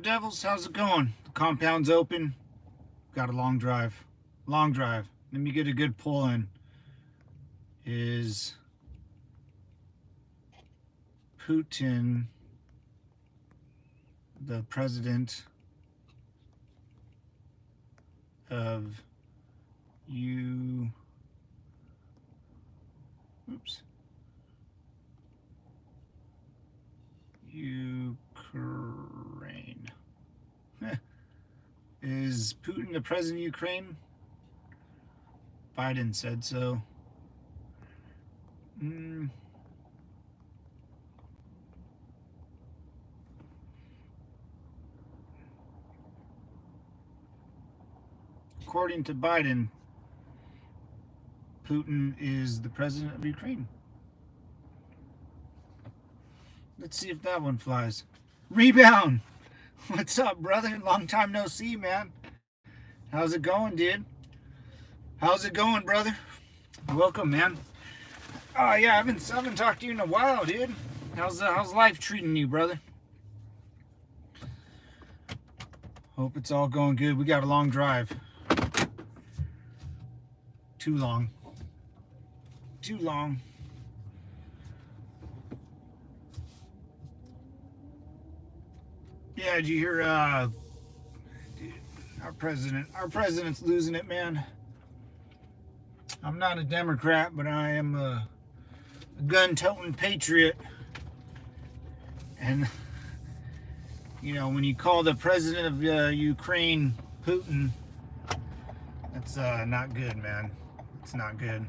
Devils? How's it going? The compound's open. Got a long drive. Long drive. Let me get a good pull in. Is Putin the president of Ukraine? Is Putin the president of Ukraine? Biden said so. According to Biden, Putin is the president of Ukraine. Let's see if that one flies. Rebound! What's up, brother? Long time no see, man. How's it going, dude? How's it going, brother? Welcome, man. Oh yeah, I haven't talked to you in a while, dude. How's life treating you, brother? Hope it's all going good. We got a long drive. Too long. Too long. Yeah, did you hear dude, our president's losing it, man. I'm not a Democrat, but I am a gun-toting patriot. And you know, when you call the president of Ukraine Putin, that's not good, man. It's not good.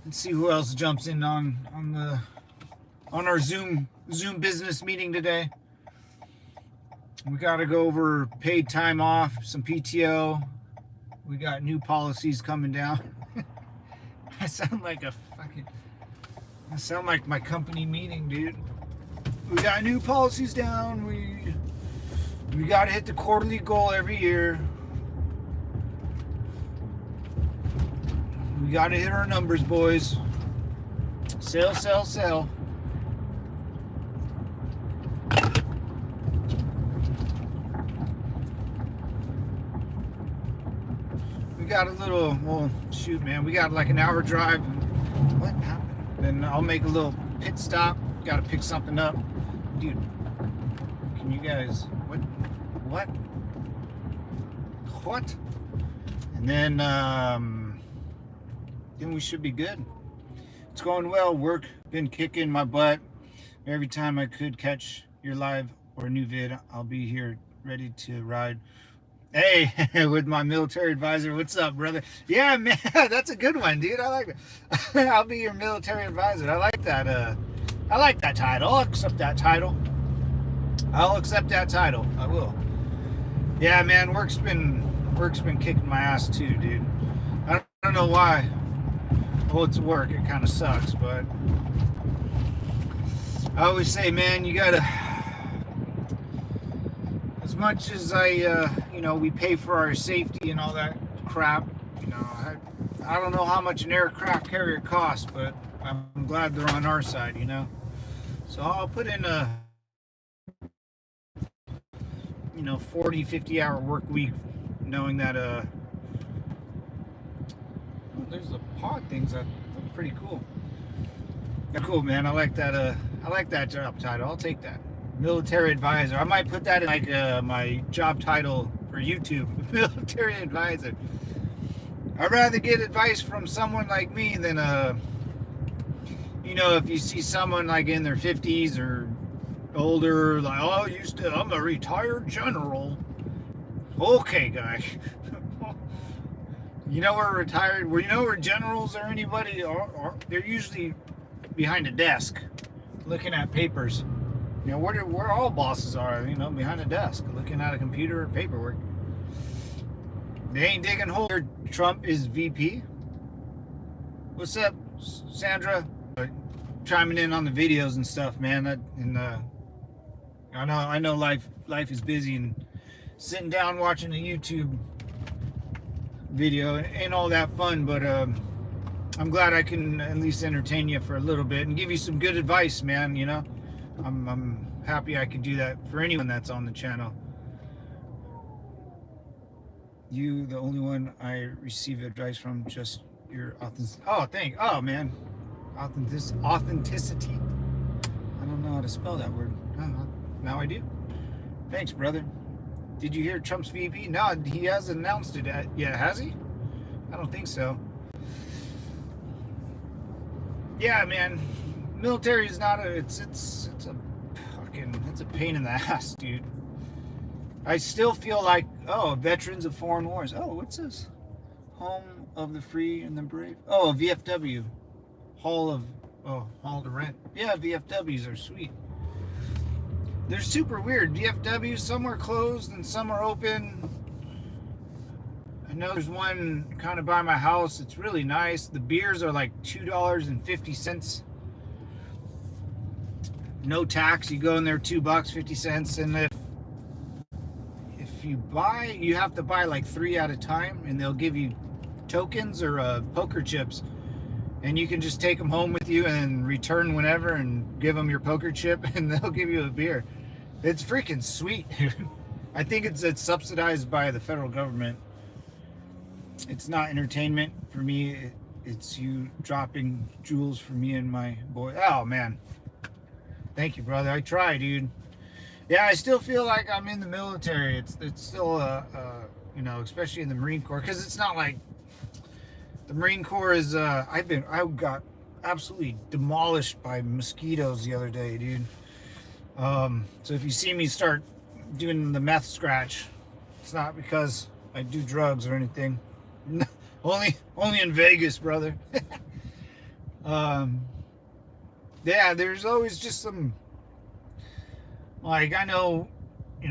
Let's see who else jumps in on our Zoom business meeting today. We got to go over paid time off, some PTO. We got new policies coming down. I sound like my company meeting, dude. We got new policies down. We got to hit the quarterly goal every year. We got to hit our numbers, boys. Sell, sell, sell. We got a little, well, shoot, man. We got like an hour drive. What happened? Then I'll make a little pit stop. Got to pick something up. Dude, can you guys, what? And then we should be good. It's going well. Work been kicking my butt. Every time I could catch your live or new vid, I'll be here ready to ride. Hey, with my military advisor. What's up, brother? Yeah, man, that's a good one, dude. I like it. I'll be your military advisor. I like that. I like that title. I'll accept that title. I will. Yeah, man, work's been kicking my ass too, dude. I don't know why. Well, it's work. It kind of sucks, but I always say, man, you gotta. As much as we pay for our safety and all that crap. You know, I don't know how much an aircraft carrier costs, but I'm glad they're on our side. You know, so I'll put in a 40, 50-hour work week, knowing that there's the pod things that look pretty cool. They're cool, man. I like that job title. I'll take that. Military advisor. I might put that in like my job title for YouTube. Military advisor. I'd rather get advice from someone like me than if you see someone like in their 50s or older, like, oh, I'm a retired general. Okay, guy. We're retired. We're generals or anybody, or they're usually behind a desk looking at papers. Where all bosses are, behind a desk looking at a computer or paperwork. They ain't digging holes. Trump is VP. What's up, Sandra? Chiming in on the videos and stuff, man. I know life is busy, and sitting down watching a YouTube video ain't all that fun, but I'm glad I can at least entertain you for a little bit and give you some good advice, man. I'm happy I could do that for anyone that's on the channel. You, the only one I receive advice from, just your authenticity. Oh man, authenticity. I don't know how to spell that word. Oh, now I do. Thanks, brother. Did you hear Trump's VP? No, he hasn't announced it yet, has he? I don't think so. Yeah, man. Military is not a. It's a pain in the ass, dude. I still feel like, veterans of foreign wars. Oh, what's this? Home of the free and the brave. Oh, a VFW. Hall to rent. Yeah, VFWs are sweet. They're super weird. VFWs, some are closed and some are open. I know there's one kind of by my house. It's really nice. The beers are like $2.50. No tax. You go in there, $2.50, and if you buy, you have to buy like 3 at a time, and they'll give you tokens or poker chips, and you can just take them home with you and return whenever and give them your poker chip, and they'll give you a beer. It's freaking sweet, dude. I think it's subsidized by the federal government. It's not entertainment for me. It's you dropping jewels for me and my boy. Oh man, thank you, brother. I try, dude. Yeah, I still feel like I'm in the military. It's still especially in the Marine Corps, because it's not like the Marine Corps is. I got absolutely demolished by mosquitoes the other day, dude. So if you see me start doing the meth scratch, it's not because I do drugs or anything. only in Vegas, brother. Yeah, there's always just some, like, I know,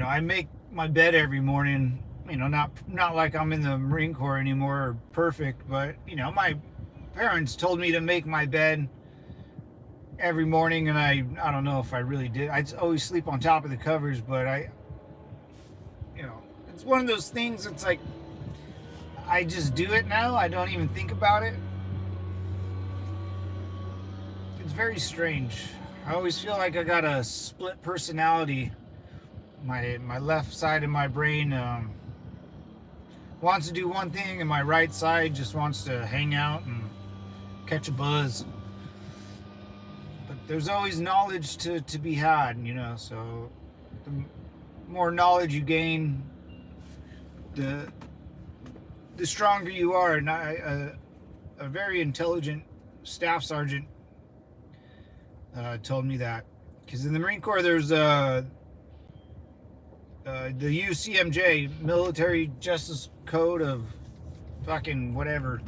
I make my bed every morning, not like I'm in the Marine Corps anymore or perfect, but, my parents told me to make my bed every morning, and I don't know if I really did. I always sleep on top of the covers, but it's one of those things. It's like I just do it now. I don't even think about it. It's very strange. I always feel like I got a split personality. My left side of my brain wants to do one thing, and my right side just wants to hang out and catch a buzz. But there's always knowledge to be had, so the more knowledge you gain, the stronger you are. And a very intelligent staff sergeant told me that, because in the Marine Corps there's the UCMJ, Military Justice Code of fucking whatever,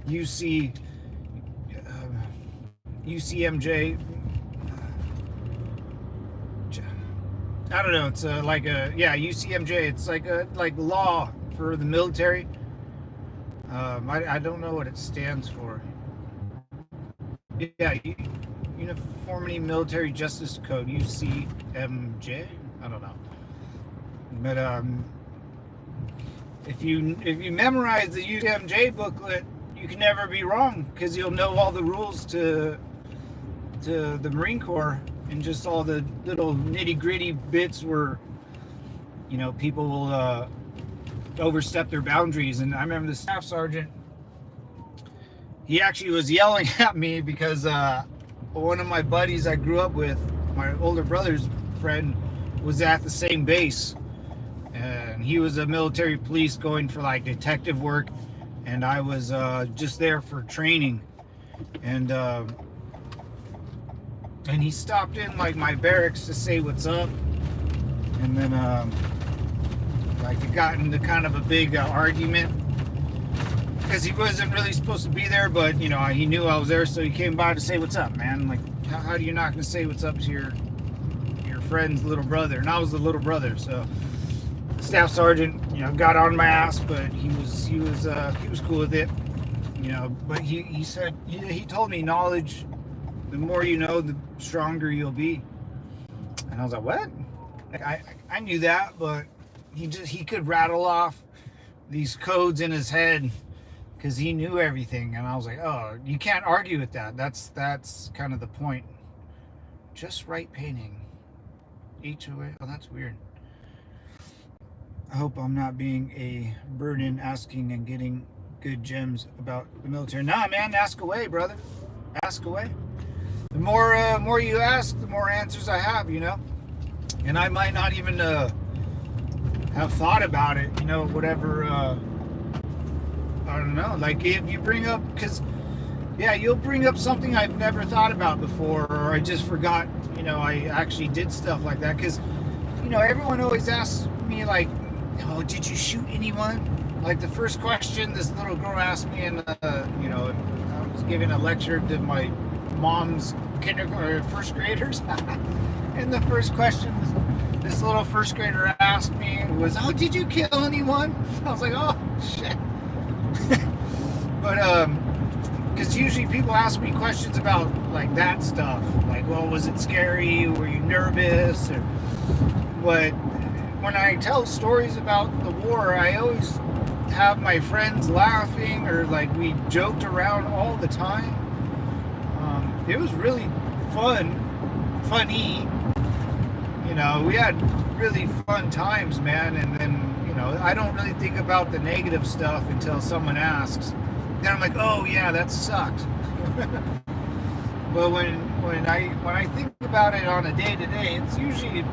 UCMJ. I don't know. It's UCMJ. It's like law for the military. I don't know what it stands for. Yeah, Uniformity Military Justice Code, UCMJ. I don't know. But if you memorize the UCMJ booklet, you can never be wrong, because you'll know all the rules to the Marine Corps, and just all the little nitty-gritty bits where people will overstep their boundaries. And I remember the staff sergeant, he actually was yelling at me because one of my buddies I grew up with, my older brother's friend, was at the same base, and he was a military police going for like detective work, and I was just there for training. And he stopped in like my barracks to say what's up, and then it got into kind of a big argument, because he wasn't really supposed to be there, but he knew I was there, so he came by to say what's up, man. Like, how are you not gonna say what's up to your friend's little brother? And I was the little brother, so the staff sergeant got on my ass, but he was cool with it, but he said, he told me, knowledge, the more you know, the stronger you'll be. And I was like, what? I knew that, but he could rattle off these codes in his head because he knew everything. And I was like, oh, you can't argue with that. That's kind of the point. Just right painting. HOA. Oh, that's weird. I hope I'm not being a burden asking and getting good gems about the military. Nah, man, ask away, brother. Ask away. The more you ask, the more answers I have, you know. And I might not even have thought about it, you know, whatever. I don't know. Like if you bring up, because yeah, you'll bring up something I've never thought about before, or I just forgot, you know, I actually did stuff like that. Because, you know, everyone always asks me, like, oh, did you shoot anyone? Like the first question this little girl asked me, and you know, I was giving a lecture to my mom's first graders, and the first question this little first grader asked me was, "Oh, did you kill anyone?" I was like, "Oh, shit." But because usually people ask me questions about like that stuff, like, well, was it scary? Were you nervous? Or what? When I tell stories about the war, I always have my friends laughing, or like we joked around all the time. It was really funny. You know, we had really fun times, man. And then, you know, I don't really think about the negative stuff until someone asks. Then I'm like, oh yeah, that sucked. But when I think about it on a day to day, it's usually, you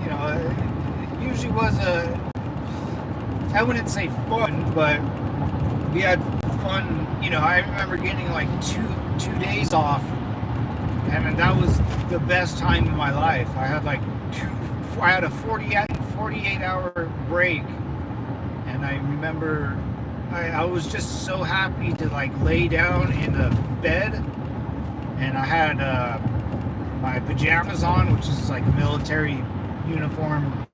know, it usually was I wouldn't say fun, but we had fun. You know, I remember getting like two days off, and that was the best time in my life. I had like I had a 48-hour break, and I remember I was just so happy to like lay down in a bed, and I had my pajamas on, which is like a military uniform.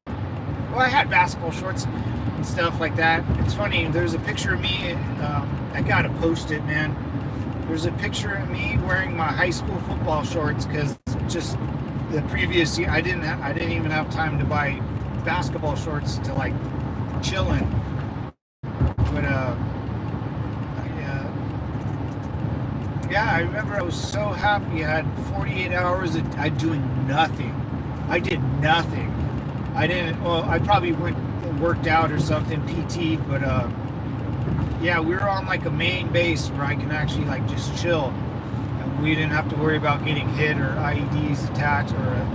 Well, I had basketball shorts and stuff like that. It's funny, there's a picture of me, I gotta post it, man. There's a picture of me wearing my high school football shorts, because just the previous year I didn't even have time to buy basketball shorts to like chill in. But yeah, I remember I was so happy. I had 48 hours of doing nothing. I did nothing. Well, I probably went and worked out or something, PT'd, but yeah, we were on like a main base where I can actually like just chill, and we didn't have to worry about getting hit or IEDs attacked or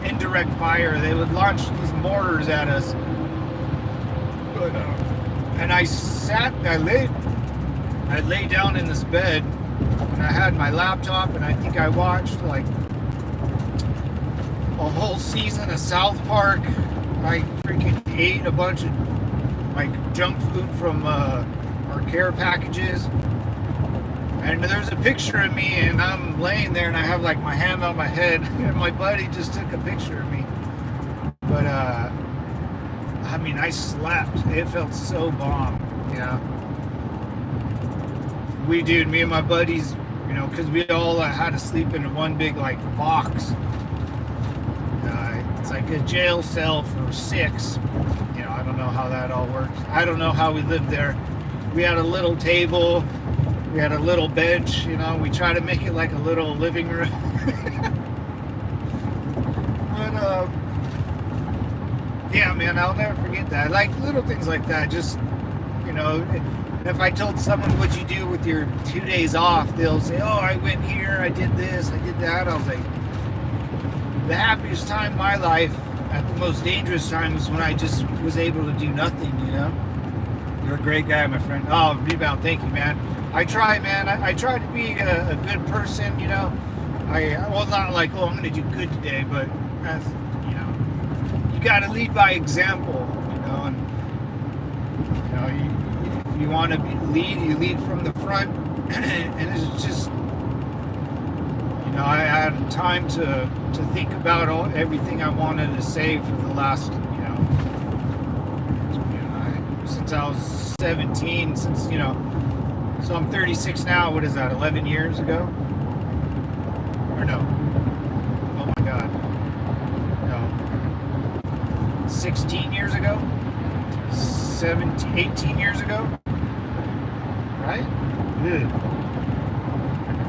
indirect fire. They would launch these mortars at us. But and I lay down in this bed, and I had my laptop, and I think I watched like a whole season of South Park. I freaking ate a bunch of like junk food from our care packages, and there's a picture of me, and I'm laying there, and I have like my hand on my head, and my buddy just took a picture of me. But I mean, I slept. It felt so bomb, you know. Me and my buddies, you know, because we all had to sleep in one big like box. It's like a jail cell for 6. You know, I don't know how that all works. I don't know how we lived there. We had a little table. We had a little bench. You know, we try to make it like a little living room. But yeah, man, I'll never forget that. Like little things like that. Just, you know, if I told someone what'd you do with your 2 days off, they'll say, oh, I went here, I did this, I did that. I was like, the happiest time in my life, at the most dangerous time, was when I just was able to do nothing, you know? You're a great guy, my friend. Oh, Rebound, thank you, man. I try, man. I try to be a good person, you know? Well, not like, oh, I'm going to do good today, but, as you know, you got to lead by example, you know? And, you know, if you want to lead, you lead from the front. And it's just, you know, I had time to think about everything I wanted to say for the last, since I was 17, you know, so I'm 36 now. What is that, 11 years ago? Or no? Oh my God. No. 16 years ago? 18 years ago? Right? Good.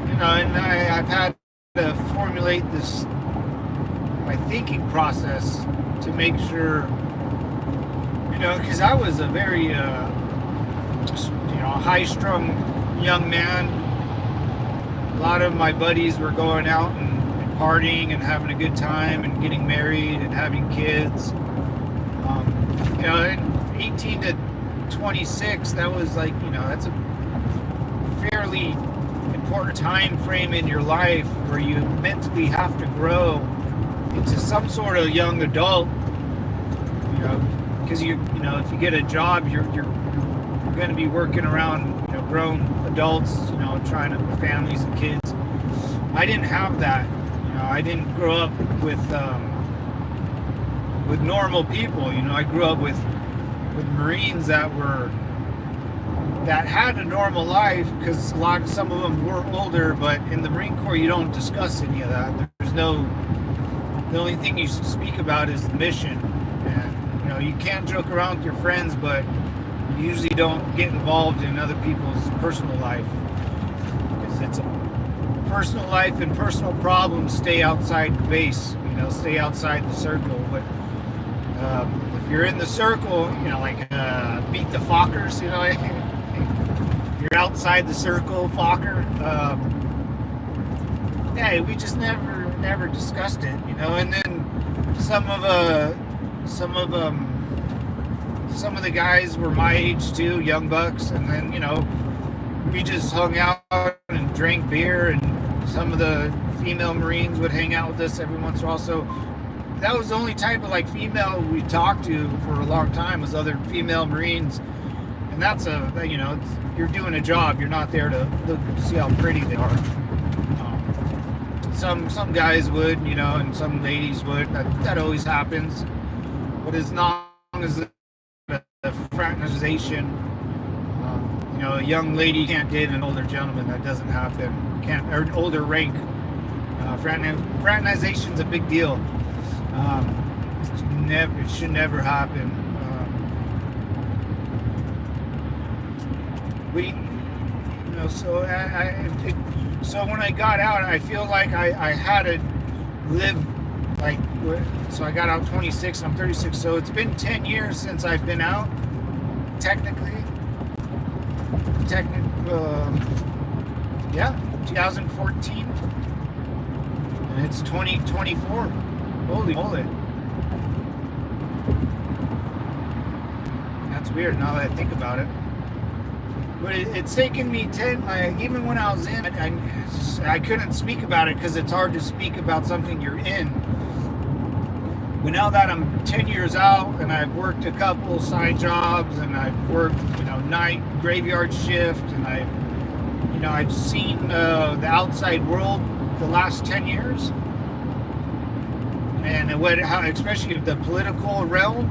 You know, and I've had to formulate this my thinking process to make sure, because I was a very, high-strung young man. A lot of my buddies were going out and partying and having a good time and getting married and having kids. In 18 to 26, that was like, that's a fairly important time frame in your life where you mentally have to grow into some sort of young adult, because if you get a job, you're going to be working around, grown adults, trying to with families and kids. I didn't have that. I didn't grow up with normal people. I grew up with Marines that had a normal life, because some of them were older, but in the Marine Corps you don't discuss any of that. The only thing you speak about is the mission, and you can't joke around with your friends, but you usually don't get involved in other people's personal life, because it's a personal life, and personal problems stay outside the base, stay outside the circle. But if you're in the circle, beat the Fockers, you're outside the circle, Fokker. Yeah, we just never discussed it, And then some of the guys were my age too, young bucks, and then we just hung out and drank beer, and some of the female Marines would hang out with us every once in a while. So that was the only type of female we talked to for a long time, was other female Marines. And that's you're doing a job. You're not there to see how pretty they are. Some guys would, and some ladies would. That always happens. But as long as the fraternization, a young lady can't date an older gentleman. That doesn't happen. Or an older rank. Fraternization's a big deal. It should never happen. So when I got out, I feel like I had to live so I got out 26, I'm 36, so it's been 10 years since I've been out, technically, 2014, and it's 2024, holy moly, that's weird now that I think about it. But it's taken me 10, even when I was in, I couldn't speak about it because it's hard to speak about something you're in. But now that I'm 10 years out, and I've worked a couple side jobs, and I've worked, night graveyard shift, and I've seen the outside world the last 10 years, and especially the political realm.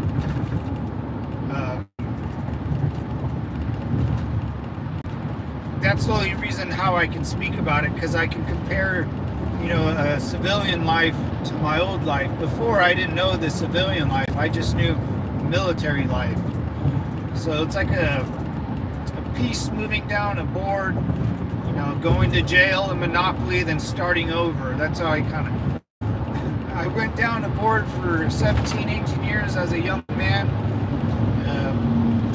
That's the only reason how I can speak about it, because I can compare, a civilian life to my old life. Before, I didn't know the civilian life. I just knew military life. So it's like a piece moving down a board, going to jail and Monopoly, then starting over. That's how I went down a board for 17, 18 years as a young man.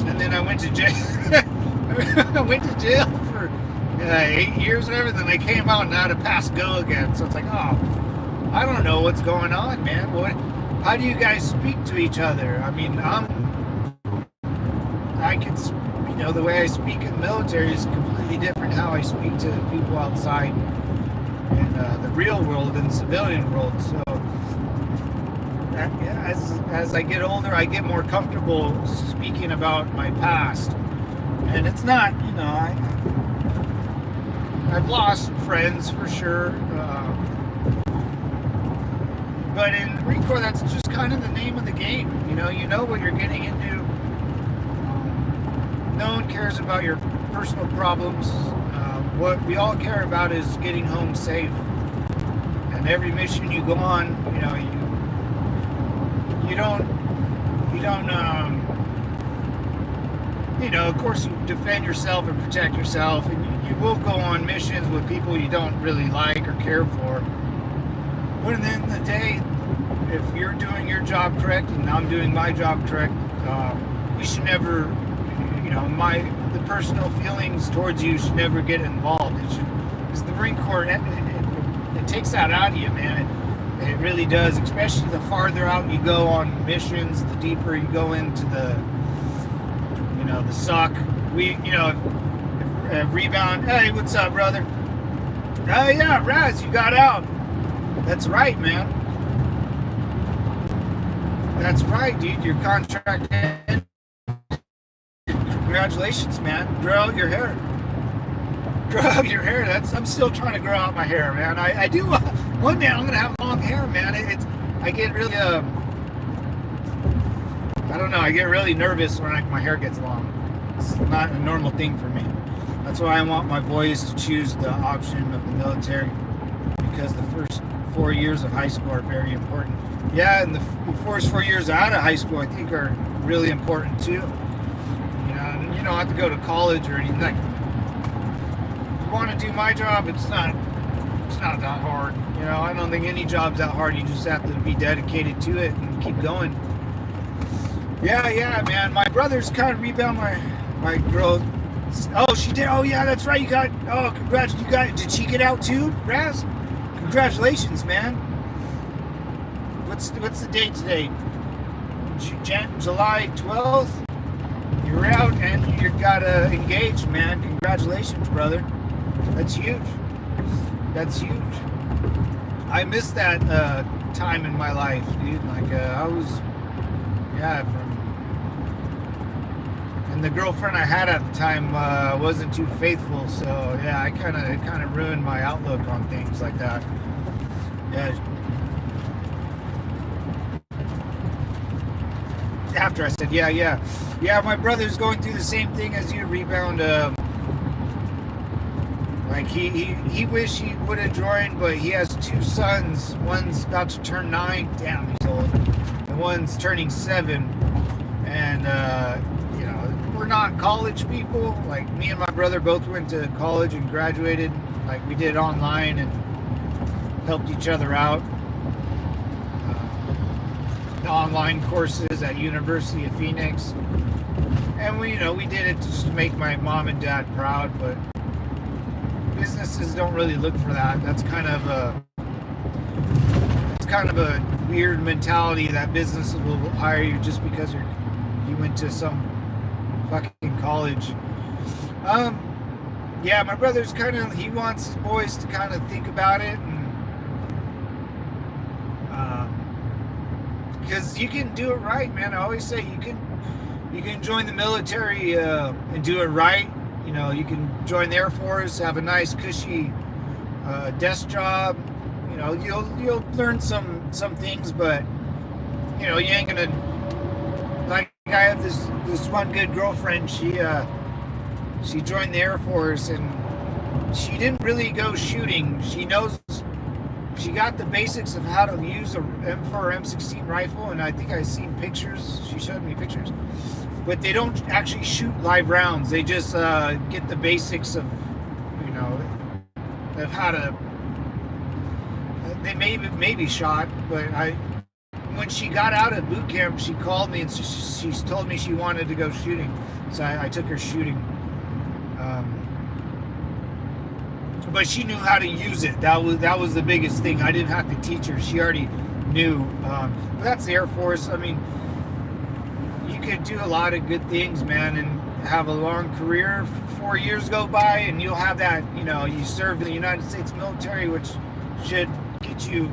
And then I went to jail. I went to jail for 8 years or whatever, then I came out and I had to pass go again. So it's like, I don't know what's going on, man. How do you guys speak to each other? I mean, the way I speak in the military is completely different how I speak to people outside in the real world and civilian world. So as I get older, I get more comfortable speaking about my past. And it's not, I've lost friends for sure. But in the Marine Corps, that's just kind of the name of the game. You know what you're getting into. No one cares about your personal problems. What we all care about is getting home safe. And every mission you go on, you don't, of course you defend yourself and protect yourself, and you will go on missions with people you don't really like or care for. But at the end of the day, if you're doing your job correct and I'm doing my job correct, we should never, the personal feelings towards you should never get involved. Because the Marine Corps, it takes that out of you, man. It really does, especially the farther out you go on missions, the deeper you go into the suck. Rebound. Hey, what's up, brother? Oh yeah, Raz, you got out. That's right, man. That's right, dude. Your contract ended. Congratulations, man. Grow out your hair. Grow out your hair. I'm still trying to grow out my hair, man. I do. One day I'm gonna have long hair, man. I get really I don't know. I get really nervous when my hair gets long. It's not a normal thing for me. That's why I want my boys to choose the option of the military, because the first 4 years of high school are very important. Yeah, and the first 4 years out of high school I think are really important too. You don't have to go to college or anything. Like, if you want to do my job, it's not that hard. I don't think any job's that hard. You just have to be dedicated to it and keep going. Yeah, man. My brother's kind of rebound my girl. Oh, she did. Oh, yeah, that's right. Congrats. Did she get out too, Raz? Congratulations, man. What's the date today? July 12th? You're out and you got engaged, man. Congratulations, brother. That's huge. That's huge. I missed that time in my life, dude. Like, I was, and the girlfriend I had at the time wasn't too faithful, so yeah, it kind of ruined my outlook on things like that. Yeah. After I said, yeah, my brother's going through the same thing as you, rebound. Like he wished he would have joined, but he has 2 sons. One's about to turn 9. Damn, he's old. And one's turning 7. And we're not college people. Like, me and my brother both went to college and graduated. Like, we did online and helped each other out. Online courses at University of Phoenix, and we did it just to make my mom and dad proud. But businesses don't really look for that. That's kind of a weird mentality that businesses will hire you just because you went to some fucking college. Yeah, my brother's he wants his boys to kind of think about it, and because you can do it right, man. I always say you can join the military and do it right. You can join the Air Force, have a nice cushy desk job. You'll learn some things, but you ain't gonna. Like, I have this one good girlfriend. She joined the Air Force and she didn't really go shooting. She got the basics of how to use a M4 or M16 rifle, and I think I've seen pictures. She showed me pictures. But they don't actually shoot live rounds. They just get the basics of how to. They maybe shot, but when she got out of boot camp, she called me and she told me she wanted to go shooting. So I took her shooting. But she knew how to use it. That was the biggest thing. I didn't have to teach her. She already knew. But that's the Air Force. I mean, you could do a lot of good things, man, and have a long career. 4 years go by, and you'll have that. You served in the United States military, which should get you,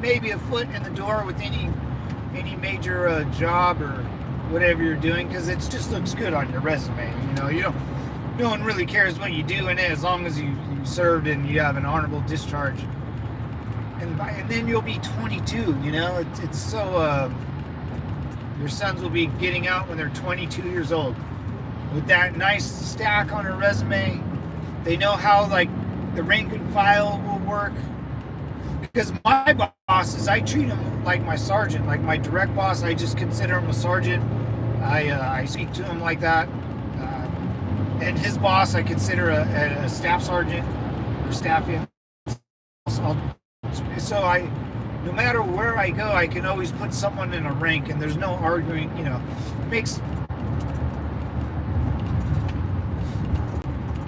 maybe a foot in the door with any major job or whatever you're doing, because it just looks good on your resume. No one really cares what you do in it as long as you served and you have an honorable discharge. And then you'll be 22. It's so. Your sons will be getting out when they're 22 years old with that nice stack on her resume. They know how the rank and file will work. Because my bosses, I treat them like my sergeant, like my direct boss. I just consider him a sergeant. I speak to him like that. And his boss, I consider a staff sergeant or staff. So no matter where I go, I can always put someone in a rank, and there's no arguing. You know, it makes.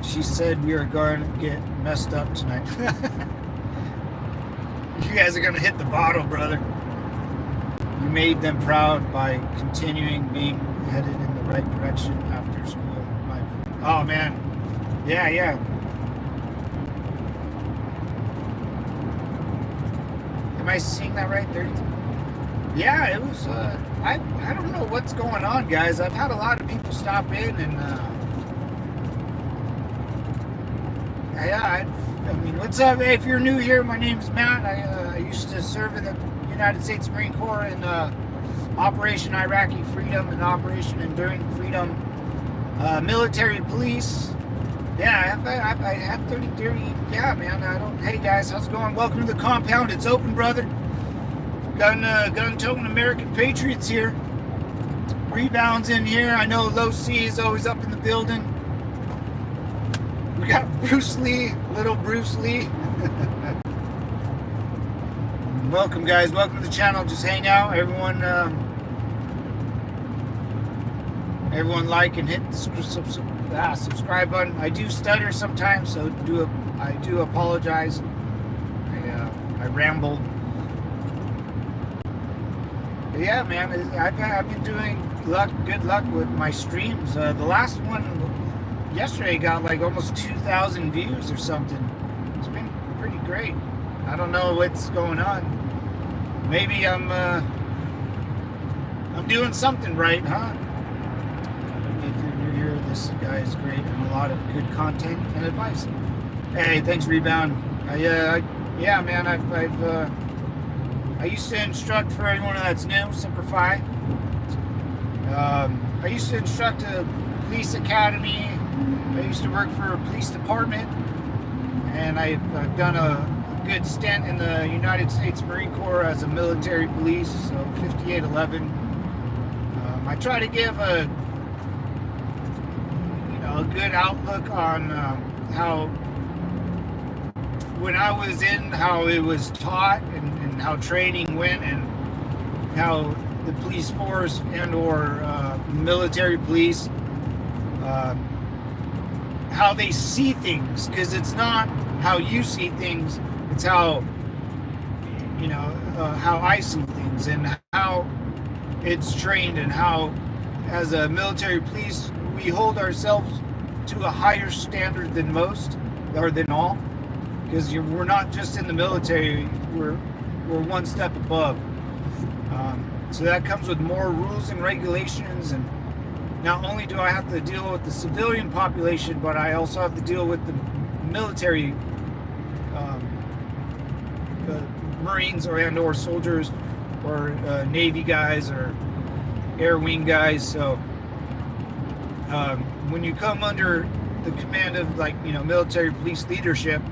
She said we are going to get messed up tonight. You guys are going to hit the bottle, brother. You made them proud by continuing being headed in the right direction after school. Oh, man. Yeah, yeah. Am I seeing that right there? Yeah, it was, I don't know what's going on, guys. I've had a lot of people stop in and, yeah, I mean, what's up? Hey, if you're new here, my name's Matt. I used to serve in the United States Marine Corps in Operation Iraqi Freedom and Operation Enduring Freedom, military police. Yeah, I had 30. Yeah, man. Hey guys, how's it going? Welcome to the compound. It's open, brother. Gun-toting American patriots here. Rebounds in here. I know Low C is always up in the building. We got Bruce Lee, little Bruce Lee. Welcome, guys. Welcome to the channel. Just hang out. Everyone like and hit the subscribe button. I do stutter sometimes, so I do apologize. I ramble. But yeah, man, I've been doing good luck with my streams. The last one yesterday got like almost 2,000 views or something. It's been pretty great. I don't know what's going on. Maybe I'm doing something right, huh? If you're new here, this guy is great and a lot of good content and advice. Hey, thanks, Rebound. Yeah, man, I used to instruct, for anyone that's new, Simplify. I used to instruct a police academy. I used to work for a police department, and I've done a good stint in the United States Marine Corps as a military police, so 5811. I try to give a good outlook on how, when I was in, how it was taught and how training went, and how the police force and or military police, how they see things, because it's not how you see things, it's how how I see things, and how it's trained, and how as a military police we hold ourselves to a higher standard than most, or than all, because we're not just in the military, we're one step above. So that comes with more rules and regulations, and not only do I have to deal with the civilian population, but I also have to deal with the military Marines or soldiers, or Navy guys, or Air Wing guys. So when you come under the command of military police leadership,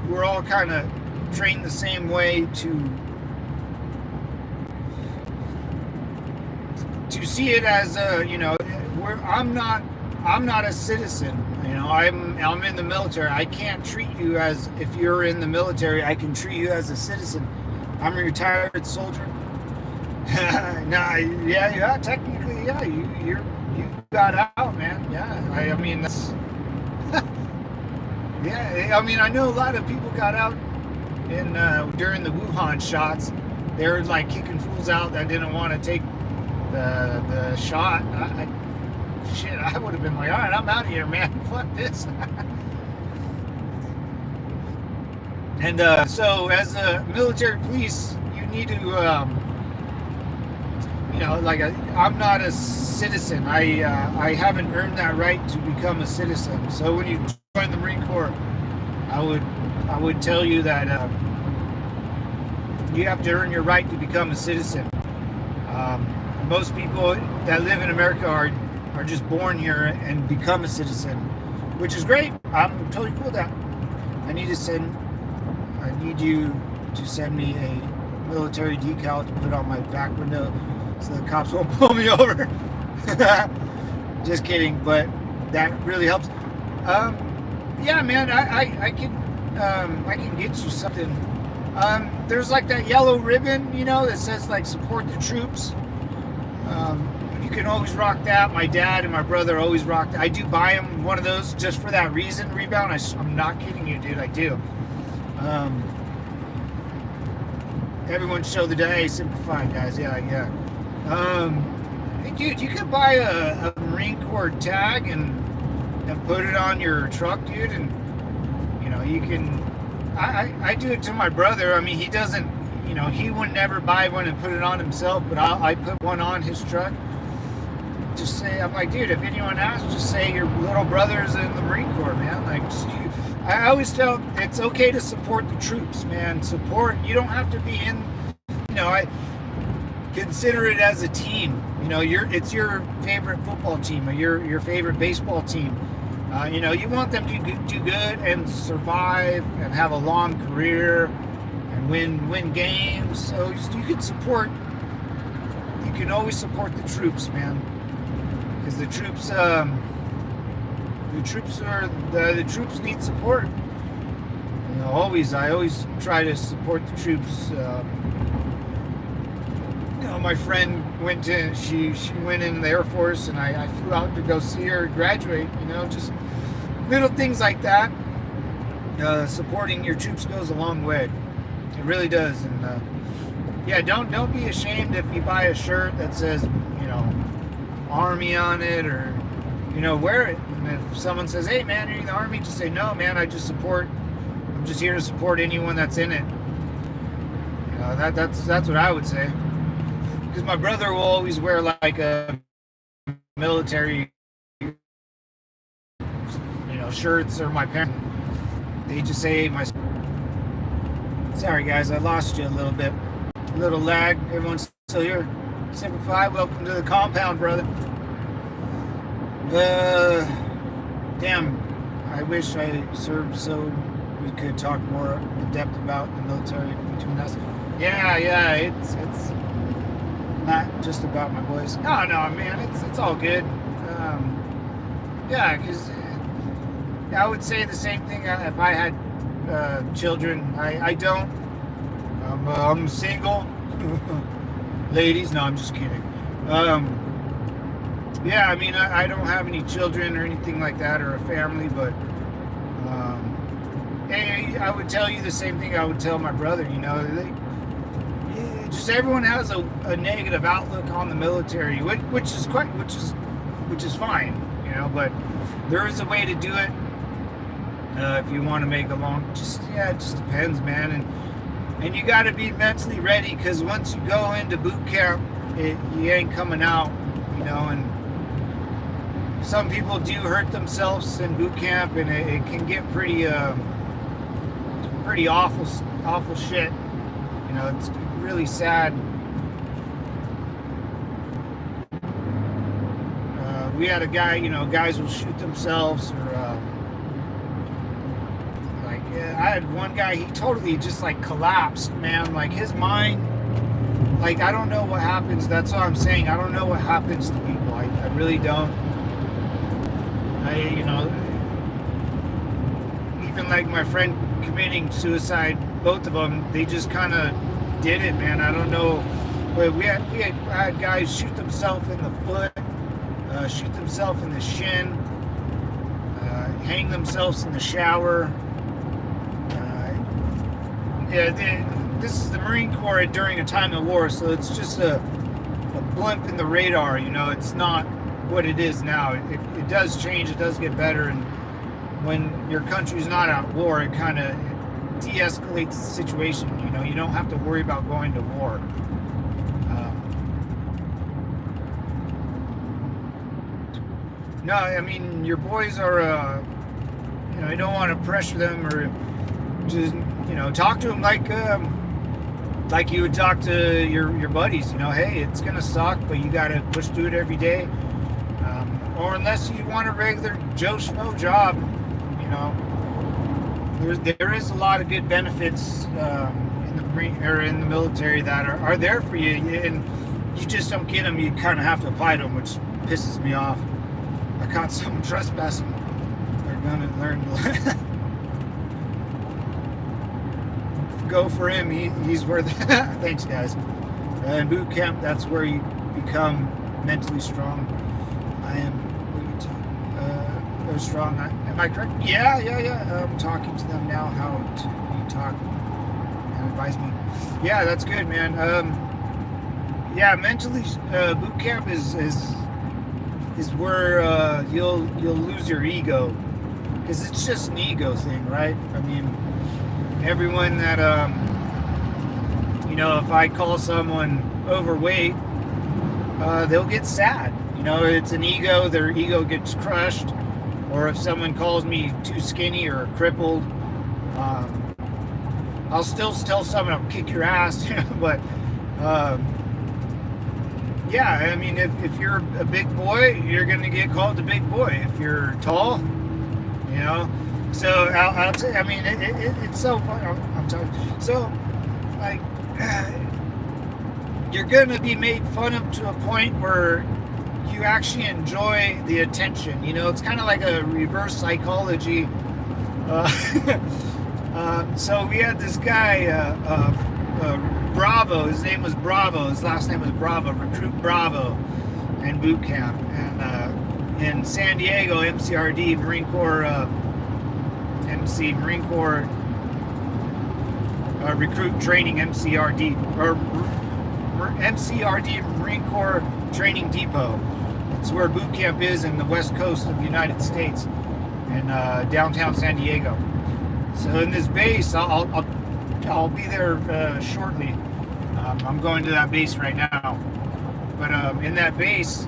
we're all kind of trained the same way to see it as I'm not a citizen. I'm in the military. I can't treat you as, if you're in the military, I can treat you as a citizen. I'm a retired soldier. Yeah, technically, yeah, you got out, man. Yeah, I mean, that's yeah, I mean, I know a lot of people got out in during the Wuhan shots. They were like kicking fools out that didn't want to take the shot. I would have been like, all right, I'm out of here, man. Fuck this. And so, as a military police, you need to, I'm not a citizen. I haven't earned that right to become a citizen. So when you join the Marine Corps, I would tell you that you have to earn your right to become a citizen. Most people that live in America are just born here and become a citizen, which is great. I'm totally cool with that. I need you to send me a military decal to put on my back window so the cops won't pull me over. Just kidding, but that really helps. Yeah, man, I can get you something. There's like that yellow ribbon, you know, that says like support the troops. You can always rock that. My dad and my brother always rock that. I do buy them one of those just for that reason, Rebound. I'm not kidding you, dude. I do. Everyone show the day, simplified, guys. Yeah. Hey, dude, you could buy a Marine Corps tag and put it on your truck, dude, and you know you can. I do it to my brother. I mean, he doesn't. You know, he would never buy one and put it on himself, but I put one on his truck. Just say, I'm like, dude, if anyone asks, just say your little brother's in the Marine Corps, man. Like, I always tell, it's okay to support the troops, man. Support. You don't have to be in. You know, I consider it as a team. You know, it's your favorite football team or your favorite baseball team. You know, you want them to do good and survive and have a long career and win games. So you can support. You can always support the troops, man, because the troops need support. You know, I always try to support the troops. You know, my friend she went in the Air Force, and I flew out to go see her graduate. You know, just little things like that. Supporting your troops goes a long way. It really does. And yeah, don't be ashamed if you buy a shirt that says, you know, Army on it, or you know, wear it. And if someone says, hey man, are you in the Army, just say, no man, I'm just here to support anyone that's in it. You know, that's what I would say. Because my brother will always wear like a military, you know, shirts, or my parents, they just say sorry guys, I lost you a little bit. A little lag. Everyone's still here. Simplify, welcome to the compound, brother. Damn, I wish I served so we could talk more in depth about the military between us. Yeah, it's not just about my boys. No, man, it's all good. Yeah, because I would say the same thing if I had children. I don't. I'm single. Ladies, no, I'm just kidding. Yeah, I mean, I don't have any children or anything like that, or a family, but I would tell you the same thing I would tell my brother. You know, just everyone has a negative outlook on the military, which is fine, you know. But there is a way to do it. If you want to make a long, it just depends, man. And you got to be mentally ready, because once you go into boot camp, you ain't coming out, you know. And some people do hurt themselves in boot camp, and it can get pretty awful shit. You know, it's really sad. We had a guy, you know, guys will shoot themselves, or I had one guy, he totally just like collapsed, man. Like his mind, like I don't know what happens. That's what I'm saying. I don't know what happens to people. I really don't. You know, even like my friend committing suicide, both of them, they just kind of did it, man. I don't know. But we had guys shoot themselves in the foot, shoot themselves in the shin, hang themselves in the shower. Yeah, this is the Marine Corps during a time of war, so it's just a blimp in the radar. You know, it's not what it is now. It does change. It does get better, and when your country's not at war, it kind of de-escalates the situation. You know, you don't have to worry about going to war. No, I mean, your boys are, you know, you don't want to pressure them, or just, you know, talk to them like you would talk to your buddies. You know, hey, it's gonna suck, but you gotta push through it every day. Or unless you want a regular Joe Schmo job, you know, there is a lot of good benefits in the Marine or in the military that are there for you, and you just don't get them. You kind of have to apply to them, which pisses me off. I caught someone trespassing. They're gonna learn. go for him. He's worth it. Thanks, guys. In boot camp, that's where you become mentally strong. I am strong. Am I correct? Yeah. I'm talking to them now. How you talk and advise me. Yeah, that's good, man. Yeah, mentally, boot camp is where you'll lose your ego, because it's just an ego thing, right? I mean, everyone that if I call someone overweight, they'll get sad. It's an ego. Their ego gets crushed. Or if someone calls me too skinny or crippled, I'll still tell someone I'll kick your ass. But yeah, I mean, if you're a big boy, you're gonna get called the big boy. If you're tall, So I'll tell you. I mean, it's so fun. I'm sorry. So, like, you're gonna be made fun of to a point where you actually enjoy the attention. It's kind of like a reverse psychology. So we had this guy, Bravo. His name was Bravo. His last name was Bravo. Recruit Bravo, in boot camp, and in San Diego, MCRD, Marine Corps, Marine Corps Recruit Training, MCRD, or MCRD, Marine Corps Training Depot. It's where boot camp is in the west coast of the United States, in downtown San Diego. So in this base, I'll be there shortly. I'm going to that base right now. But in that base,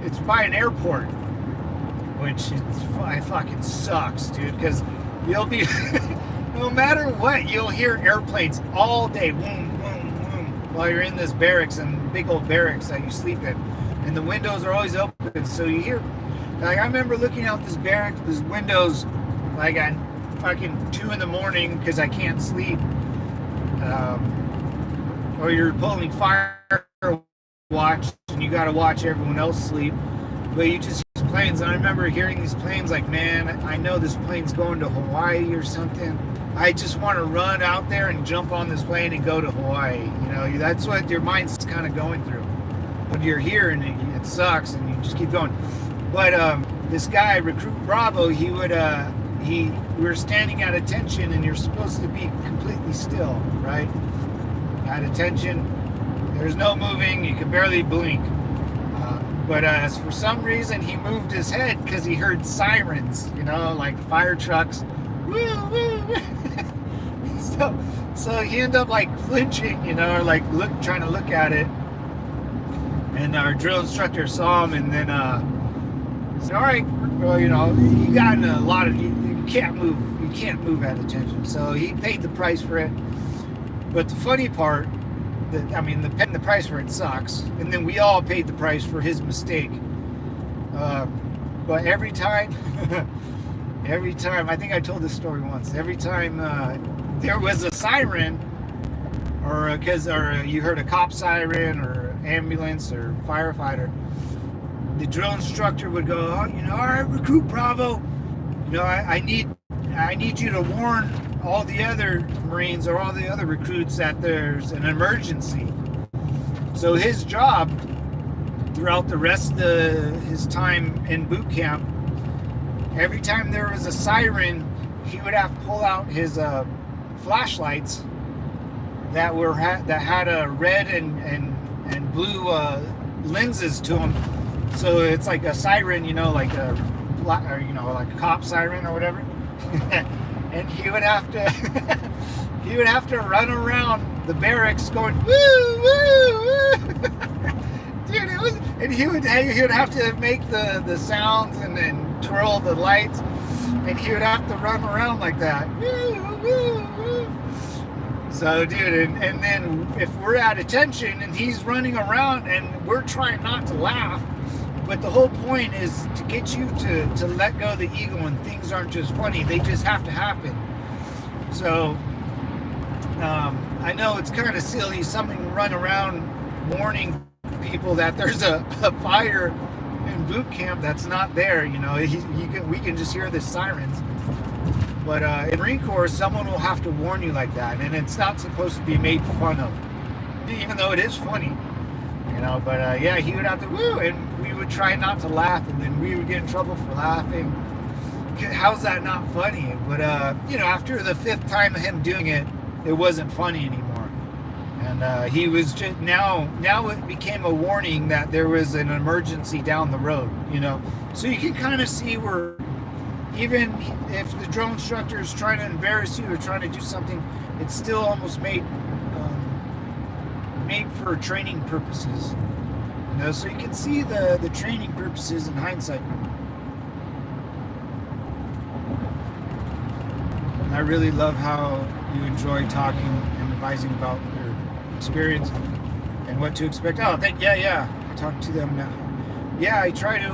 it's by an airport, which it fucking sucks, dude. Because you'll be, no matter what, you'll hear airplanes all day, boom, boom, boom, while you're in this barracks, and big old barracks that you sleep in. And the windows are always open, so you hear, like, I remember looking out this barrack, these windows, like at fucking 2 in the morning, because I can't sleep, or you're pulling fire watch, and you got to watch everyone else sleep, but you just hear these planes. And I remember hearing these planes, like, man, I know this plane's going to Hawaii or something. I just want to run out there and jump on this plane and go to Hawaii. That's what your mind's kind of going through. But you're here, and it sucks, and you just keep going. But this guy, Recruit Bravo, we were standing at attention, and you're supposed to be completely still, right? At attention, there's no moving, you can barely blink. But for some reason, he moved his head because he heard sirens, like fire trucks. Woo, woo, woo. So he ended up like flinching, or like trying to look at it. And our drill instructor saw him, and then said, "All right, well, you got in a lot of you can't move. You can't move at attention." So he paid the price for it. But the funny part, the price for it sucks, and then we all paid the price for his mistake. But every time, I think I told this story once. Every time there was a siren, or you heard a cop siren, or ambulance, or firefighter, the drill instructor would go, "Oh, all right, Recruit Bravo, I need you to warn all the other Marines or all the other recruits that there's an emergency." So his job throughout the rest of his time in boot camp, every time there was a siren, he would have to pull out his flashlights that had a red and blue lenses to them. So it's like a siren, like a cop siren or whatever. And he would have to run around the barracks going woo woo woo. Dude, and he would have to make the sounds and then twirl the lights, and he would have to run around like that. Woo woo woo. So, dude, and then if we're at attention and he's running around and we're trying not to laugh, but the whole point is to get you to let go of the ego, and things aren't just funny, they just have to happen. So, I know it's kind of silly, something to run around warning people that there's a fire in boot camp that's not there, we can just hear the sirens. But in Marine Corps, someone will have to warn you like that, and it's not supposed to be made fun of, even though it is funny, you know. But yeah, he would have to woo, and we would try not to laugh, and then we would get in trouble for laughing. How's that not funny? But you know, after the 5th time of him doing it, it wasn't funny anymore. And he was just now it became a warning that there was an emergency down the road, you know. So you can kind of see where even if the drill instructor is trying to embarrass you or trying to do something, it's still almost made for training purposes, you know. So you can see the training purposes in hindsight. And I really love how you enjoy talking and advising about your experience and what to expect. Oh, yeah. I talk to them now. Yeah, I try to,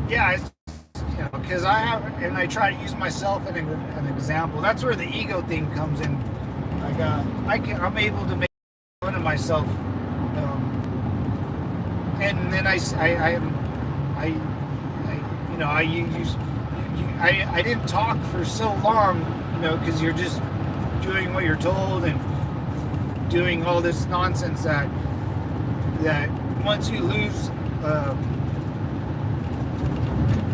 you know, because I try to use myself as an example. That's where the ego thing comes in. Like, I'm able to make fun of myself, and then you know, I didn't talk for so long, you know, because you're just doing what you're told and doing all this nonsense that once you lose,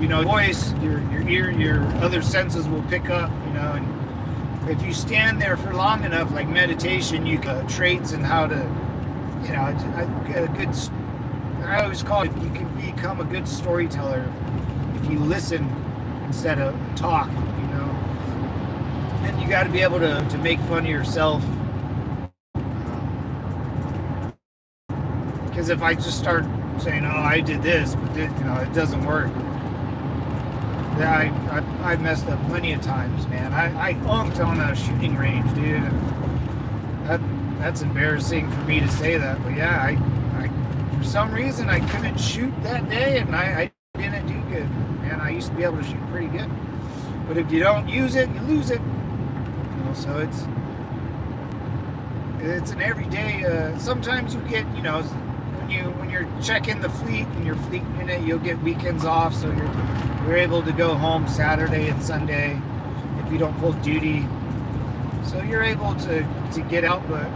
you know, voice, your ear, your other senses will pick up, you know. And if you stand there for long enough, like meditation, you get traits and how to, you know, I always call it, you can become a good storyteller if you listen instead of talk, you know. And you got to be able to make fun of yourself, because if I just start saying, oh, I did this, but you know, it doesn't work. I've messed up plenty of times, man. I unked on a shooting range, dude. That's embarrassing for me to say that, but yeah, I for some reason I couldn't shoot that day, and I didn't do good. Man, I used to be able to shoot pretty good, but if you don't use it, you lose it. You know, so it's an everyday. Sometimes you get, you know, when you're checking the fleet in your fleet unit, you'll get weekends off, so you're able to go home Saturday and Sunday if you don't pull duty. So you're able to get out, but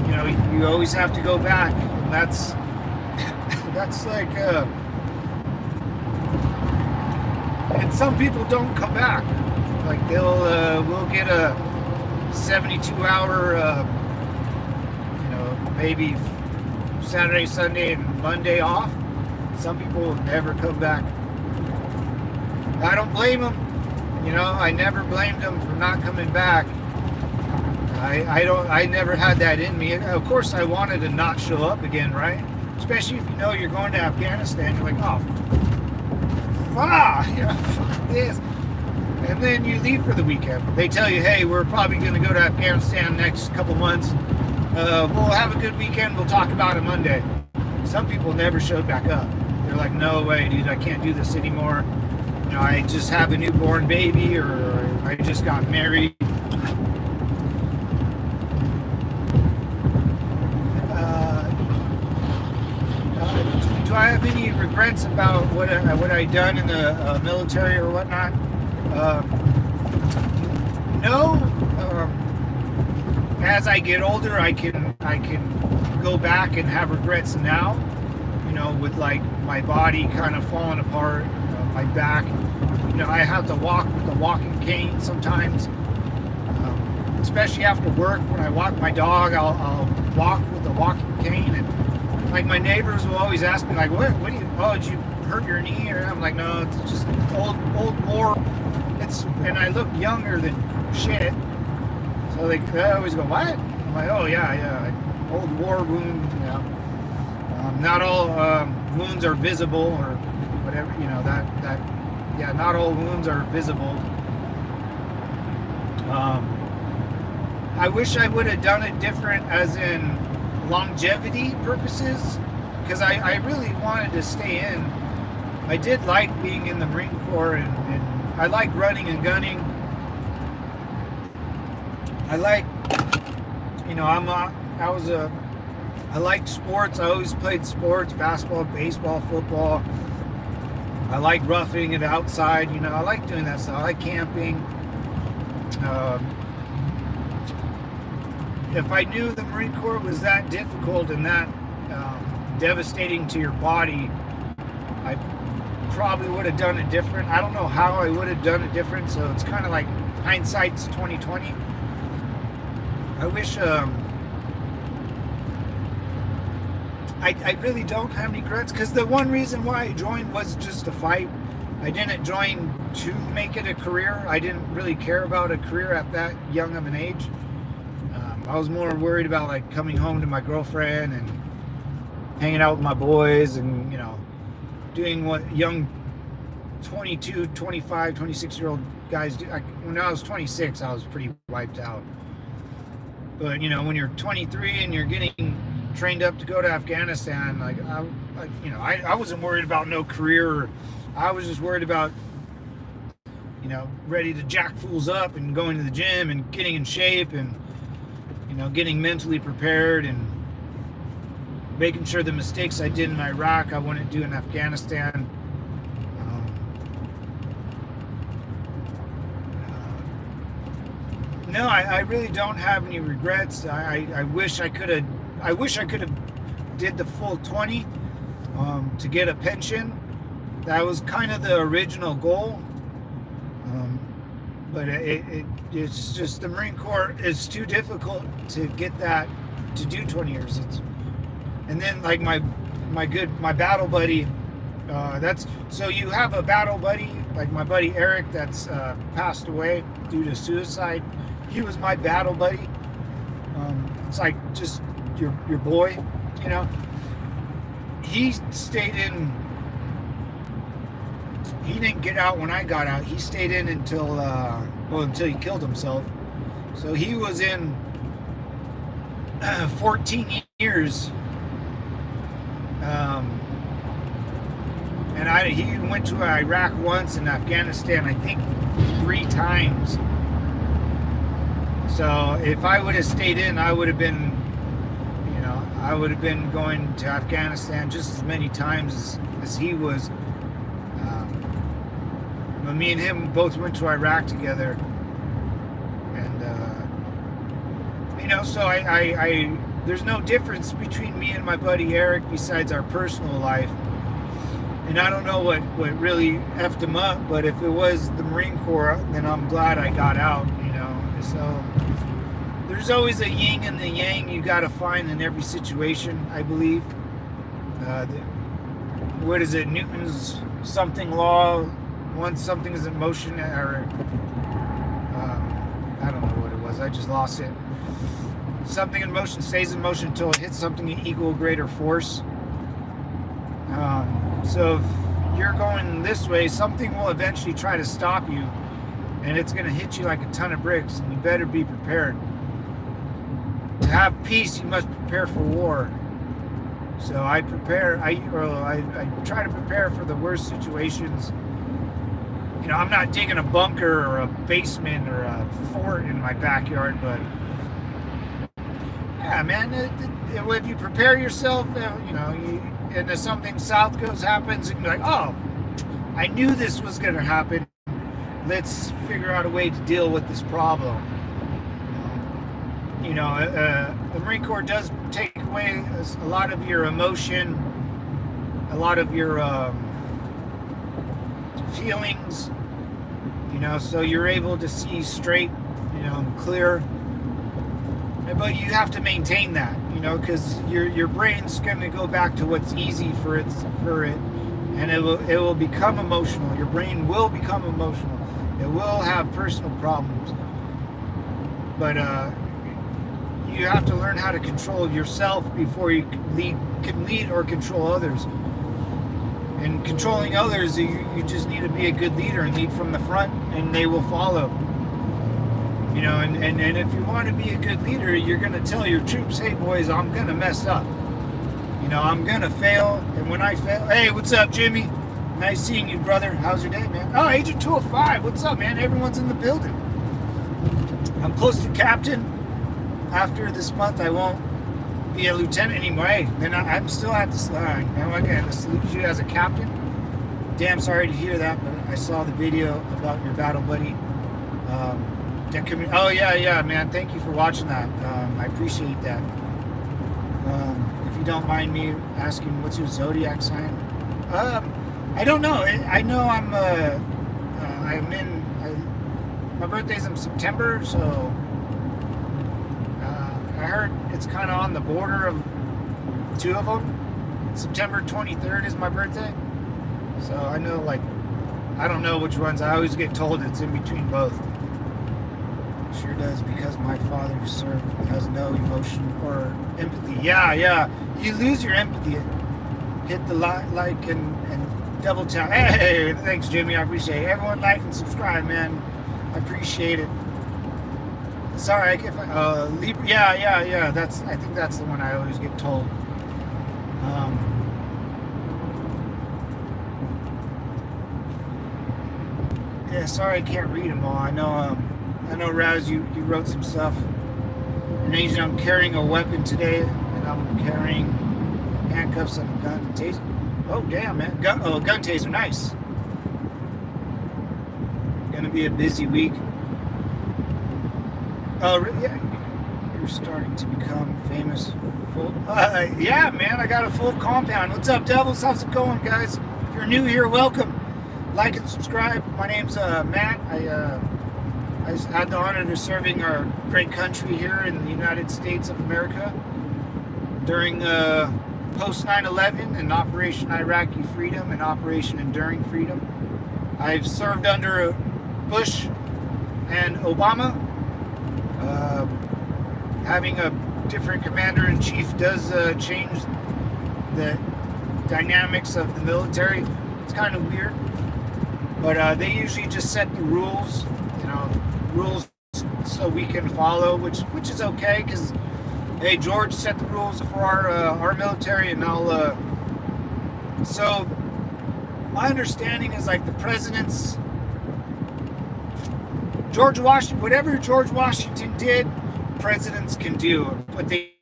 you know, you always have to go back, and that's like and some people don't come back. Like we'll get a 72-hour you know, maybe Saturday, Sunday, and Monday off. Some people will never come back. I don't blame them. You know, I never blamed them for not coming back. I never had that in me. Of course, I wanted to not show up again, right? Especially if you know you're going to Afghanistan. You're like, oh, you know, fuck this. And then you leave for the weekend. They tell you, hey, we're probably going to go to Afghanistan next couple months. We'll have a good weekend. We'll talk about it Monday. Some people never showed back up. They're like, no way, dude, I can't do this anymore. You know, I just have a newborn baby, or I just got married. Do I have any regrets about what I done in the military or whatnot? No. As I get older, I can go back and have regrets now. You know, with like my body kind of falling apart, my back. You know, I have to walk with a walking cane sometimes, especially after work. When I walk my dog, I'll walk with a walking cane, and like my neighbors will always ask me, like, what do you? Oh, did you hurt your knee? Or I'm like, no, it's just old war. And I look younger than shit. So they always go, what? I'm like, oh yeah, old war wound. You know, not all wounds are visible, or whatever. You know, yeah, not all wounds are visible. I wish I would have done it different, as in longevity purposes, because I really wanted to stay in. I did like being in the Marine Corps, and I like running and gunning. I like, you know, I liked sports. I always played sports, basketball, baseball, football. I like roughing it outside, you know, I like doing that stuff. I like camping. Um, if I knew the Marine Corps was that difficult and that devastating to your body, I probably would have done it different. I don't know how I would have done it different, so it's kind of like hindsight's 2020. I wish I really don't have any regrets, because the one reason why I joined was just to fight. I didn't join to make it a career. I didn't really care about a career at that young of an age. I was more worried about like coming home to my girlfriend and hanging out with my boys and, you know, doing what young 22, 25, 26-year-old guys do. When I was 26, I was pretty wiped out. But, you know, when you're 23 and you're getting trained up to go to Afghanistan, I wasn't worried about no career. I was just worried about, you know, ready to jack fools up and going to the gym and getting in shape and, you know, getting mentally prepared and making sure the mistakes I did in Iraq I wouldn't do in Afghanistan. No, I really don't have any regrets. I wish I could have did the full 20 to get a pension. That was kind of the original goal. But it's just the Marine Corps is too difficult to get that, to do 20 years. And then like my battle buddy, so you have a battle buddy, like my buddy Eric that's passed away due to suicide. He was my battle buddy. It's like just your boy, you know. He stayed in. He didn't get out when I got out. He stayed in until he killed himself. So he was in 14 years. And he went to Iraq once and Afghanistan, I think, 3 times. So if I would have stayed in, I would have been, you know, I would have been going to Afghanistan just as many times as he was. But me and him both went to Iraq together, and you know, so I there's no difference between me and my buddy Eric besides our personal life. And I don't know what really effed him up, but if it was the Marine Corps, then I'm glad I got out, you know. So there's always a yin and the yang you got to find in every situation, I believe. What is it, Newton's something law? Once something is in motion, or I don't know what it was, I just lost it. Something in motion stays in motion until it hits something equal or greater force. So if you're going this way, something will eventually try to stop you, and it's going to hit you like a ton of bricks, and you better be prepared. To have peace, you must prepare for war. So I try to prepare for the worst situations. You know, I'm not digging a bunker or a basement or a fort in my backyard, but yeah, man, if you prepare yourself, you know, and if something happens, you can be like, oh, I knew this was going to happen. Let's figure out a way to deal with this problem. You know, the Marine Corps does take away a lot of your emotion, a lot of your feelings, you know, so you're able to see straight, you know, clear. But you have to maintain that, you know, because your brain's going to go back to what's easy for it, and it will become emotional. Your brain will become emotional. It will have personal problems. But you have to learn how to control yourself before you can lead or control others. And controlling others, you just need to be a good leader and lead from the front, and they will follow. You know, and if you want to be a good leader, you're going to tell your troops, hey boys, I'm going to mess up. You know, I'm going to fail, and when I fail, hey, what's up, Jimmy? Nice seeing you, brother. How's your day, man? Oh, Agent 205, what's up, man? Everyone's in the building. I'm close to captain. After this month, I won't be a lieutenant anymore. Hey, then I'm still at the line. I'm going to salute you as a captain. Damn sorry to hear that, but I saw the video about your battle buddy. Oh yeah, man. Thank you for watching that. I appreciate that. If you don't mind me asking, what's your zodiac sign? I don't know. I know my birthday's in September, so I heard it's kind of on the border of two of them. September 23rd is my birthday, so I know, like, I don't know which ones. I always get told it's in between both. Sure does, because my father served, has no emotion or empathy. Yeah. You lose your empathy. Hit the like and double tap. Hey, thanks, Jimmy. I appreciate it. Everyone like and subscribe, man. I appreciate it. Sorry, Libra. Yeah. I think that's the one I always get told. Yeah, sorry I can't read them all. I know, Raz, you wrote some stuff. In Asian, I'm carrying a weapon today, and I'm carrying handcuffs and a gun and taser. Oh, damn, man. Gun taser, nice. Gonna be a busy week. Oh, yeah. You're starting to become famous. Yeah, man, I got a full compound. What's up, Devils? How's it going, guys? If you're new here, welcome. Like and subscribe. My name's Matt. I had the honor of serving our great country here in the United States of America during post 9/11 and Operation Iraqi Freedom and Operation Enduring Freedom. I've served under Bush and Obama. Having a different commander-in-chief does change the dynamics of the military. It's kind of weird, but they usually just set the rules, rules so we can follow, which is okay, because hey, George set the rules for our military, and so my understanding is, like, the president's whatever George Washington did, presidents can do, but they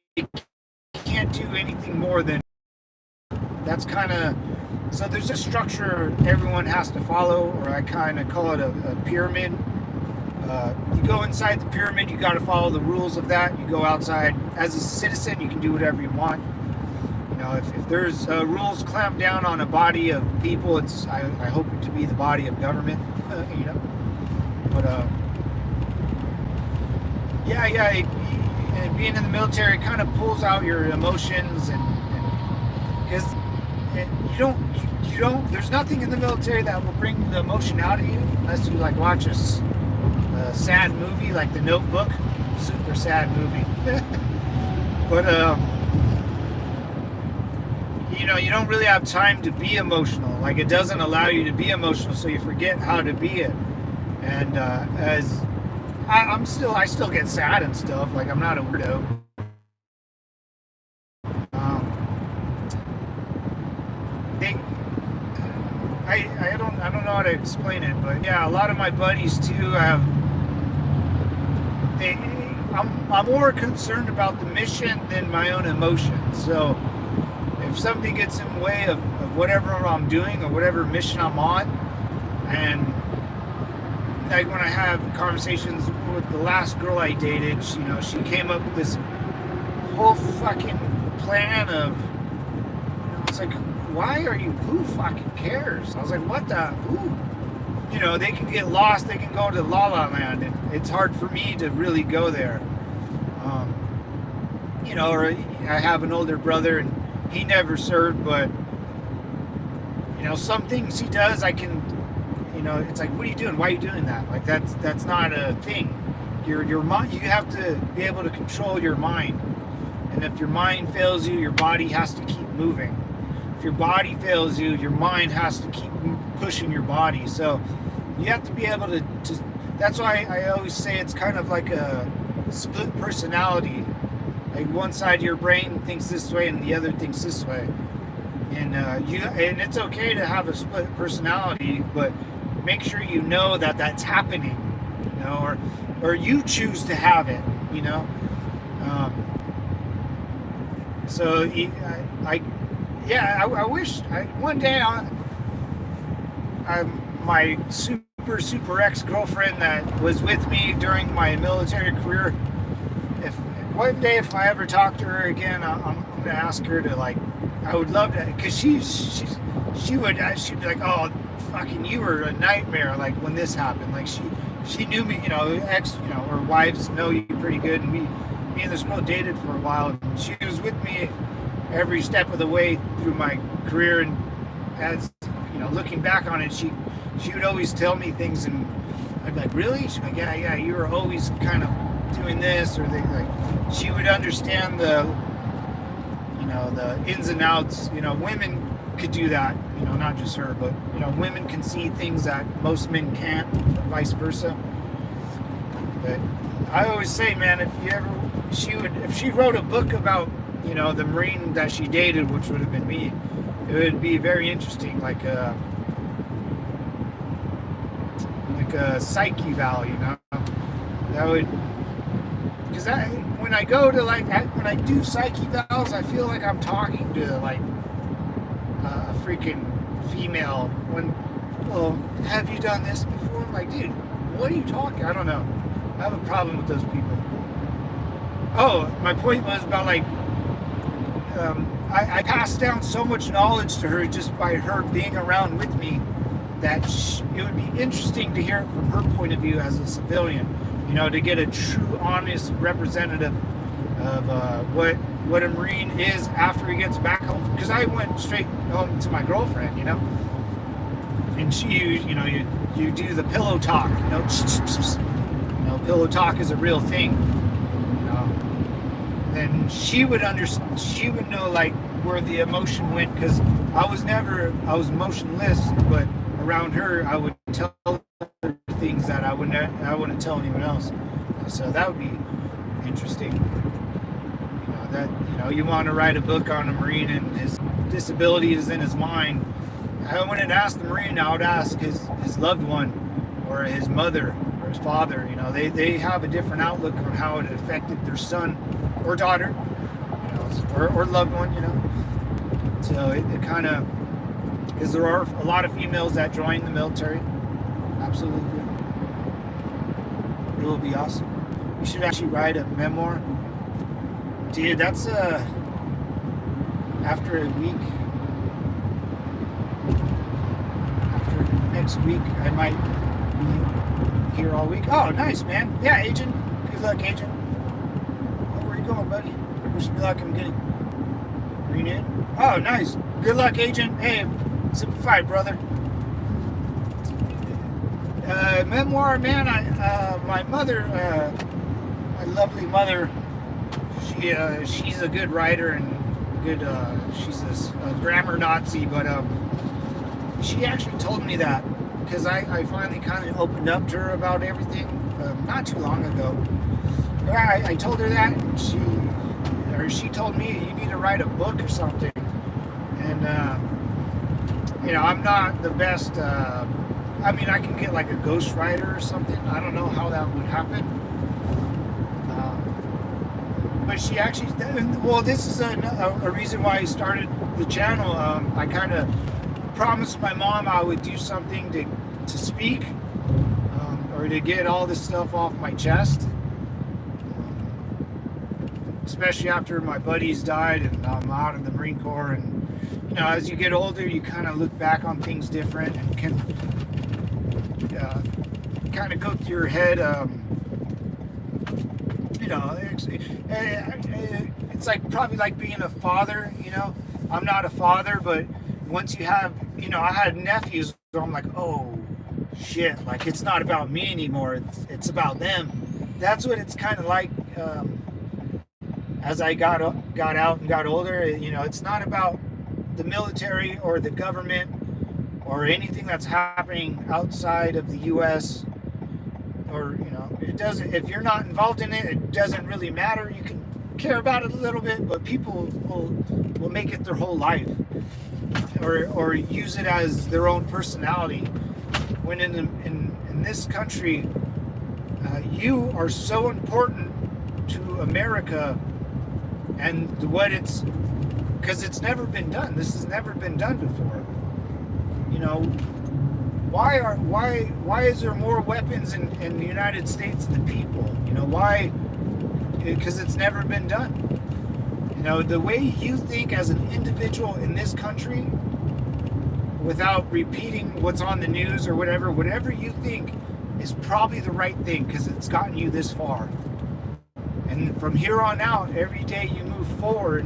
can't do anything more than that's kind of. So there's a structure everyone has to follow, or I kind of call it a pyramid. You go inside the pyramid, you got to follow the rules of that. You go outside as a citizen, you can do whatever you want. If there's rules clamped down on a body of people, I hope it to be the body of government. But being in the military kind of pulls out your emotions, and because you don't. There's nothing in the military that will bring the emotion out of you unless you, like, watch a sad movie like The Notebook. Super sad movie. But you don't really have time to be emotional. Like, it doesn't allow you to be emotional, so you forget how to be it. And as I still get sad and stuff. Like, I'm not a weirdo. I don't know how to explain it, but yeah, a lot of my buddies too I'm more concerned about the mission than my own emotions. So if something gets in the way of whatever I'm doing or whatever mission I'm on, and like when I have conversations with the last girl I dated, she came up with this whole fucking plan of, it's like, who fucking cares? I was like, what the, who? They can get lost, they can go to La La Land, and it's hard for me to really go there. Or I have an older brother, and he never served, but, some things he does, I can, it's like, what are you doing? Why are you doing that? Like, that's not a thing. Your mind, you have to be able to control your mind. And if your mind fails you, your body has to keep moving. If your body fails you, your mind has to keep pushing your body. So you have to be able to that's why I always say it's kind of like a split personality. Like, one side of your brain thinks this way and the other thinks this way. And and it's okay to have a split personality, but make sure you know that that's happening, or you choose to have it, So I wish one day my super ex-girlfriend that was with me during my military career. If one day if I ever talk to her again, I'm gonna ask her to, like, I would love to, because she'd be like, oh, fucking, you were a nightmare, like, when this happened. Like, she knew me, or wives know you pretty good, and me and this girl dated for a while. She was with me every step of the way through my career, and as looking back on it, she would always tell me things, and I'd be like, really? She'd be like, yeah, you were always kind of doing this, or she would understand the ins and outs. Women could do that, not just her, but women can see things that most men can't, or vice versa. But I always say, man, if she wrote a book about the Marine that she dated, which would have been me, it would be very interesting, like a psyche valve, that would, because when I go to when I do psyche valves, I feel like I'm talking to like a freaking female. Have you done this before? I'm like, dude, what are you talking? I don't know. I have a problem with those people. Oh, my point was about I passed down so much knowledge to her just by her being around with me, that it would be interesting to hear it from her point of view as a civilian, to get a true, honest representative of what a Marine is after he gets back home. Because I went straight home to my girlfriend, and she, you do the pillow talk, pillow talk is a real thing, and she would understand, she would know like where the emotion went, because I was emotionless, but around her I would tell her things that I wouldn't tell anyone else. So that would be interesting. You want to write a book on a Marine and his disabilities in his mind. I wouldn't ask the Marine, I would ask his loved one, or his mother, or his father. They have a different outlook on how it affected their son or daughter, or loved one, So it kind of, because there are a lot of females that join the military. Absolutely. It will be awesome. You should actually write a memoir. Dude, that's after a week. After next week, I might be here all week. Oh, nice, man. Yeah, Agent. Good luck, Agent. Oh, where you going, buddy? Wish me luck. I'm getting renewed. Oh, nice. Good luck, Agent. Hey, simplify, brother. Memoir, man. My mother, my lovely mother, she's a good writer and good. She's a grammar Nazi, but she actually told me that, because I finally kind of opened up to her about everything not too long ago. I told her that, and she told me, you need to write a book or something. And I'm not the best. I can get like a ghostwriter or something. I don't know how that would happen. But she actually, well, this is a reason why I started the channel. I kind of promised my mom I would do something to speak, or to get all this stuff off my chest. Especially after my buddies died and I'm out in the Marine Corps, and as you get older, you kind of look back on things different, and can kind of go through your head. It's like probably like being a father. I'm not a father, but once you have, I had nephews where I'm like, oh shit, like it's not about me anymore. It's about them. That's what it's kind of like. As I got out and got older, it's not about the military or the government or anything that's happening outside of the U.S. or it doesn't. If you're not involved in it, it doesn't really matter. You can care about it a little bit, but people will make it their whole life, or use it as their own personality. When in this country, you are so important to America. And because it's never been done. This has never been done before. why is there more weapons in the United States than people? Why? Because it's never been done. The way you think as an individual in this country, without repeating what's on the news or whatever you think is probably the right thing because it's gotten you this far. And from here on out, every day you move forward,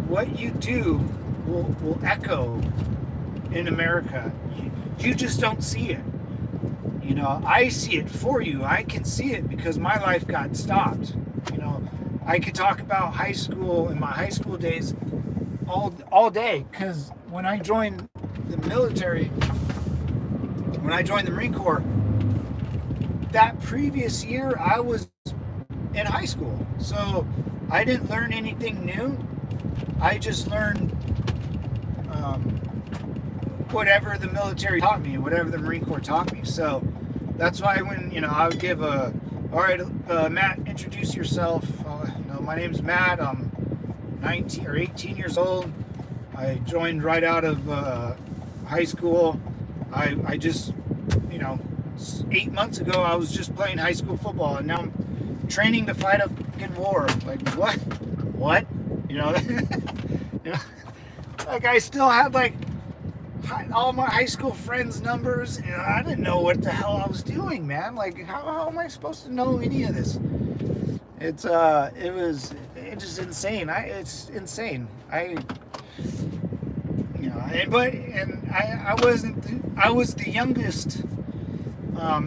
what you do will echo in America. You just don't see it. I see it for you. I can see it because my life got stopped. I could talk about high school and my high school days all day, because when I joined the military, when I joined the Marine Corps, that previous year I was in high school. So I didn't learn anything new. I just learned whatever the military taught me, whatever the Marine Corps taught me. So that's why when, I would give all right, Matt, introduce yourself. My name's Matt. I'm 19 or 18 years old. I joined right out of high school. I just, 8 months ago, I was just playing high school football, and now I'm training to fight a fucking war. Like, what? What? Like, I still had, like, all my high school friends' numbers, and I didn't know what the hell I was doing, man. Like, how am I supposed to know any of this? It's just insane. It's insane. I was the youngest.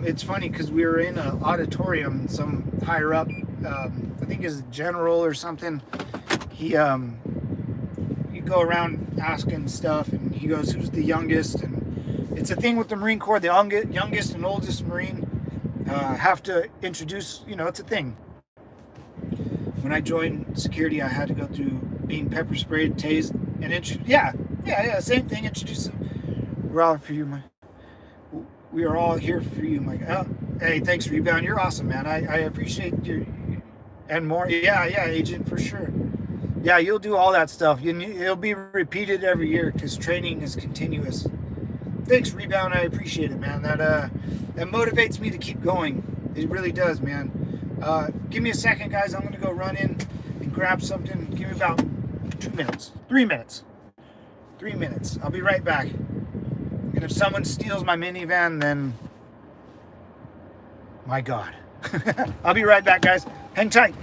It's funny because we were in an auditorium, some higher up, I think is a general or something. You go around asking stuff, and he goes, "Who's the youngest?" And it's a thing with the Marine Corps. The youngest and oldest Marine have to introduce. It's a thing. When I joined security, I had to go through being pepper sprayed, tased, and yeah, same thing. Introduce them. We're all for you, we are all here for you. I'm like, oh, hey, thanks, Rebound. You're awesome, man. I appreciate your and more. Yeah, Agent, for sure. Yeah, you'll do all that stuff. It'll be repeated every year because training is continuous. Thanks, Rebound. I appreciate it, man. That motivates me to keep going. It really does, man. Give me a second, guys. I'm going to go run in and grab something. Give me about 2 minutes. 3 minutes. 3 minutes. I'll be right back. And if someone steals my minivan, then my God. I'll be right back, guys. Hang tight.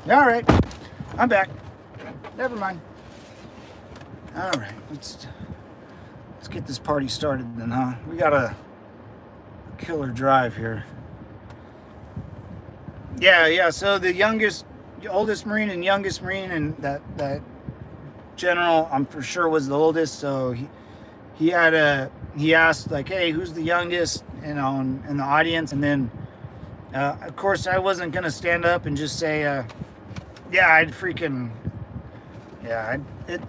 All right, I'm back. Never mind. All right, let's get this party started then, huh? We got a killer drive here. Yeah. So the oldest Marine and youngest Marine, and that general, I'm for sure was the oldest. So he asked like, hey, who's the youngest? In the audience, and then of course I wasn't gonna stand up and just say.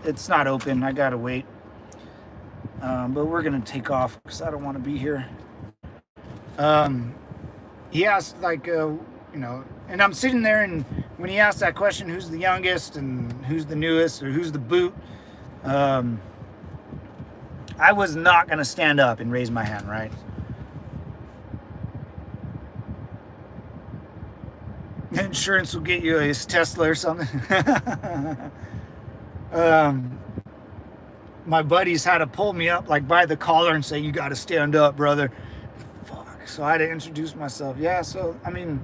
It's not open. I gotta wait. But we're gonna take off because I don't want to be here. He asked and I'm sitting there, and when he asked that question, who's the youngest and who's the newest or who's the boot, I was not gonna stand up and raise my hand, right? Insurance will get you a Tesla or something. My buddies had to pull me up like by the collar and say, you got to stand up, brother. Fuck. So I had to introduce myself. Yeah, so I mean,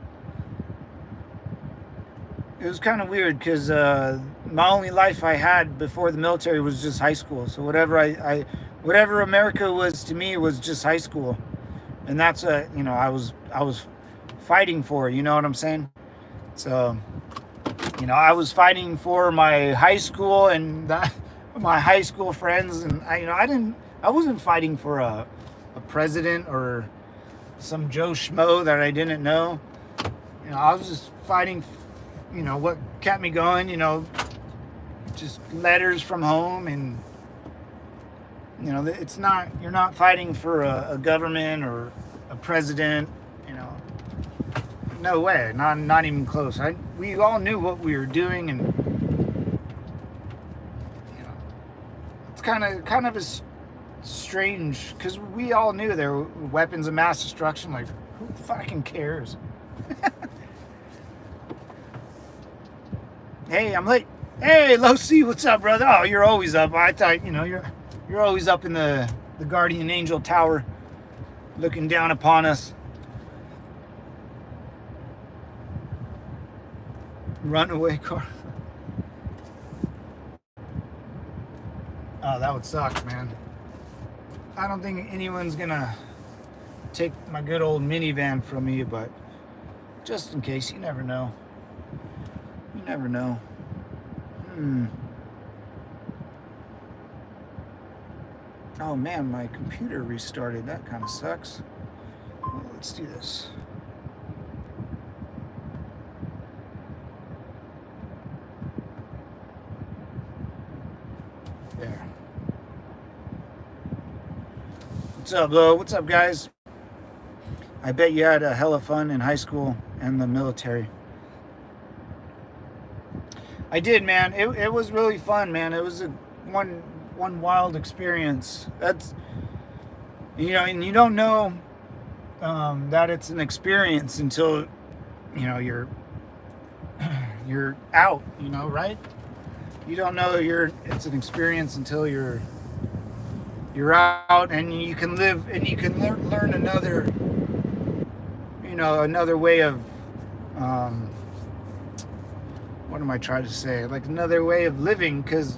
it was kind of weird because my only life I had before the military was just high school. So whatever America was to me was just high school, and that's I was fighting for. You know what I'm saying? So, I was fighting for my high school and my high school friends, and I wasn't fighting for a president or some Joe Schmo that I didn't know. You know, I was just fighting, you know, what kept me going, you know, just letters from home. And, you know, it's not, you're not fighting for a government or a president, you know. No way, not even close. We all knew what we were doing, and you know, it's kind of a strange, because we all knew there were weapons of mass destruction. Like, who fucking cares? Hey, I'm late. Hey, Low C, what's up, brother? Oh, you're always up. I thought, you know, you're always up in the guardian angel tower, looking down upon us. Runaway car. Oh, that would suck, man. I don't think anyone's gonna take my good old minivan from me, but just in case, you never know. You never know. Oh man, my computer restarted. That kind of sucks. Well, let's do this. There. What's up, Lo? What's up, guys? I bet you had a hella fun in high school and the military. I did, man. It was really fun, man. It was one wild experience. That's, you know, and you don't know that it's an experience until, you know, you're out, you know, right? You don't know it's an experience until you're out, and you can live, and you can learn another, you know, another way of what am I trying to say? Like, another way of living. Because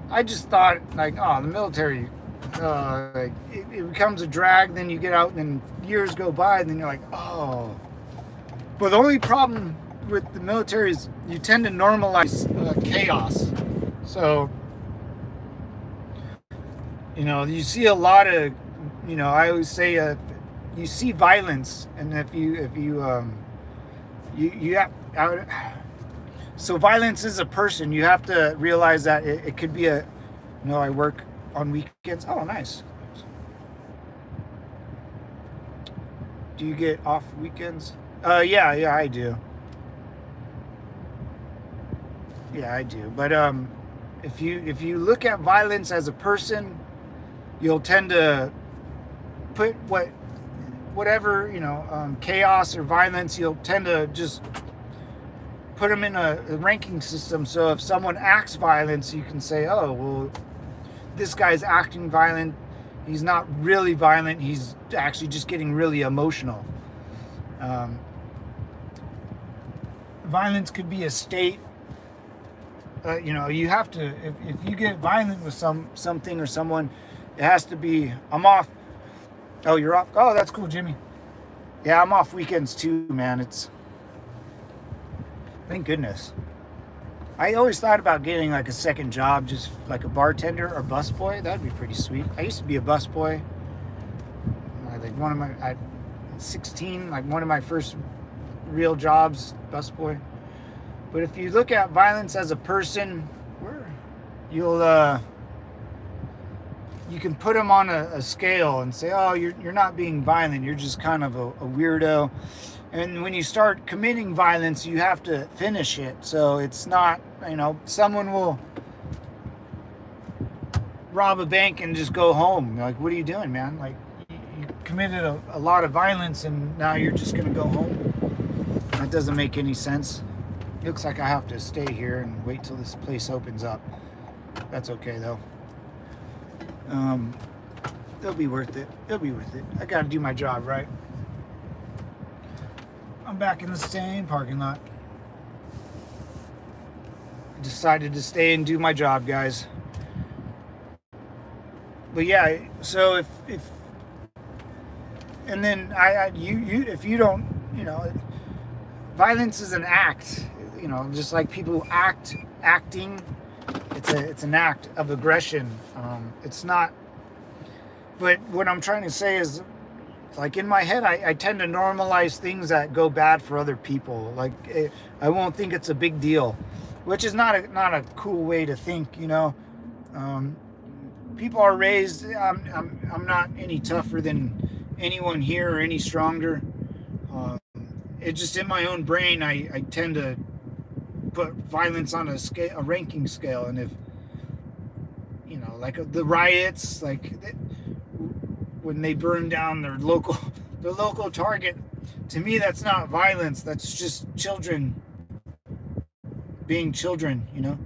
I just thought, like, oh, the military, like, it becomes a drag. Then you get out, and then years go by, and then you're like, oh. But the only problem with the military is you tend to normalize chaos. So, you know, you see a lot of, you know, I always say, you see violence, and if you have, so violence is a person. You have to realize that it could be a, you know, I work on weekends. Oh, nice. Do you get off weekends? Yeah, I do. Yeah, I do. But if you look at violence as a person, you'll tend to put whatever, you know, chaos or violence, you'll tend to just put them in a ranking system. So if someone acts violence, you can say, oh, well, this guy's acting violent. He's not really violent. He's actually just getting really emotional. Violence could be a state. You know, you have to, if you get violent with something or someone, it has to be, I'm off. Oh, you're off? Oh, that's cool, Jimmy. Yeah, I'm off weekends too, man. Thank goodness. I always thought about getting like a second job, just like a bartender or busboy. That'd be pretty sweet. I used to be a busboy. Like at 16, like one of my first real jobs, busboy. But if you look at violence as a person, you can put them on a scale and say, oh, you're not being violent. You're just kind of a weirdo. And when you start committing violence, you have to finish it. So it's not, you know, someone will rob a bank and just go home. Like, what are you doing, man? Like, you committed a lot of violence, and now you're just going to go home? That doesn't make any sense. It looks like I have to stay here and wait till this place opens up. That's okay, though. It'll be worth it. It'll be worth it. I got to do my job, right? I'm back in the same parking lot. I decided to stay and do my job, guys. But yeah, so if and then you if you don't, you know, violence is an act, you know, just like people who acting, it's an act of aggression. It's not. But what I'm trying to say is, like in my head, I tend to normalize things that go bad for other people. Like I won't think it's a big deal, which is not a cool way to think, you know. Um, People are raised. I'm not any tougher than anyone here or any stronger. Um, it's just in my own brain. I tend to put violence on a ranking scale, and if you know, like the riots, like when they burn down their local Target, to me that's not violence. That's just children being children, you know.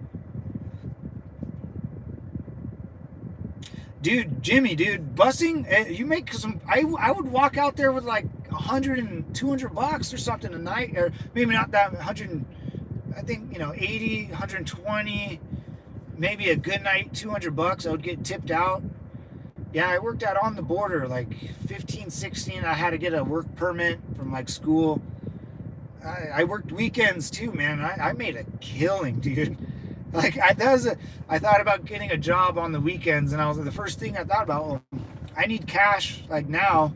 Dude, Jimmy, dude, busing, you make some. I would walk out there with like 100 and 200 bucks or something a night, or maybe not that 100. I think, you know, 80, 120, maybe a good night 200 bucks. I would get tipped out. Yeah, I worked out on the border like 15, 16. I had to get a work permit from like school. I worked weekends too, man. I made a killing, dude. Like I thought about getting a job on the weekends, and the first thing I thought about, well, I need cash like now.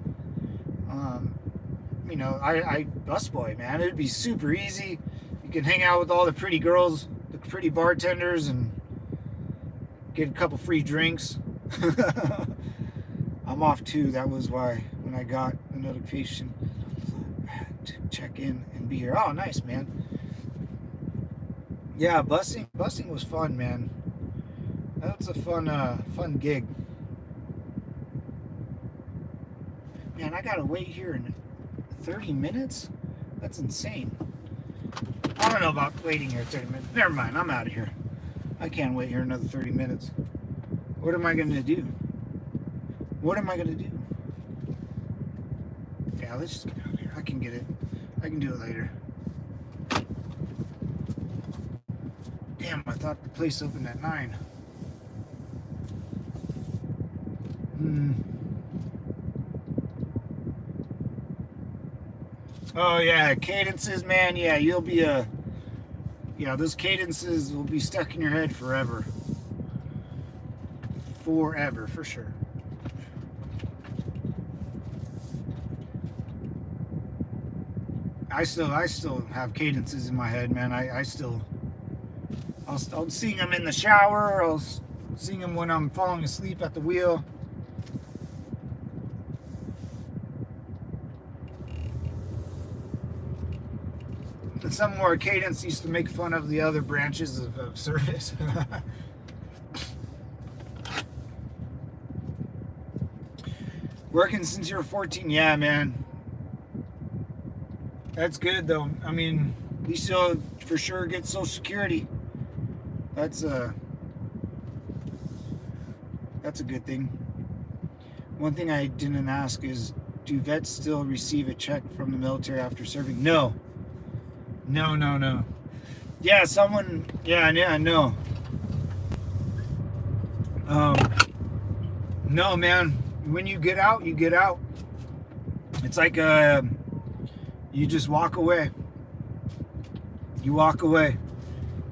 You know, I busboy, man. It'd be super easy. You can hang out with all the pretty girls, the pretty bartenders, and get a couple free drinks. I'm off too. That was why when I got the notification to check in and be here. Oh, nice, man. Yeah, busing was fun, man. That's a fun gig. Man, I gotta wait here in 30 minutes? That's insane. I don't know about waiting here 30 minutes. Never mind, I'm out of here. I can't wait here another 30 minutes. What am I gonna do? What am I gonna do? Yeah, let's just get out of here. I can get it. I can do it later. Damn, I thought the place opened at 9. Oh yeah, cadences, man. Yeah, you'll be yeah, those cadences will be stuck in your head forever. Forever, for sure. I still have cadences in my head, man. I'll sing them in the shower. I'll sing them when I'm falling asleep at the wheel. And some more cadence used to make fun of the other branches of service. Working since you were 14, yeah, man. That's good though. I mean, we still for sure get Social Security. That's a good thing. One thing I didn't ask is, do vets still receive a check from the military after serving? No. Yeah, no. No, man. When you get out, you get out. It's like you just walk away. You walk away.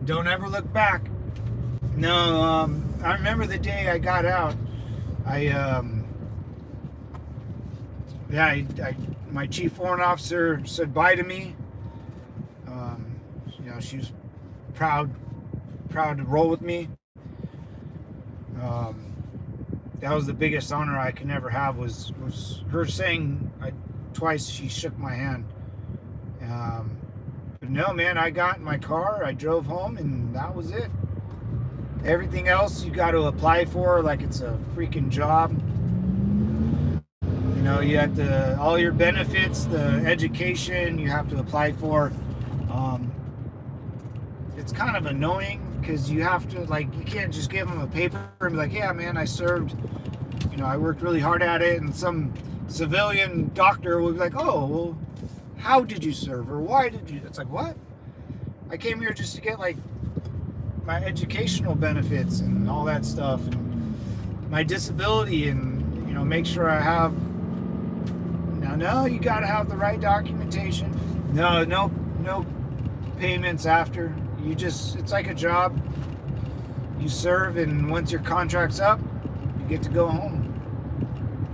Don't ever look back. No, I remember the day I got out. My chief foreign officer said bye to me. You know, she was proud to roll with me. That was the biggest honor I could never have, was her saying twice she shook my hand. But no, man, I got in my car, I drove home, and that was it. Everything else you got to apply for like it's a freaking job. You know, you have to, all your benefits, the education you have to apply for. It's kind of annoying because you have to, like, you can't just give them a paper and be like, yeah, man, I served, you know, I worked really hard at it, and some civilian doctor will be like, oh, well, how did you serve, or why did you? It's like, what? I came here just to get like my educational benefits and all that stuff, and my disability, and, you know, make sure I have. No, you got to have the right documentation. No payments after. You just, it's like a job. You serve, and once your contract's up, you get to go home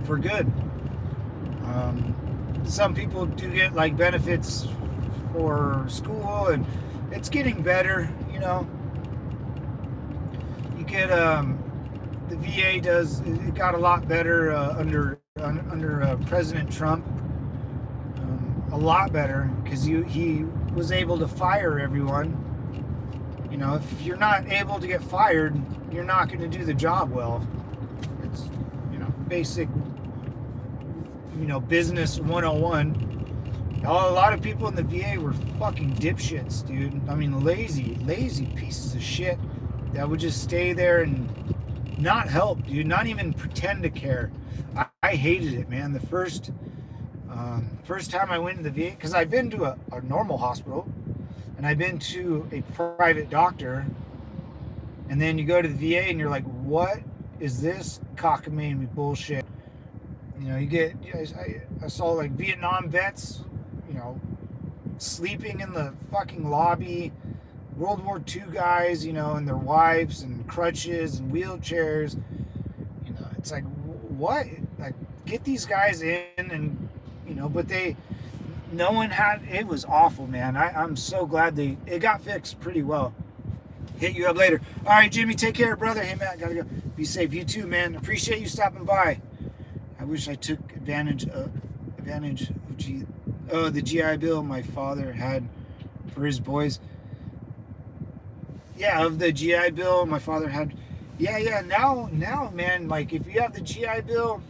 for good. Some people do get like benefits for school, and it's getting better. You get the VA does. It got a lot better under President Trump. A lot better because he was able to fire everyone. If you're not able to get fired, you're not going to do the job well. It's basic business 101. A lot of people in the VA were fucking dipshits, dude. I mean, lazy pieces of shit that would just stay there and not help, dude. Not even pretend to care. I hated it, man. The first time I went to the VA, because I've been to a normal hospital, and I've been to a private doctor, and then you go to the VA and you're like, what is this cockamamie bullshit? I saw like Vietnam vets, sleeping in the fucking lobby, World War II guys, and their wives and crutches and wheelchairs. It's like, what? Like, get these guys in, and but no one had. It was awful, man. I'm so glad it got fixed pretty well. Hit you up later. All right, Jimmy, take care, brother. Hey, Matt, gotta go. Be safe. You too, man. Appreciate you stopping by. I wish I took advantage of the GI Bill my father had for his boys. Yeah, of the GI Bill my father had. Yeah. Now, man, like if you have the GI Bill,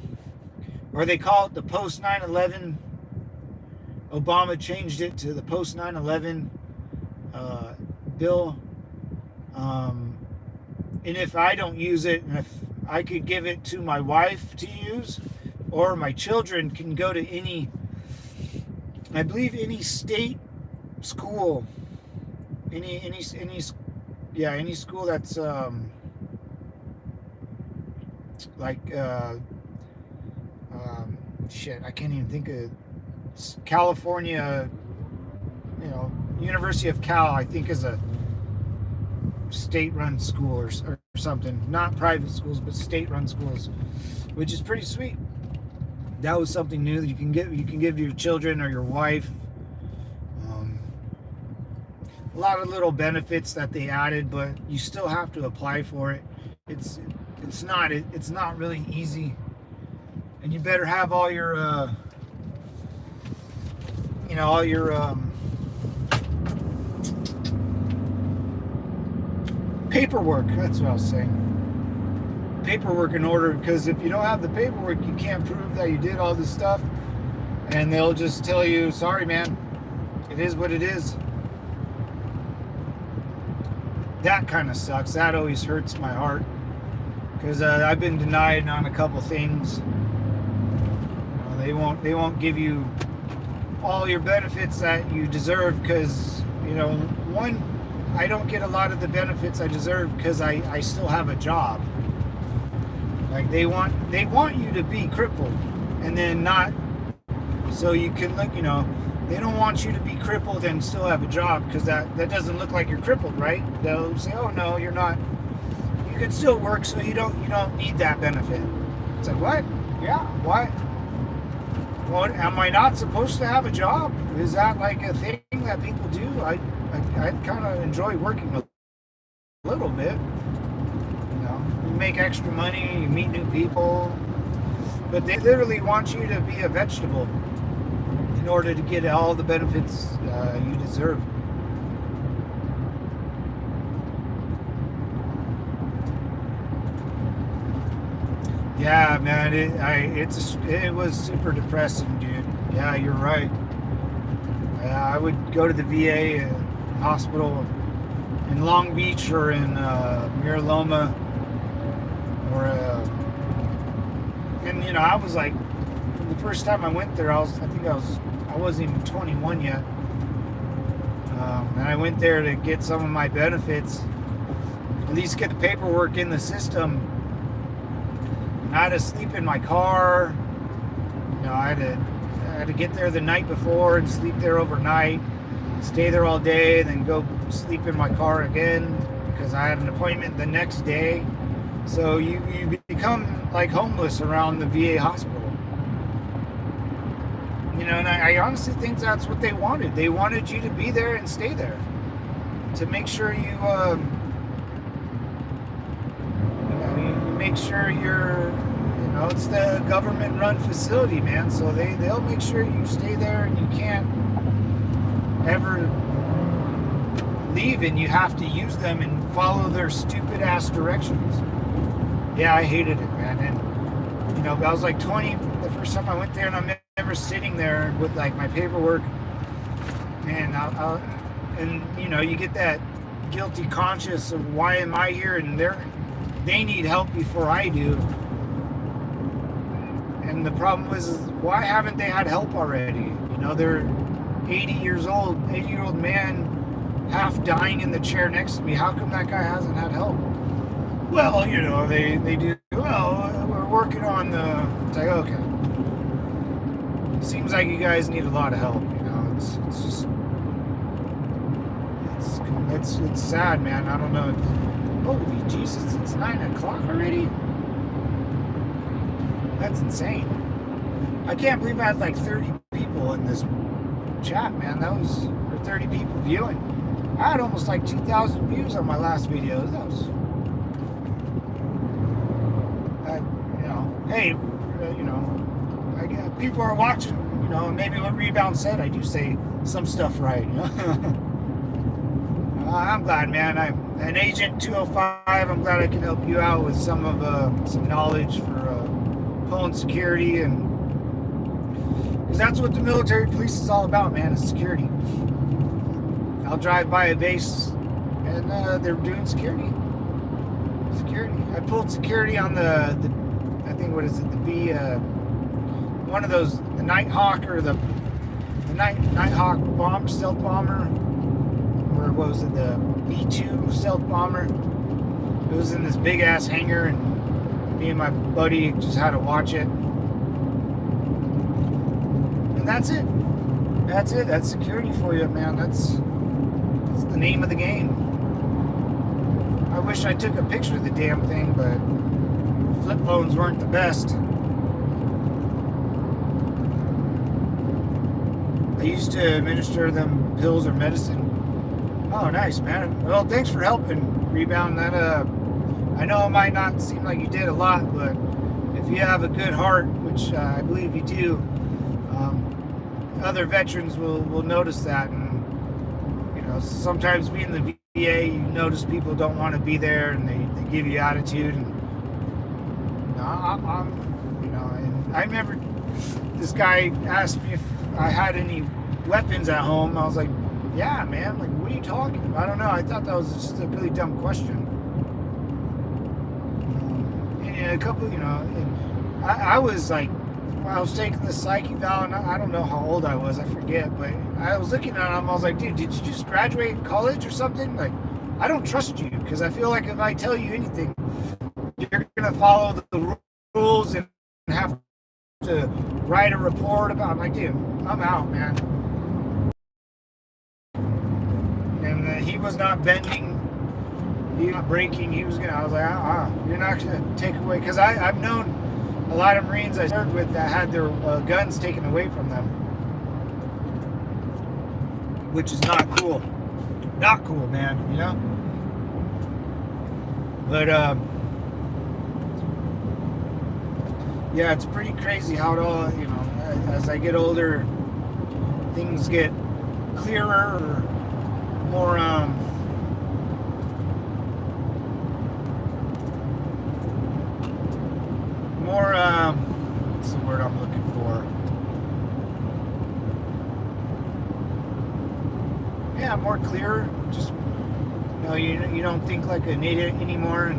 or they call it the post 9/11. Obama changed it to the post 9/11 bill. And if I don't use it, and if I could give it to my wife to use, or my children can go to any state school, any school that's shit, I can't even think of California, University of Cal, I think, is a state-run school or something. Not private schools, but state-run schools, which is pretty sweet. That was something new that you can give to your children or your wife. A lot of little benefits that they added, but you still have to apply for it. It's not really easy, and you better have all your paperwork. That's what I was saying. Paperwork in order, because if you don't have the paperwork, you can't prove that you did all this stuff, and they'll just tell you, sorry, man, it is what it is. That kind of sucks. That always hurts my heart, because I've been denied on a couple things. They won't give you all your benefits that you deserve, because one, I don't get a lot of the benefits I deserve because I still have a job. Like they want you to be crippled, and then not, so you can look, they don't want you to be crippled and still have a job, because that doesn't look like you're crippled, right? They'll say, oh no, you're not, you can still work, so you don't need that benefit. It's like, what? Yeah, what? Well, am I not supposed to have a job? Is that like a thing that people do? I kind of enjoy working a little bit. You make extra money, you meet new people, but they literally want you to be a vegetable in order to get all the benefits you deserve. Yeah, man, it was super depressing, dude. Yeah, you're right. I would go to the VA hospital in Long Beach or in Mira Loma, or and I was like, the first time I went there, I wasn't even 21 yet, and I went there to get some of my benefits, at least get the paperwork in the system. And I had to sleep in my car. I had to get there the night before and sleep there overnight, stay there all day, and then go sleep in my car again because I had an appointment the next day. So you become like homeless around the VA hospital. You know, and I honestly think that's what they wanted. They wanted you to be there and stay there, to make sure you make sure it's the government-run facility, man. So they'll make sure you stay there and you can't ever leave, and you have to use them and follow their stupid-ass directions. Yeah, I hated it, man. And, I was like 20 the first time I went there, and I remember sitting there with, like, my paperwork, and you get that guilty conscience of why am I here, and they need help before I do. And the problem was, why haven't they had help already? They're 80-year-old man, half dying in the chair next to me. How come that guy hasn't had help? Well, they do. Well, we're working on the. It's like, okay. Seems like you guys need a lot of help. It's just. It's sad, man. I don't know. Holy Jesus! It's 9 o'clock already. That's insane. I can't believe I had like 30 people in this chat, man. Or 30 people viewing. I had almost like 2,000 views on my last video. That was, hey, people are watching. Maybe what Rebound said, I do say some stuff right. I'm glad, man. I'm an Agent 205. I'm glad I can help you out with some knowledge for pulling security, and because that's what the military police is all about, man. Is security. I'll drive by a base, and they're doing security. I pulled security on the I think, what is it? The B, one of those, the Nighthawk, or the Nighthawk bomber, stealth bomber, or what was it? The B-2 stealth bomber. It was in this big ass hangar, and me and my buddy just had to watch it. And that's it. That's security for you, man. That's the name of the game. I wish I took a picture of the damn thing, but flip phones weren't the best. I used to administer them pills or medicine. Oh, nice, man. Well, thanks for helping, Rebound. That I know it might not seem like you did a lot, but if you have a good heart, which I believe you do, other veterans will notice that. And sometimes being the VA, you notice people don't want to be there, and they give you attitude. And and I remember this guy asked me if I had any weapons at home. I was like, yeah, man. Like, what are you talking about? I don't know. I thought that was just a really dumb question. And a couple, I was like, I was taking the psych eval, and I don't know how old I was. I forget, but I was looking at him. I was like, dude, did you just graduate college or something? Like, I don't trust you, because I feel like if I tell you anything, you're gonna follow the rules and have to write a report about. I'm like, dude, I'm out, man. And he was not bending, he was not breaking. He was gonna. I was like, you're not gonna take away, because I've known a lot of Marines I served with that had their guns taken away from them, which is not cool. Not cool, man. But yeah, it's pretty crazy how it all, as I get older, things get clearer, or more, what's the word I'm looking for? Yeah, more clearer. Just, you don't think like an idiot anymore.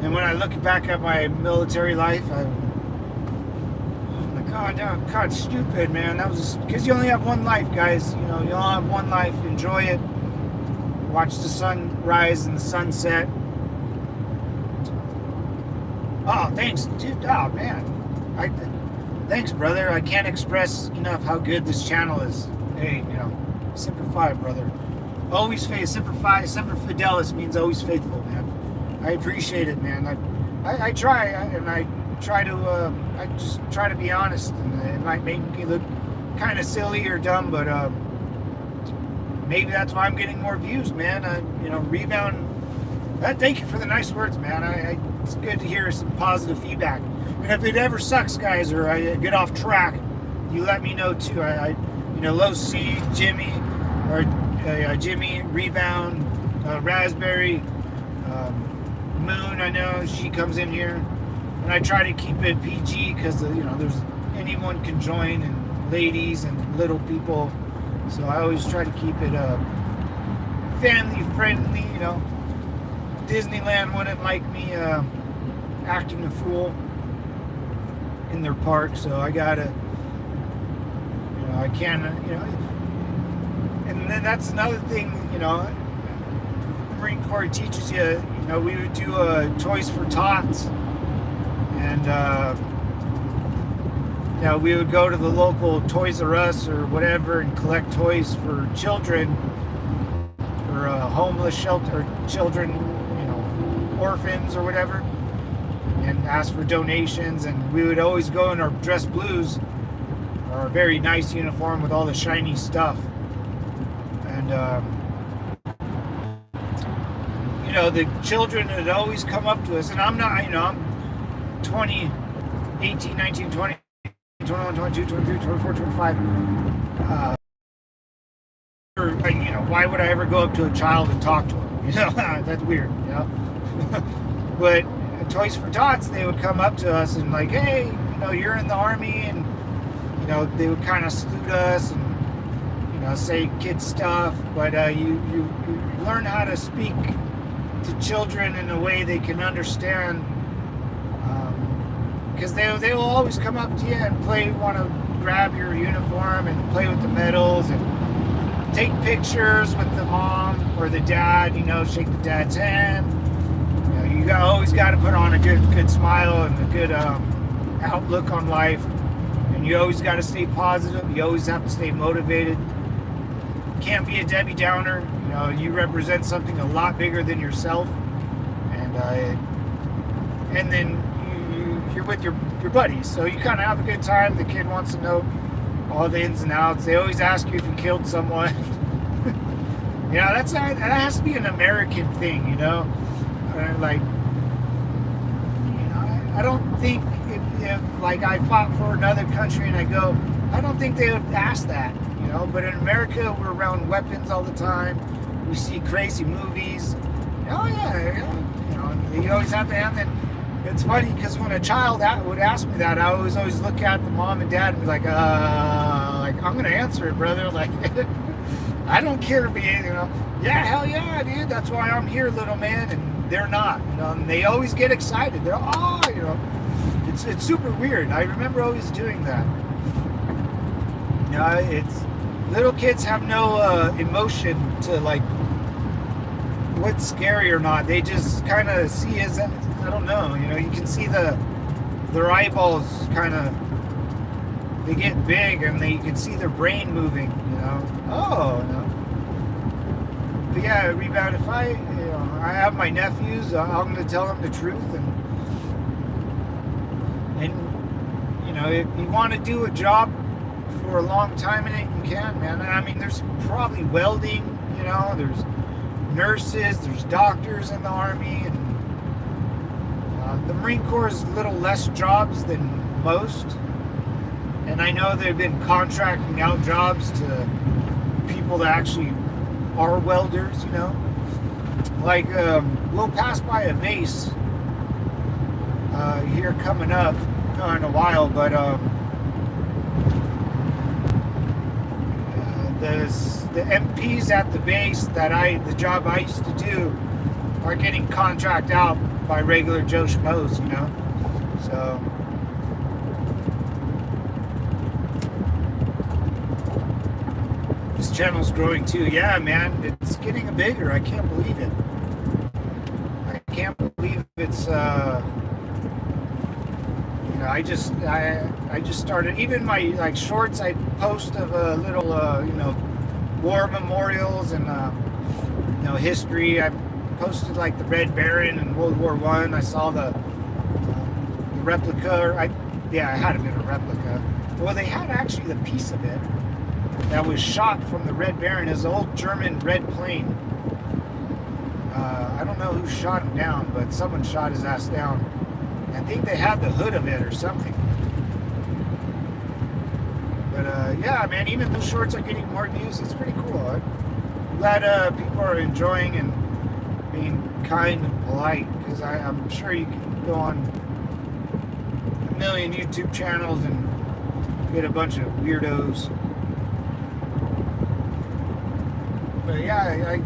And when I look back at my military life, I'm like, God, stupid, man. That was because you only have one life, guys. You only have one life. Enjoy it. Watch the sun rise and the sunset. Oh, thanks, dude. Oh, man. Thanks, brother. I can't express enough how good this channel is. Hey, Semper Fi, brother. Always faithful. Semper Fidelis means always faithful, man. I appreciate it, man. I try, and I try to, I just try to be honest, and it might make me look kind of silly or dumb, but maybe that's why I'm getting more views, man. Rebound. Thank you for the nice words, man. It's good to hear some positive feedback. And if it ever sucks, guys, or I get off track, you let me know too. Low C, Jimmy, or Jimmy, Rebound, Raspberry, Moon. I know she comes in here, and I try to keep it PG because there's anyone can join, and ladies and little people. So I always try to keep it family friendly. Disneyland wouldn't like me acting a fool in their park, so I gotta, I can't, and then that's another thing, the Marine Corps teaches you, we would do Toys for Tots, and, we would go to the local Toys R Us or whatever and collect toys for children, for homeless shelter, or children, orphans or whatever, and ask for donations. And we would always go in our dress blues, our very nice uniform with all the shiny stuff, and the children would always come up to us, and I'm not, I'm 20, 18, 19, 20, 21, 22, 23, 24, 25, why would I ever go up to a child and talk to them? That's weird, But Toys for Tots, they would come up to us and like, hey, you're in the Army, and they would kind of salute us and say kid stuff, but you learn how to speak to children in a way they can understand, because they will always come up to you and want to grab your uniform and play with the medals and take pictures with the mom or the dad, shake the dad's hand. You always got to put on a good smile and a good outlook on life, and you always got to stay positive. You always have to stay motivated. Can't be a Debbie Downer. You represent something a lot bigger than yourself, and then you're with your buddies, so you kind of have a good time. The kid wants to know all the ins and outs. They always ask you if you killed someone. That has to be an American thing, I don't think if like I fought for another country and I don't think they would ask that, but in America we're around weapons all the time. We see crazy movies. Oh yeah, you always have to have that. It's funny because when a child would ask me that, I always look at the mom and dad and be like I'm gonna answer it, brother. Like I don't care if yeah, hell yeah, dude. That's why I'm here, little man. And they're not, and they always get excited. They're it's super weird. I remember always doing that. It's little kids have no emotion to like what's scary or not. They just kind of see as I don't know. You can see their eyeballs kind of, they get big, and you can see their brain moving. But yeah, Rebound. If I have my nephews, I'm going to tell them the truth, and if you want to do a job for a long time in it, you can, man. I mean, there's probably welding, there's nurses, there's doctors in the Army, and the Marine Corps is a little less jobs than most, and I know they've been contracting out jobs to people that actually are welders, like we'll pass by a base here coming up in a while, but the MPs at the base the job I used to do are getting contract out by regular Joe Schmoes, so this channel's growing too. Yeah, man, it's getting bigger. I can't believe it. I can't believe it's I just started, even my like shorts I post of a little war memorials and history. I posted like the Red Baron and World War I. I saw the replica. Yeah, it had to be a replica. Well, they had actually the piece of it that was shot from the Red Baron as an old German red plane. I don't know who shot him down, but someone shot his ass down. I think they had the hood of it or something. But yeah, man, even those shorts are getting more views. It's pretty cool. I'm glad people are enjoying and being kind and polite, because I'm sure you can go on a million YouTube channels and get a bunch of weirdos. But yeah,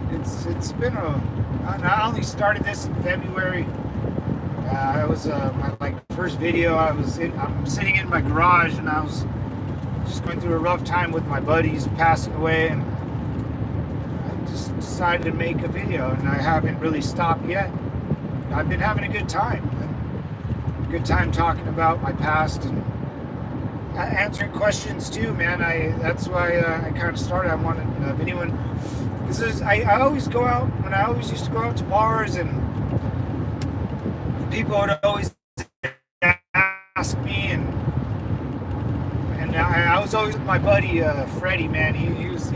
it's been I only started this in February. It was my first video. I'm sitting in my garage, and I was just going through a rough time with my buddies passing away, and I just decided to make a video, and I haven't really stopped yet. I've been having a good time. Good time talking about my past and answering questions too, man. That's why I kind of started. I wanted if anyone, because I always go out, when I always used to go out to bars, and people would always ask me, and I was always with my buddy Freddie, man. He's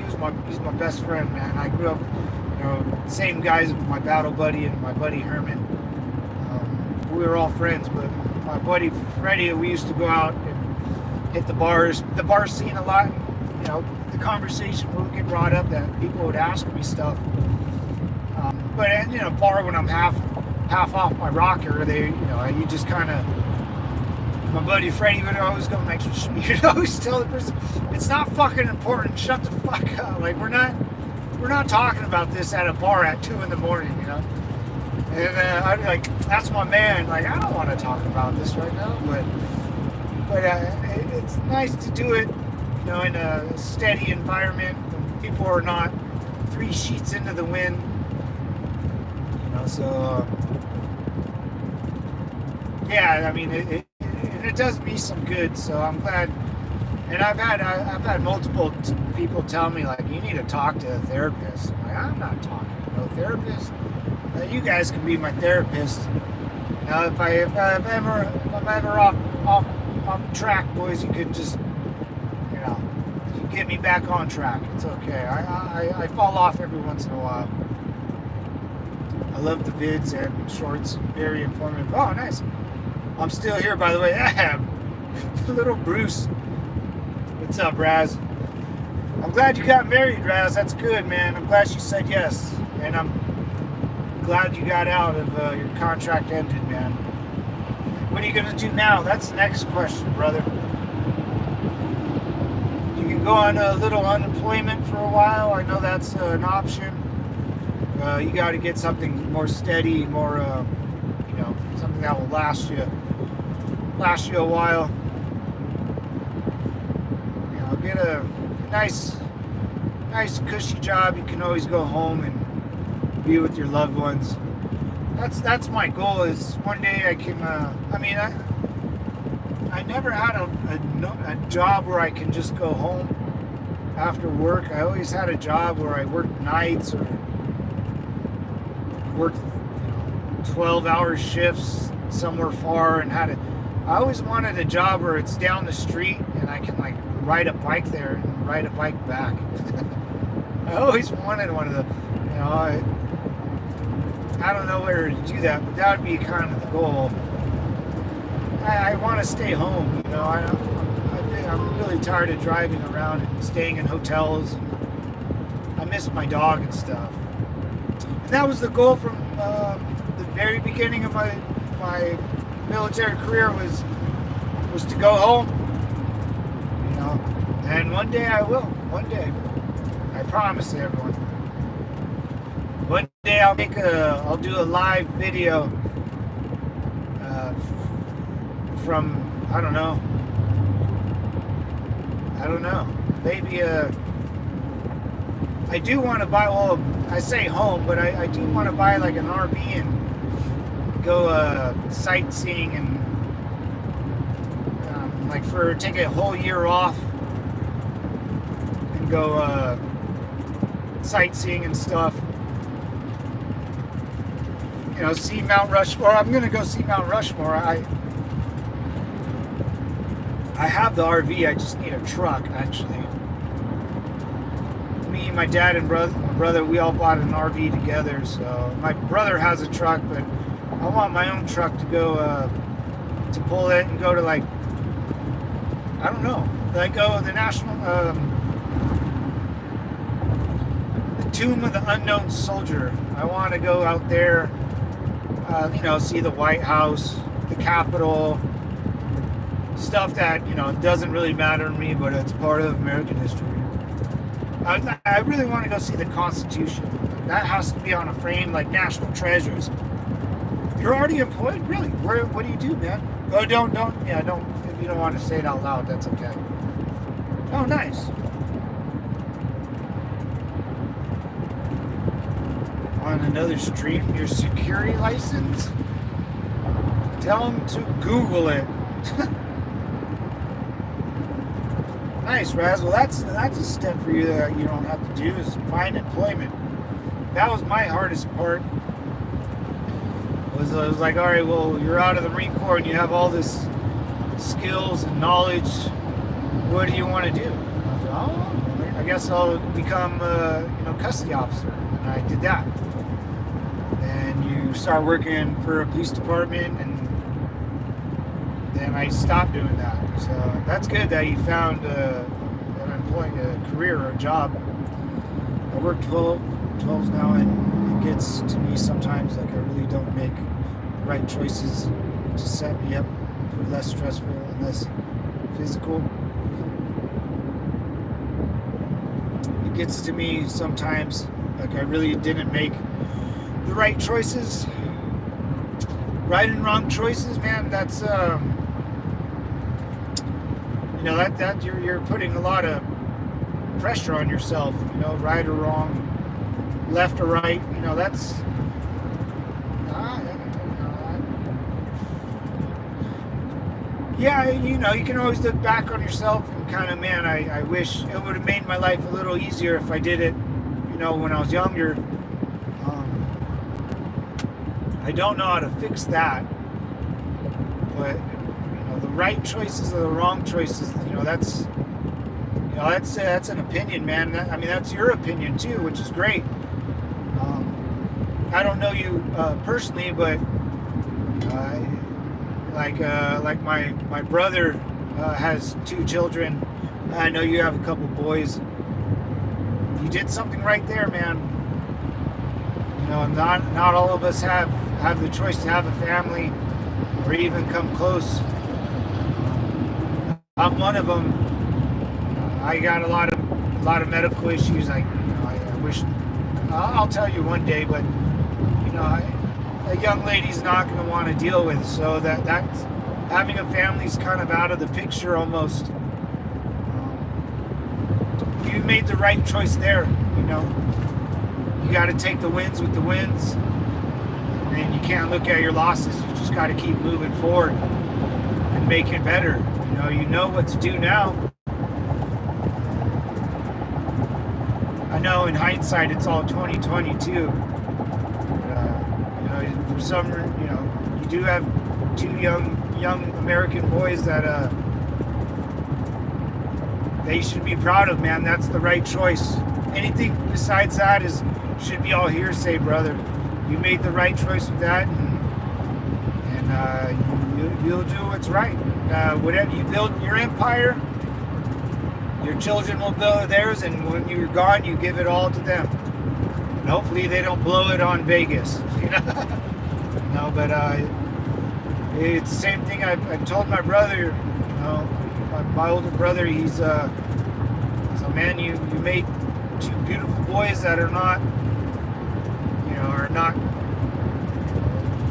my best friend, man. I grew up, same guys with my battle buddy and my buddy Herman. We were all friends, but my buddy Freddie, we used to go out and hit the bar scene a lot. The conversation would get brought up that people would ask me stuff. But in a bar, when I'm half off my rocker, you just kind of, my buddy Freddie would always go like, you'd always tell the person, it's not fucking important, shut the fuck up. Like, we're not talking about this at a bar at 2 in the morning, And I'd be like, that's my man. Like, I don't want to talk about this right now, but it's nice to do it, in a steady environment when people are not 3 sheets into the wind. So yeah, I mean, it does me some good. So I'm glad. And I've had multiple people tell me, like, you need to talk to a therapist. I'm like, I'm not talking to no therapist. You guys can be my therapist. Now, if I'm ever off track, boys, you could just, you get me back on track. It's okay. I fall off every once in a while. I love the vids and shorts. Very informative. Oh, nice. I'm still here, by the way. Little Bruce. What's up, Raz? I'm glad you got married, Raz. That's good, man. I'm glad she said yes. And I'm glad you got out of your contract ended, man. What are you going to do now? That's the next question, brother. You can go on a little unemployment for a while. I know that's an option. You got to get something more steady, more, something that will last you a while. Get a nice cushy job. You can always go home and be with your loved ones. That's my goal, is one day I can, I never had a job where I can just go home after work. I always had a job where I worked nights or worked 12-hour shifts somewhere far, and I always wanted a job where it's down the street and I can ride a bike there and ride a bike back. I always wanted one of the, I don't know where to do that, but that would be kind of the goal. I want to stay home, I'm really tired of driving around and staying in hotels. I miss my dog and stuff. And that was the goal from the very beginning of my military career, was to go home. And one day I will. One day, I promise everyone. One day I'll do a live video from, I don't know, maybe I do want to buy, I say home, but I do want to buy an RV and go sightseeing and take a whole year off and go sightseeing and stuff. See Mount Rushmore. I'm gonna go see Mount Rushmore. I have the RV, I just need a truck, actually. Me, my dad, and my brother, we all bought an RV together. So my brother has a truck, but I want my own truck to go to pull it and go to, like, I don't know, like go the national, the Tomb of the Unknown Soldier. I want to go out there, see the White House, the Capitol, stuff that, doesn't really matter to me, but it's part of American history. I really want to go see the Constitution. That has to be on a frame, like national treasures. You're already employed? Really? What do you do, man? Oh, don't. If you don't want to say it out loud, that's okay. Oh, nice. On another stream, your security license? Tell them to Google it. Nice, Raz. Well, that's a step for you that you don't have to do, is find employment. That was my hardest part. It was like, all right, well, you're out of the Marine Corps and you have all this skills and knowledge. What do you want to do? I was like, oh, I guess I'll become custody officer. And I did that. And you start working for a police department, and then I stopped doing that. So that's good that you found a career or a job. I work 12s now, and it gets to me sometimes like I really don't make the right choices to set me up for less stressful and less physical. It gets to me sometimes like I really didn't make the right choices. Right and wrong choices, man, that's that you're putting a lot of pressure on yourself, right or wrong, left or right, that's you can always look back on yourself and kind of, man, I wish it would have made my life a little easier if I did it, when I was younger. I don't know how to fix that, but the right choices or the wrong choices, that's an opinion, man. That's your opinion too, which is great. I don't know you personally, but like my brother has 2 children. I know you have a couple boys. You did something right there, man. Not all of us have the choice to have a family or even come close. I'm one of them. I got a lot of medical issues. I wish I'll tell you one day, but a young lady's not going to want to deal with. So that's having a family's kind of out of the picture almost. You made the right choice there. You got to take the wins with the wins, and you can't look at your losses. You just got to keep moving forward and make it better. You know what to do now. I know in hindsight it's all 2022. For some, you do have 2 young American boys that they should be proud of, man. That's the right choice. Anything besides that should be all hearsay, brother. You made the right choice with that, and you'll do what's right. Whatever you build your empire, your children will build theirs, and when you're gone, you give it all to them. And hopefully they don't blow it on Vegas. But it's the same thing I've told my brother. My older brother, he's so, man, you made 2 beautiful boys that are not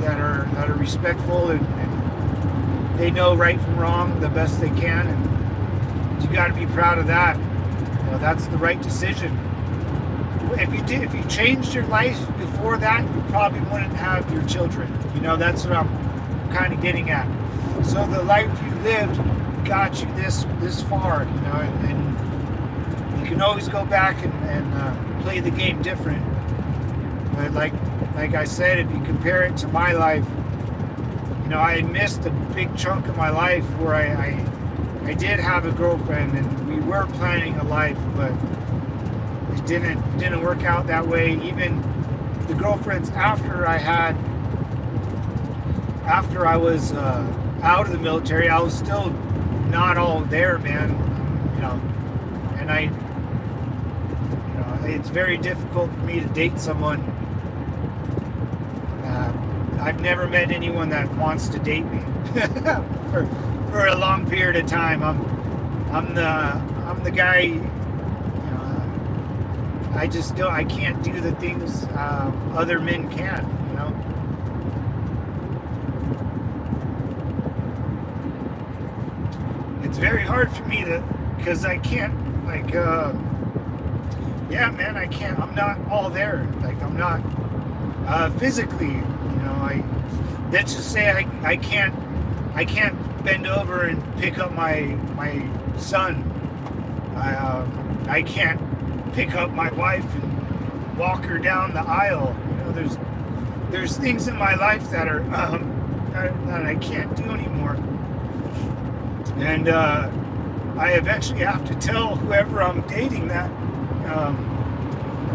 that are respectful, and they know right from wrong the best they can, and you got to be proud of that. That's the right decision. If you changed your life before that, you probably wouldn't have your children. That's what I'm kind of getting at. So the life you lived got you this far, and you can always go back and play the game different. But like I said, if you compare it to my life, I missed a big chunk of my life where I I did have a girlfriend, and we were planning a life, but it didn't work out that way. Even the girlfriends after I was out of the military, I was still not all there, man. You know, and it's very difficult for me to date someone. I've never met anyone that wants to date me for a long period of time. I'm the guy. You know, I can't do the things other men can. You know. It's very hard for me because I can't, like, yeah, man, I can't, I'm not all there. Like, I'm not, physically, you know, let's just say I can't bend over and pick up my son. I can't pick up my wife and walk her down the aisle. You know, there's things in my life that are, that I can't do anymore. And I eventually have to tell whoever I'm dating that,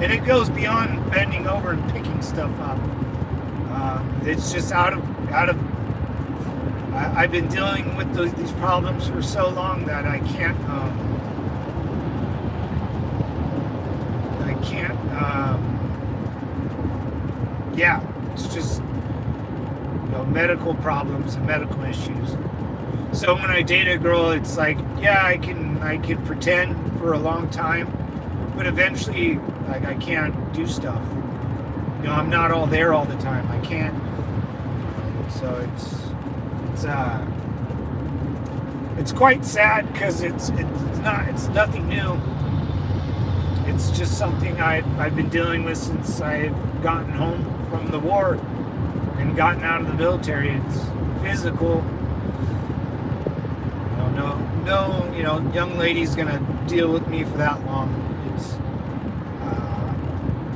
and it goes beyond bending over and picking stuff up. It's just out of. I've been dealing with these problems for so long that I can't. Yeah, it's just, you know, medical problems and medical issues. So when I date a girl, it's like, yeah, I can pretend for a long time, but eventually, like, I can't do stuff. You know, I'm not all there all the time. I can't. So it's quite sad because it's nothing new. It's just something I've been dealing with since I've gotten home from the war and gotten out of the military. It's physical. No, you know, young lady's gonna deal with me for that long.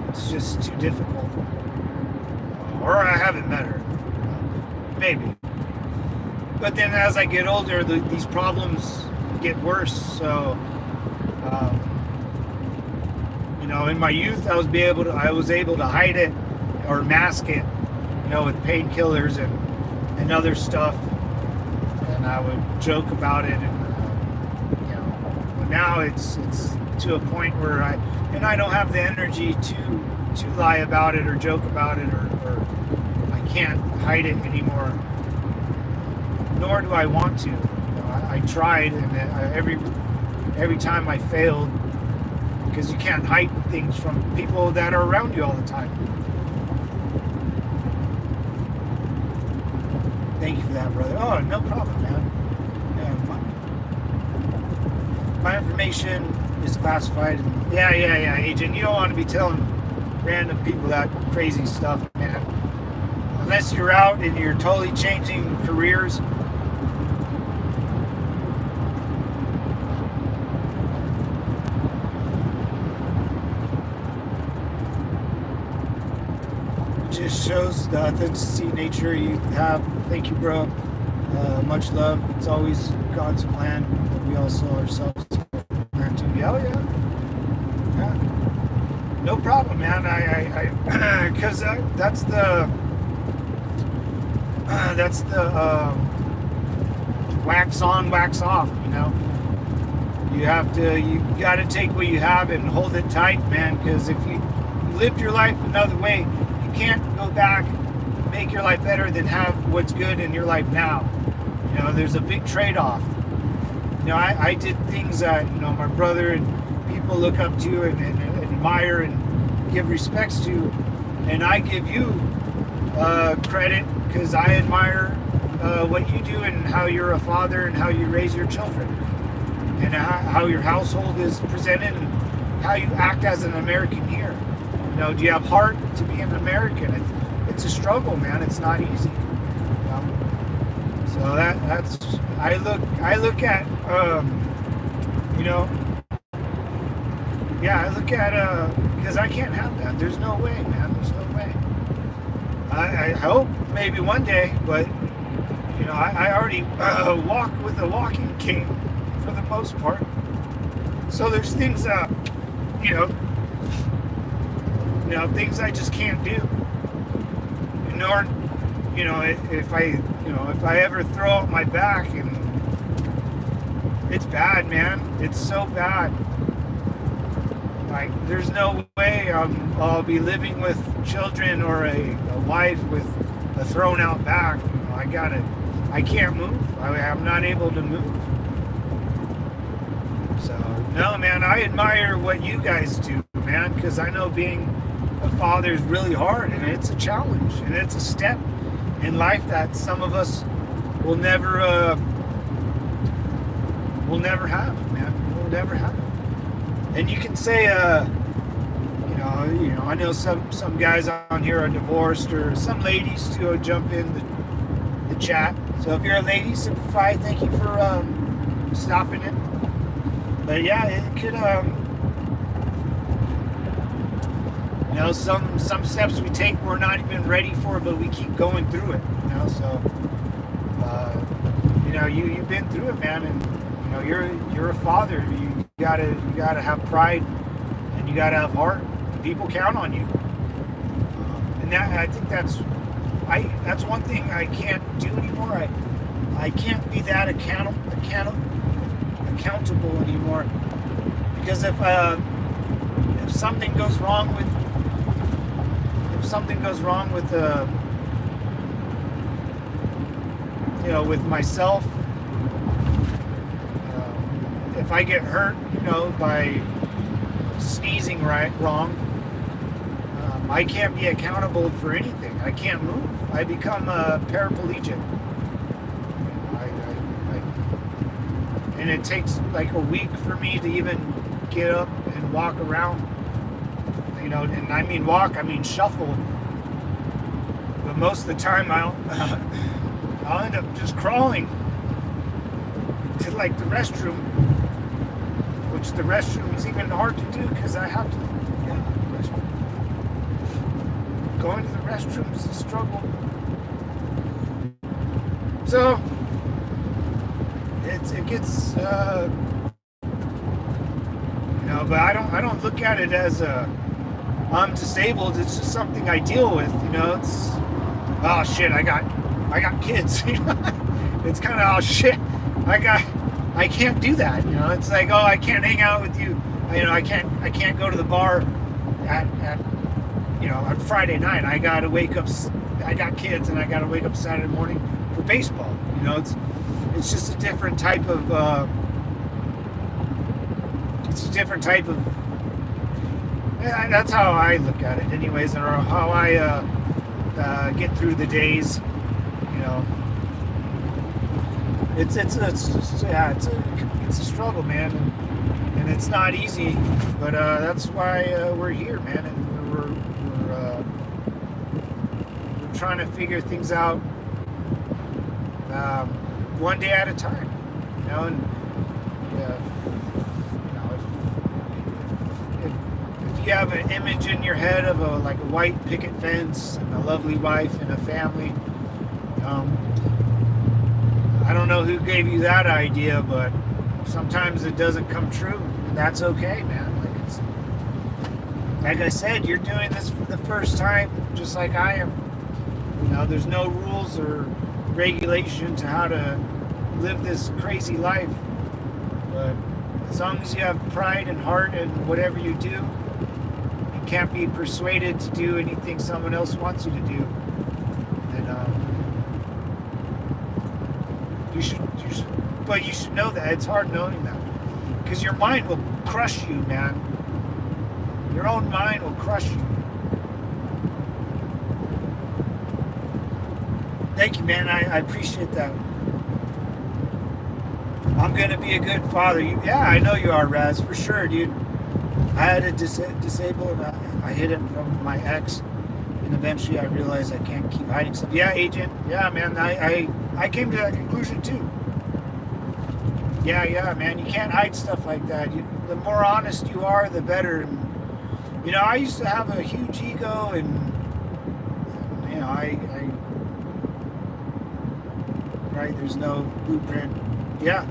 It's just too difficult. Or I haven't met her. Maybe. But then as I get older, these problems get worse. So, you know, in my youth, I was able to hide it or mask it, you know, with painkillers and other stuff. And I would joke about it, and you know, but now it's to a point where I don't have the energy to lie about it or joke about it, or I can't hide it anymore. Nor do I want to. You know, I tried, and every time I failed, because you can't hide things from people that are around you all the time. Thank you for that, brother. Oh, no problem, man. Yeah, my information is classified. Yeah, agent. You don't want to be telling random people that crazy stuff, man. Unless you're out and you're totally changing careers. Just shows the authenticity nature you have. Thank you, bro. Much love. It's always God's plan that we also ourselves plan to be. Oh yeah. No problem, man. Because that's the wax on, wax off. You know, you got to take what you have and hold it tight, man. Because if you lived your life another way, you can't go back, make your life better than have what's good in your life now. You know, there's a big trade-off. You know, I did things that, you know, my brother and people look up to and admire and give respects to, and I give you credit because I admire what you do and how you're a father and how you raise your children and how your household is presented and how you act as an American here. You know, do you have heart to be an American? It's a struggle, man. It's not easy. So that's I look at you know, yeah, I look at because I can't have that. There's no way, man. There's no way. I hope maybe one day, but you know, I already walk with a walking cane. most part. So there's things things I just can't do. Nor, if I ever throw out my back, and it's bad, man. It's so bad. Like, there's no way I'll be living with children or a wife with a thrown out back. I can't move. I'm not able to move. So, no, man, I admire what you guys do, man, because I know being a father is really hard, and it's a challenge, and it's a step in life that some of us will never have, man. We'll never have. And you can say, I know some guys on here are divorced, or some ladies too jump in the chat. So if you're a lady, Simplify, thank you for stopping it. But yeah, it could, some steps we take we're not even ready for, but we keep going through it. So you've been through it, man, and you're a father. You gotta have pride, and you gotta have heart. People count on you, and I think that's one thing I can't do anymore. I can't be that accountable anymore, because if something goes wrong with with myself, if I get hurt, by sneezing wrong, I can't be accountable for anything. I can't move. I become a paraplegic. And it takes like a week for me to even get up and walk around. And I mean walk, I mean shuffle. But most of the time I'll end up just crawling to like the restroom, which the restroom is even hard to do because I have to the restroom. Going to the restroom is a struggle. So it gets but I don't look at it as I'm disabled. It's just something I deal with. It's shit. I got kids. It's kind of shit. I can't do that. It's like, I can't hang out with you. I can't go to the bar at on Friday night. I gotta wake up. I got kids, and I gotta wake up Saturday morning for baseball. It's just a different type of. It's a different type of. That's how I look at it, anyways, or how I get through the days. It's a struggle, man, and it's not easy, but that's why we're here, man, and we're trying to figure things out one day at a time, and if you have an image in your head of a white picket fence and a lovely wife and a family, I don't know who gave you that idea, but sometimes it doesn't come true, and that's okay, man. Like I said, you're doing this for the first time, just like I am. There's no rules or regulation to how to live this crazy life, but as long as you have pride and heart in whatever you do, you can't be persuaded to do anything someone else wants you to do. You should know that. It's hard knowing that, because your mind will crush you, man. Your own mind will crush you. Thank you, man. I appreciate that. I'm gonna be a good father. Yeah, I know you are, Raz, for sure, dude. I had a disable, and I hid it from my ex, and eventually I realized I can't keep hiding stuff. Yeah, Agent. Yeah, man. I came to that conclusion too. Yeah, man. You can't hide stuff like that. The more honest you are, the better. And, I used to have a huge ego, and right. There's no blueprint. Yeah,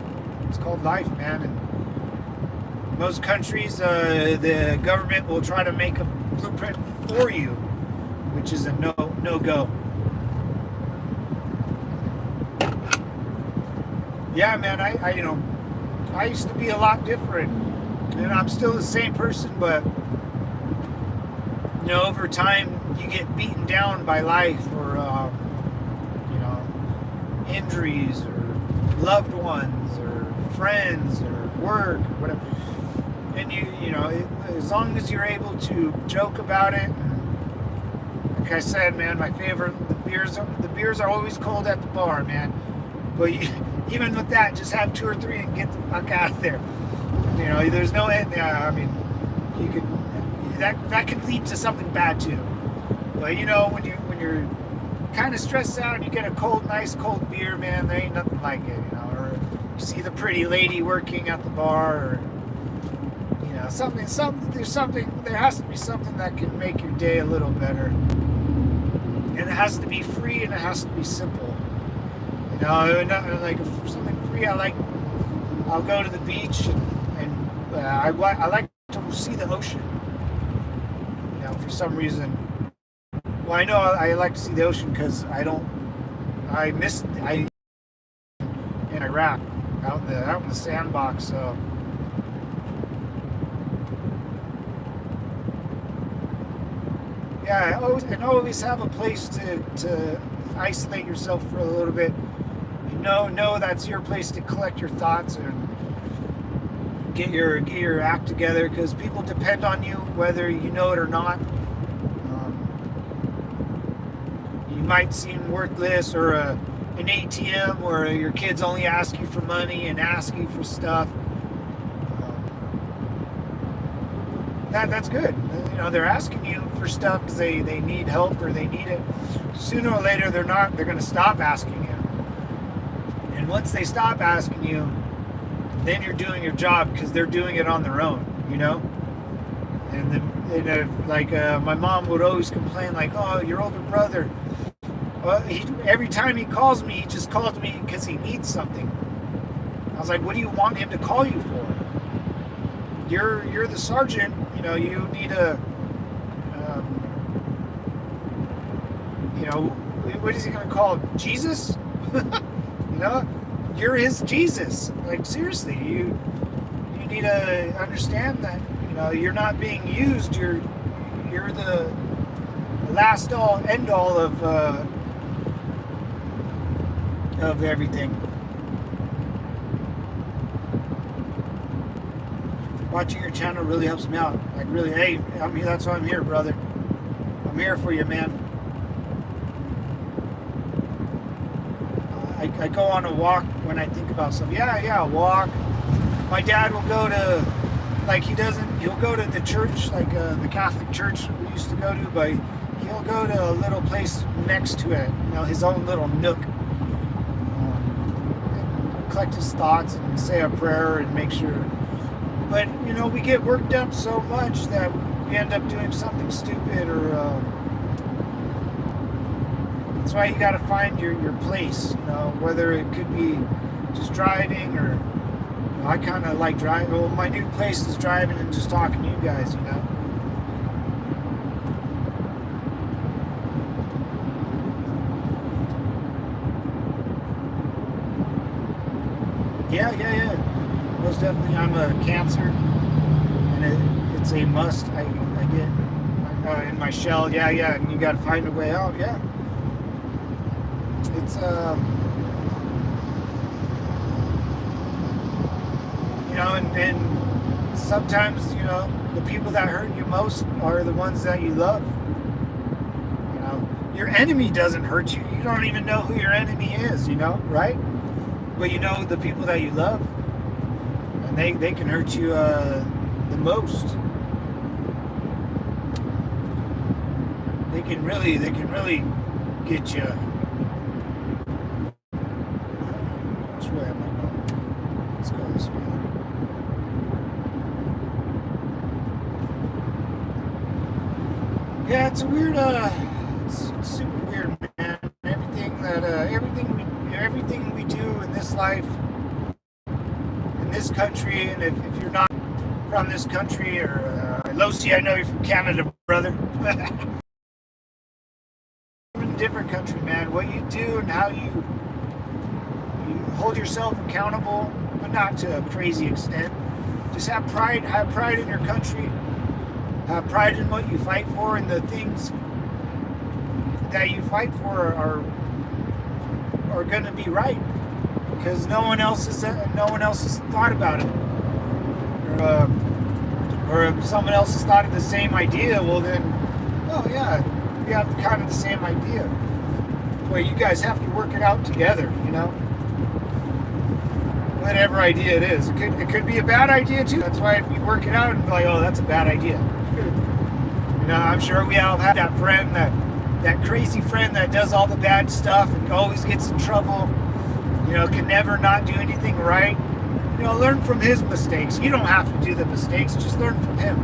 It's called life, man. And most countries, the government will try to make a blueprint for you, which is a no go. Yeah, man. I used to be a lot different, and I'm still the same person, but over time you get beaten down by life, or injuries, or loved ones, or friends, or work, or whatever. And as long as you're able to joke about it, like I said, man, my favorite, the beers are always cold at the bar, man. But even with that, just have 2 or 3 and get the fuck out of there. There's no end. You could that could lead to something bad too. But when you're kind of stressed out and you get a nice cold beer, man, there ain't nothing like it. Or you see the pretty lady working at the bar, or there has to be something that can make your day a little better. And it has to be free, and it has to be simple. Not like something free. I'll go to the beach, and I like to see the ocean. For some reason. Well, I know I like to see the ocean because I missed in Iraq out in the sandbox. So yeah, always have a place to isolate yourself for a little bit. Know that's your place to collect your thoughts and get your act together, because people depend on you whether you know it or not. You might seem worthless, or an ATM where your kids only ask you for money and ask you for stuff. That's good. They're asking you for stuff because they need help, or they need it. Sooner or later, they're going to stop asking you. And once they stop asking you, then you're doing your job, because they're doing it on their own, And then, my mom would always complain, like, "Oh, your older brother. Well, every time he calls me, he just calls me because he needs something." I was like, "What do you want him to call you for? You're the sergeant. You need what is he going to call Jesus? You're his Jesus. Like, seriously, you need to understand that, you're not being used. You're the last all end all of everything." Watching your channel really helps me out. Like, really, hey, I'm here. That's why I'm here, brother. I'm here for you, man. I go on a walk when I think about something. Yeah, a walk. My dad will go to, he'll go to the church, the Catholic church we used to go to, but he'll go to a little place next to it, his own little nook. And collect his thoughts and say a prayer and make sure. But, we get worked up so much that we end up doing something stupid, or that's why you got to find your place, whether it could be just driving, or I kind of like driving. Well, my new place is driving and just talking to you guys, Yeah. Most definitely, I'm a Cancer, and it's a must. I get in my shell. Yeah, and you got to find a way out. Yeah, it's and sometimes the people that hurt you most are the ones that you love. Your enemy doesn't hurt you. You don't even know who your enemy is. Right? But the people that you love. They can hurt you the most. They can really get you. Which way am I going? Let's go this way. Yeah, it's a weird. It's super weird, man. Everything we do in this life. this country, and if you're not from this country, or Losi, I know you're from Canada, brother. In a different country, man, what you do and how you hold yourself accountable, but not to a crazy extent. Just have pride in your country, have pride in what you fight for, and the things that you fight for are going to be right, because no one else has thought about it, or if someone else has thought of the same idea, well then, oh yeah, we have kind of the same idea. Well, you guys have to work it out together, you know. Whatever idea it is, it could be a bad idea too. That's why if we work it out and be like, oh, that's a bad idea. You know, I'm sure we all have that friend, that crazy friend that does all the bad stuff and always gets in trouble. You know, can never not do anything right. You know, learn from his mistakes. You don't have to do the mistakes, just learn from him.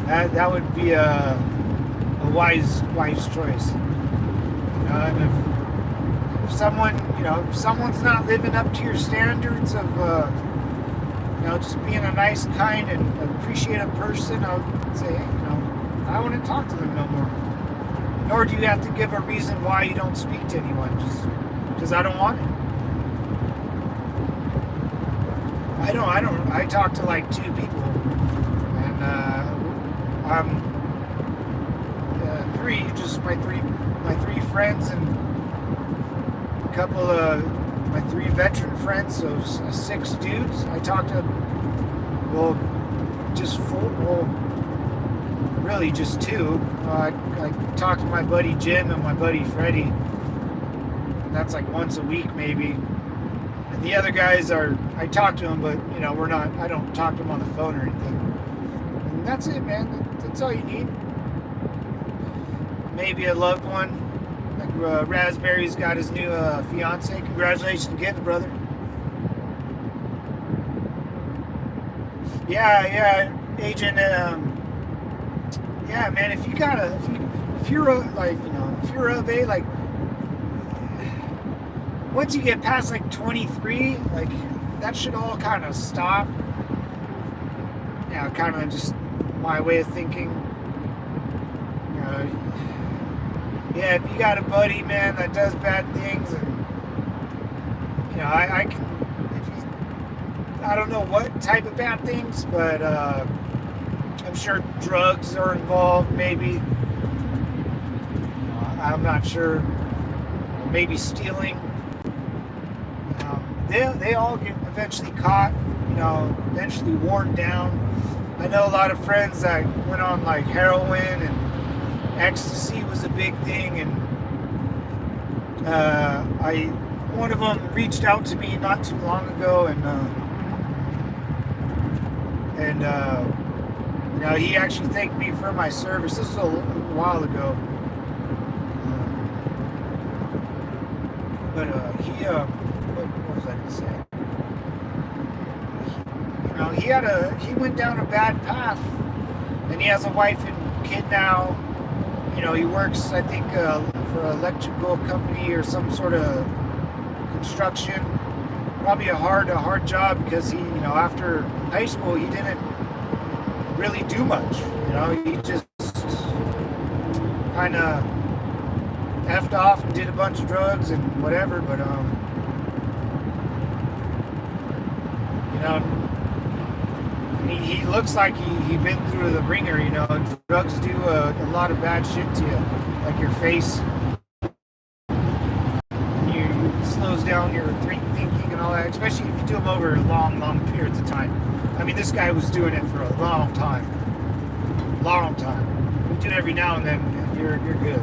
That would be a wise choice. You know, and if someone's not living up to your standards of just being a nice, kind, and appreciative person, I would say, I wouldn't talk to them no more. Nor do you have to give a reason why you don't speak to anyone, just because I don't want it. I talk to like 2 people, and I'm 3, just my three friends, and a couple of my 3 veteran friends, so 6 dudes. I talk to, just 4, really just 2. I talk to my buddy Jim and my buddy Freddie. That's like once a week maybe. And the other guys I talk to them, but I don't talk to them on the phone or anything. And that's it, man. That's all you need. Maybe a loved one. Like Raspberry's got his new fiance. Congratulations again, brother. Yeah, Agent. Yeah, man. If you're of age, like, once you get past like 23, like, that should all kind of stop. Yeah, kind of just my way of thinking. Yeah, if you got a buddy, man, that does bad things, and I don't know what type of bad things, but I'm sure drugs are involved, maybe. I'm not sure. Maybe stealing. They all get eventually caught, eventually worn down. I know a lot of friends that went on like heroin, and ecstasy was a big thing, and one of them reached out to me not too long ago, and he actually thanked me for my service. This was a while ago, but what was I going to say? He went down a bad path, and he has a wife and kid now. He works, I think, for an electrical company or some sort of construction. Probably a hard job, because he, after high school, he didn't really do much. He just kind of effed off and did a bunch of drugs and whatever. But he looks like he'd been through the ringer. Drugs do a lot of bad shit to you, like your face. It slows down your thinking and all that, especially if you do them over long periods of time. I mean, this guy was doing it for a long time. You do it every now and then, you're good.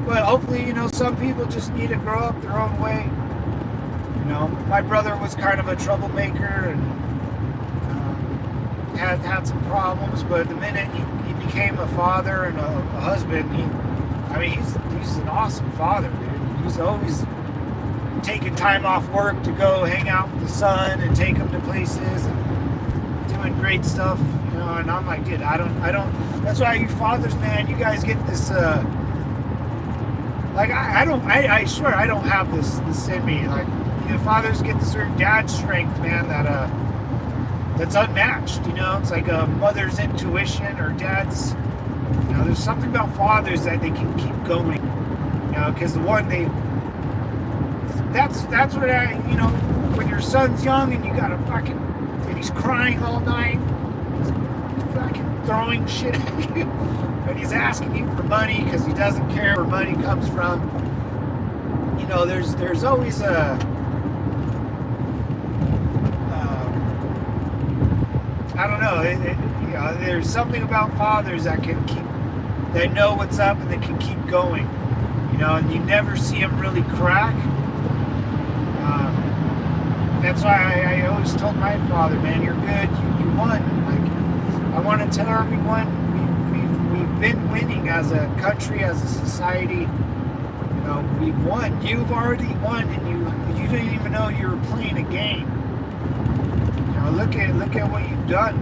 But hopefully, some people just need to grow up their own way. My brother was kind of a troublemaker, and had some problems, but the minute he became a father and a husband, he's an awesome father, dude. He's always taking time off work to go hang out with the son and take him to places and doing great stuff, and I'm like, dude, I don't, that's why you fathers, man, you guys get this, I swear I don't have this in me, like, fathers get this sort of dad strength, man, that's unmatched. It's like a mother's intuition or dad's. There's something about fathers that they can keep going. Because that's what when your son's young and you got and he's crying all night, he's fucking throwing shit at you, and he's asking you for money because he doesn't care where money comes from. There's always I don't know. There's something about fathers that they know what's up and they can keep going. And you never see them really crack. That's why I always told my father, man, you're good. You won. I want to tell everyone we've been winning as a country, as a society. We've won. You've already won, and you didn't even know you were playing a game. Look at what you've done,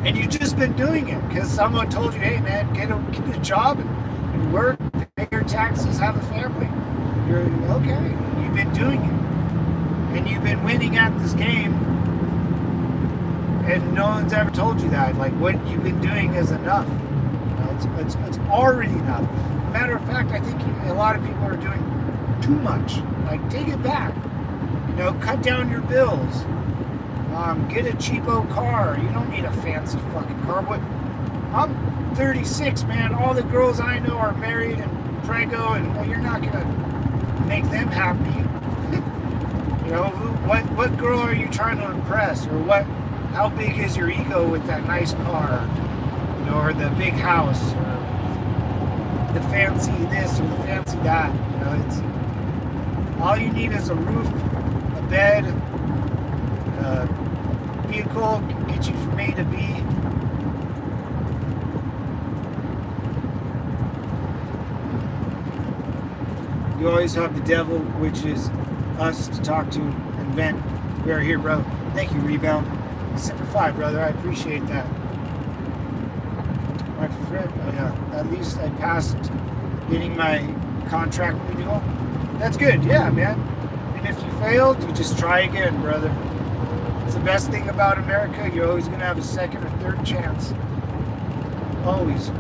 and you've just been doing it because someone told you, hey man, get a job and work, pay your taxes, have a family. You're okay. You've been doing it, and you've been winning at this game, and no one's ever told you that. Like, what you've been doing is enough. It's already enough. Matter of fact, I think a lot of people are doing too much. Like, take it back. Cut down your bills. Get a cheapo car. You don't need a fancy fucking car. I'm 36, man. All the girls I know are married and preggo, and you're not gonna make them happy. What girl are you trying to impress, or what? How big is your ego with that nice car, or the big house, or the fancy this or the fancy that? It's all you need is a roof, a bed, a vehicle can get you from A to B. You always have the devil, which is us, to talk to and vent. We are here, bro. Thank you, Rebound. Semper Fi, brother. I appreciate that. My friend, at least I passed getting my contract renewal. That's good, yeah, man. And if you failed, you just try again, brother. It's the best thing about America. You're always going to have a second or third chance. Always.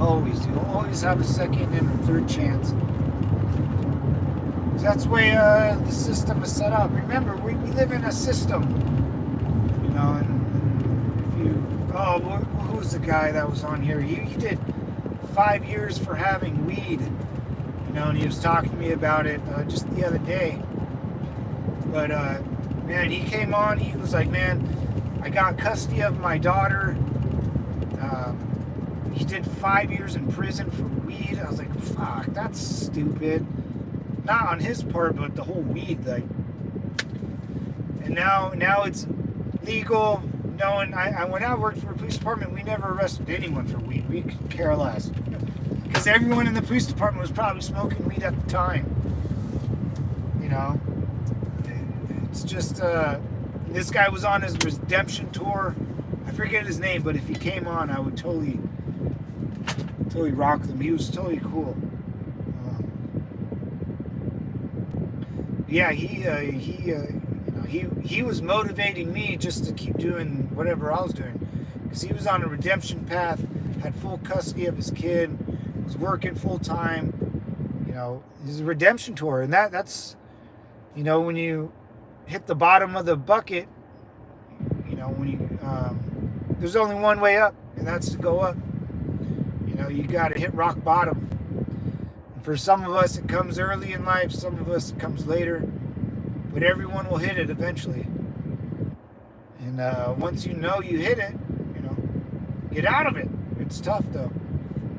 Always. You'll always have a second and a third chance. That's the way the system is set up. Remember, we live in a system. And if you... Oh, who was the guy that was on here? He did 5 years for having weed. And he was talking to me about it just the other day. But, man, he came on. He was like, man, I got custody of my daughter. He did 5 years in prison for weed. I was like, fuck, that's stupid. Not on his part, but the whole weed, like. And now it's legal. No, and when I worked for a police department, we never arrested anyone for weed. We could care less. Because everyone in the police department was probably smoking weed at the time. It's just, this guy was on his redemption tour. I forget his name, but if he came on, I would totally rock them. He was totally cool. Yeah, he was motivating me just to keep doing whatever I was doing, because he was on a redemption path, had full custody of his kid, was working full time. His redemption tour, and that's when you hit the bottom of the bucket, when you there's only one way up, and that's to go up. You got to hit rock bottom. For some of us, it comes early in life. Some of us, it comes later. But everyone will hit it eventually. And once you hit it, get out of it. It's tough, though.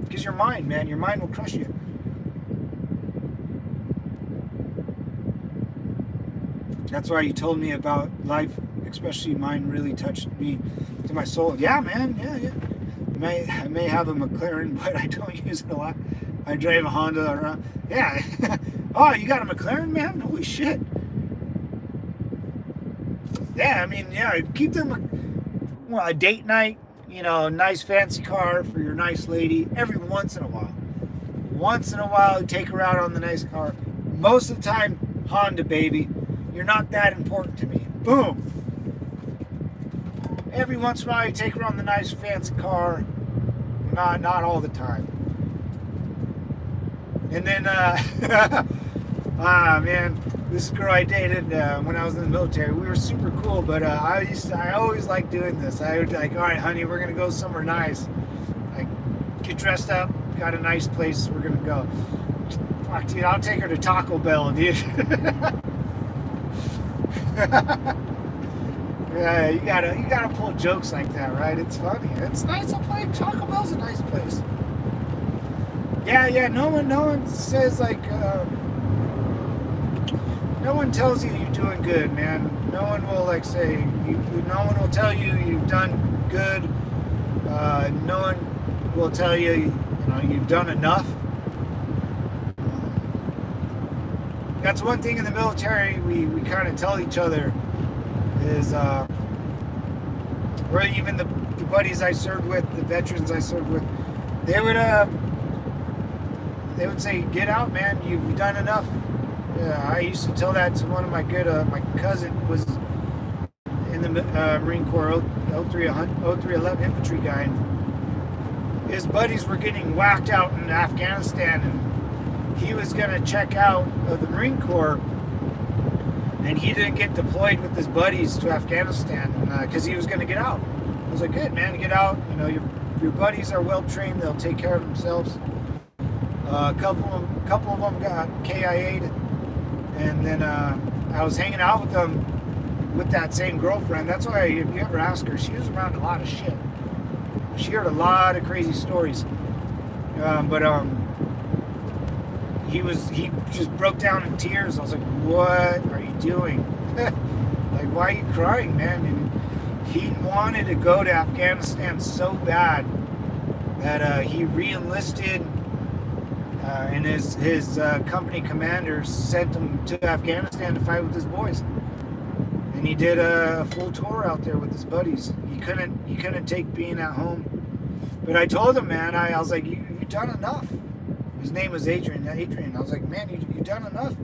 Because your mind, man, your mind will crush you. That's why you told me about life, especially mine, really touched me to my soul. Yeah, man, yeah. I may have a McLaren, but I don't use it a lot. I drive a Honda around. Yeah. Oh, you got a McLaren, man? Holy shit. Yeah, keep them a date night, nice fancy car for your nice lady every once in a while. Once in a while, you take her out on the nice car. Most of the time, Honda, baby. You're not that important to me. Boom. Every once in a while, you take her on the nice fancy car. Not all the time. And then, man, this girl I dated when I was in the military, we were super cool. But I always liked doing this. I would like, all right, honey, we're gonna go somewhere nice. Like, get dressed up. Got a nice place we're gonna go. Fuck, dude, I'll take her to Taco Bell, dude. Yeah, you gotta pull jokes like that, right? It's funny. It's nice to play. Taco Bell's a nice place. Yeah. No one says like. No one tells you you're doing good, man. No one will like say. No one will tell you you've done good. No one will tell you you've done enough. That's one thing in the military we kind of tell each other is, or even the buddies I served with, the veterans I served with, they would say, "Get out, man. You've done enough." I used to tell that to one of my my cousin was in the Marine Corps, 0311 infantry guy. And his buddies were getting whacked out in Afghanistan, and he was going to check out of the Marine Corps, and he didn't get deployed with his buddies to Afghanistan because he was going to get out. I was like, good, man, get out. Your buddies are well trained. They'll take care of themselves. A couple of them got KIA'd, and then I was hanging out with them with that same girlfriend. That's why if you ever ask her, she was around a lot of shit. She heard a lot of crazy stories. He just broke down in tears. I was like, what are you doing? Like, why are you crying, man? And he wanted to go to Afghanistan so bad that he re-enlisted, and his company commander sent him to Afghanistan to fight with his boys. And he did a full tour out there with his buddies. He couldn't take being at home. But I told him, man, I was like, you've done enough. His name was Adrian. I was like, man, you've done enough.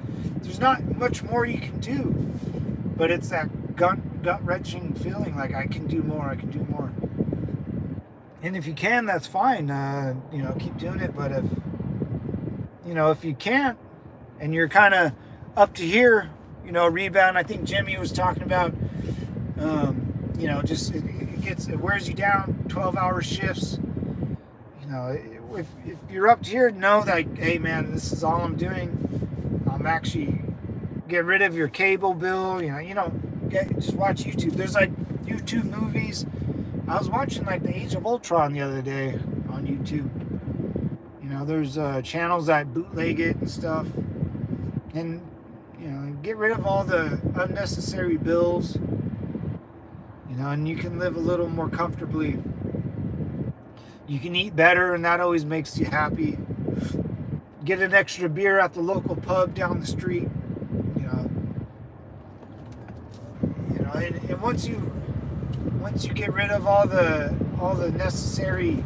There's not much more you can do. But it's that gut-wrenching feeling like I can do more. And if you can, that's fine. Keep doing it. But if you can't, and you're kind of up to here, rebound. I think Jimmy was talking about, just it wears you down. 12-hour shifts. If you're up to here, know that, hey man, this is all I'm doing. I'm actually get rid of your cable bill. Just watch YouTube. There's like YouTube movies. I was watching like the Age of Ultron the other day on YouTube. There's channels that bootleg it and stuff. And get rid of all the unnecessary bills. And you can live a little more comfortably. You can eat better, and that always makes you happy. Get an extra beer at the local pub down the street. And once you get rid of all the unnecessary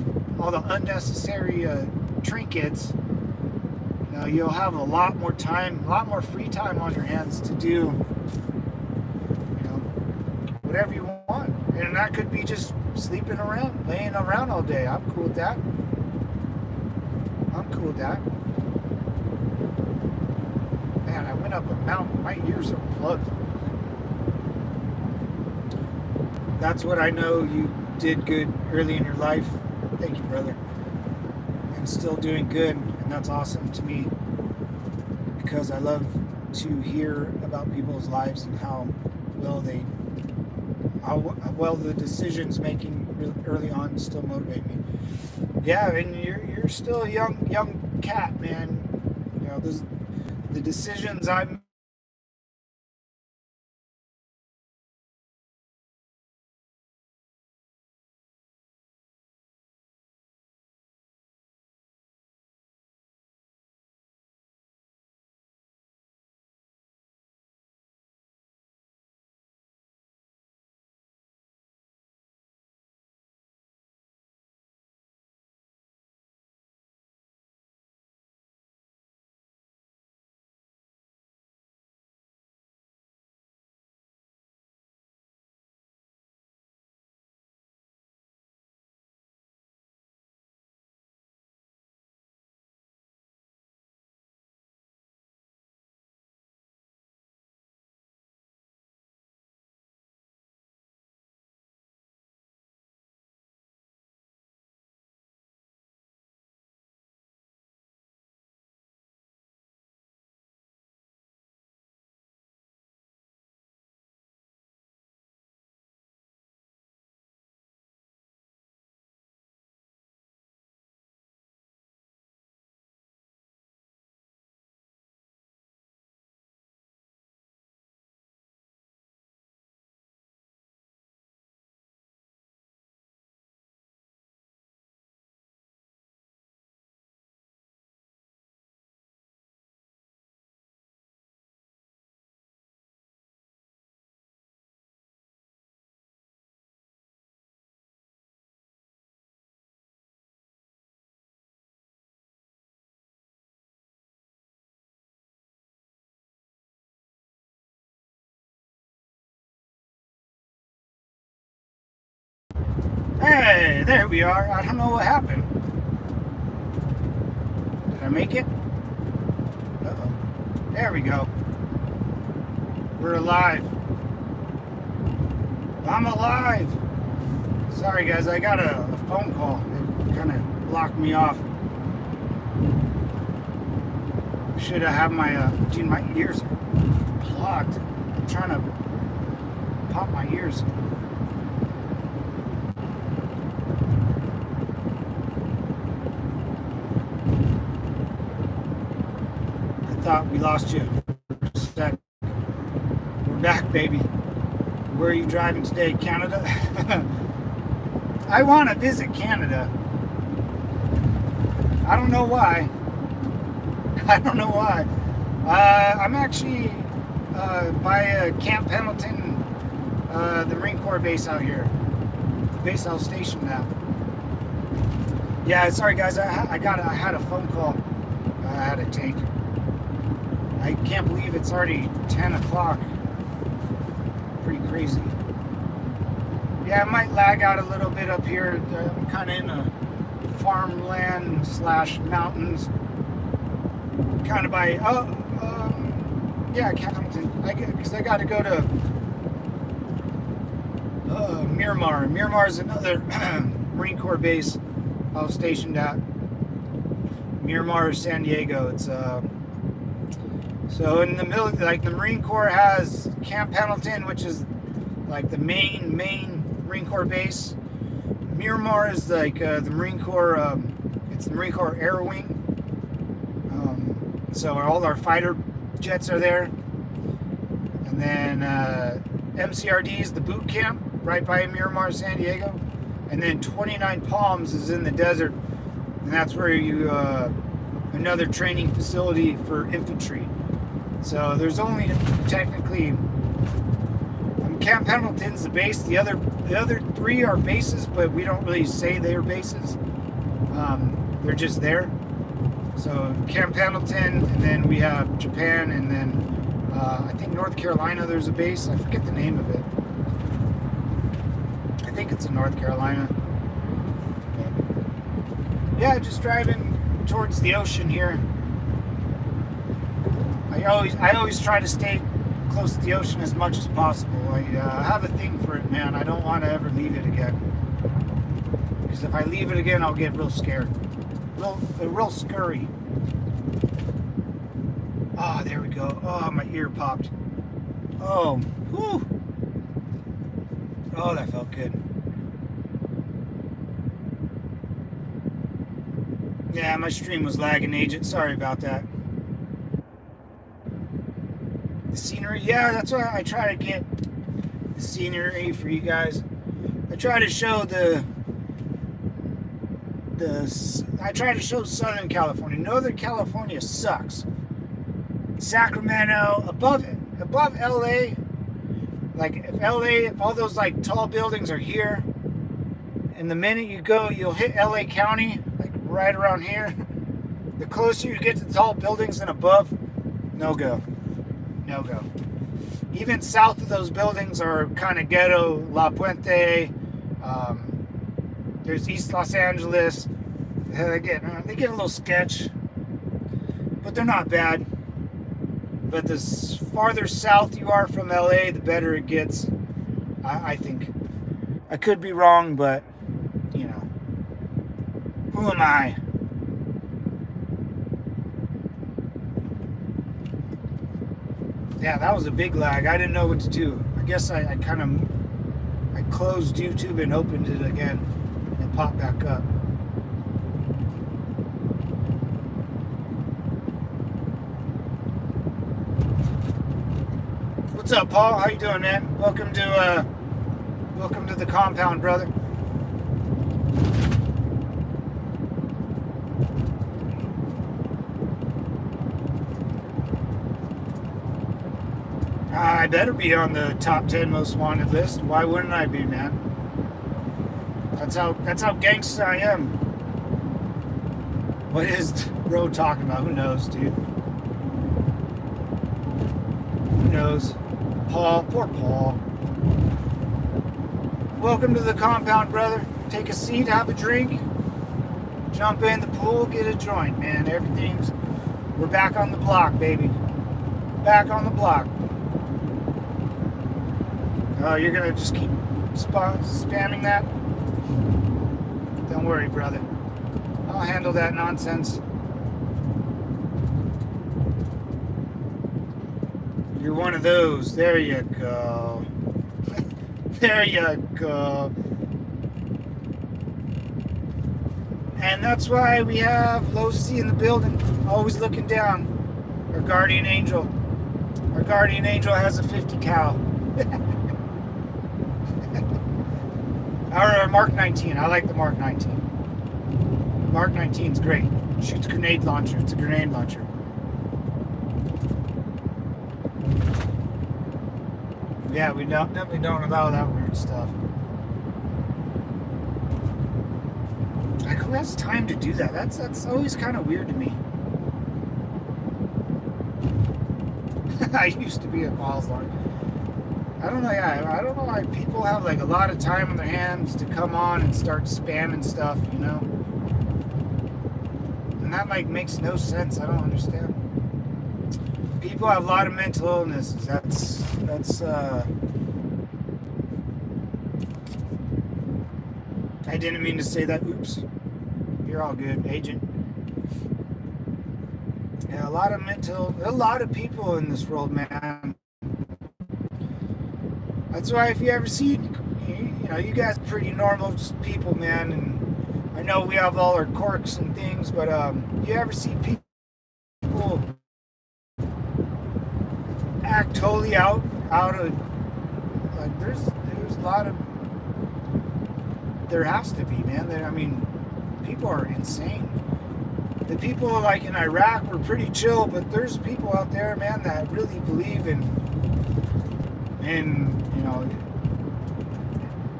trinkets, you'll have a lot more time, a lot more free time on your hands to do whatever you want. And that could be just sleeping around, laying around all day. I'm cool with that. Man, I went up a mountain. My ears are plugged. That's what I know you did good early in your life. Thank you, brother. And still doing good. And that's awesome to me, because I love to hear about people's lives and how well the decisions making early on still motivate me. Yeah, and you're still a young cat, man. The decisions I Hey, there we are. I don't know what happened. Did I make it? Uh-oh. There we go. We're alive. I'm alive. Sorry, guys. I got a phone call. It kind of blocked me off. Should I have my, dude, my ears are blocked. I'm trying to pop my ears. I thought we lost you for a sec. We're back, baby. Where are you driving today? Canada? I want to visit Canada. I don't know why. I don't know why. I'm actually by Camp Pendleton, the Marine Corps base out here. Base I was stationed at. Yeah, sorry guys, I had a phone call I had to take. I can't believe it's already 10 o'clock. Pretty crazy. Yeah, I might lag out a little bit up here. I'm kind of in a farmland / mountains. Kind of by, yeah, Hamilton. Because I got to go to Miramar. Miramar is another Marine Corps base I was stationed at. Miramar, San Diego. It's so in the middle, like the Marine Corps has Camp Pendleton, which is like the main Marine Corps base. Miramar is like the Marine Corps. It's the Marine Corps Air Wing. So all our fighter jets are there. And then MCRD is the boot camp right by Miramar, San Diego. And then 29 Palms is in the desert. And that's where you, another training facility for infantry. So there's only technically, Camp Pendleton's the base. The other three are bases, but we don't really say they're bases. They're just there. So Camp Pendleton, and then we have Japan, and then I think North Carolina there's a base. I forget the name of it. I think it's in North Carolina. Yeah, just driving towards the ocean here. I always try to stay close to the ocean as much as possible. I have a thing for it, man. I don't want to ever leave it again. Because if I leave it again, I'll get real scared. Real scurry. Oh, there we go. Oh, my ear popped. Oh, whew. Oh, that felt good. Yeah, my stream was lagging, Agent. Sorry about that. The scenery, yeah, that's why I try to get the scenery for you guys. I try to show I try to show Southern California. Northern California sucks. Sacramento, above LA, like if all those like tall buildings are here, and the minute you go, you'll hit LA County, like right around here. The closer you get to the tall buildings and above, no go. No go. Even south of those buildings are kind of ghetto. La Puente. There's East Los Angeles. They get a little sketch, but they're not bad. But the farther south you are from LA, the better it gets. I think. I could be wrong, but you know, who am I? Yeah, that was a big lag. I didn't know what to do. I guess I closed YouTube and opened it again and popped back up. What's up, Paul? How you doing, man? Welcome to the compound, brother. I better be on the top 10 most wanted list. Why wouldn't I be, man? That's how gangsta I am. What is bro talking about? Who knows, dude? Who knows? Paul, poor Paul. Welcome to the compound, brother. take a seat, have a drink, jump in the pool, get a joint, man. We're back on the block, baby. Back on the block. Oh, you're gonna just keep spamming that? Don't worry, brother. I'll handle that nonsense. You're one of those. There you go. There you go. And that's why we have low C in the building, always looking down. Our guardian angel. Our guardian angel has a 50 cal. Our Mark 19. I like the Mark 19. Mark 19's great. Shoots grenade launcher. It's a grenade launcher. Yeah, we definitely don't allow that weird stuff. Like, who has time to do that? That's always kind of weird to me. I used to be a balls lord. I don't know. Yeah, I don't know why people have like a lot of time on their hands to come on and start spamming stuff, you know. And that like makes no sense. I don't understand. People have a lot of mental illnesses. That's. I didn't mean to say that. Oops. You're all good, Agent. Yeah, a lot of people in this world, man. That's why if you ever see, you know, you guys are pretty normal people, man, and I know we have all our quirks and things, but you ever see people act totally out of, like, there's a lot of, there has to be, man. I mean, people are insane. The people like in Iraq were pretty chill, but there's people out there, man, that really believe in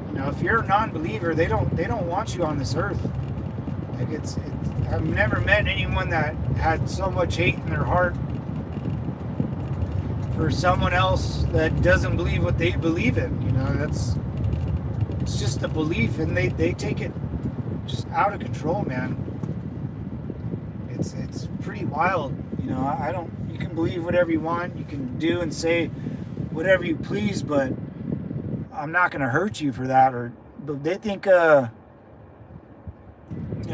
you know, if you're a non-believer, they don't want you on this earth. Like it's I've never met anyone that had so much hate in their heart for someone else that doesn't believe what they believe in. You know, it's just a belief, and they take it just out of control, man. It's pretty wild. You know, you can believe whatever you want, you can do and say whatever you please, but I'm not going to hurt you for that. But they think, you know,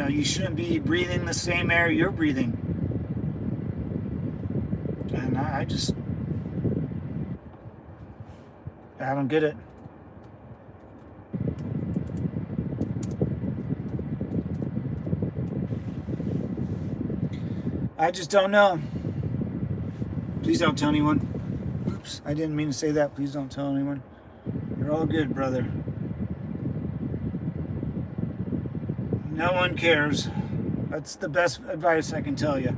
you shouldn't be breathing the same air you're breathing. And I don't get it. I just don't know. Please don't tell anyone. Oops, I didn't mean to say that. Please don't tell anyone. You're all good, brother. No one cares. That's the best advice I can tell you.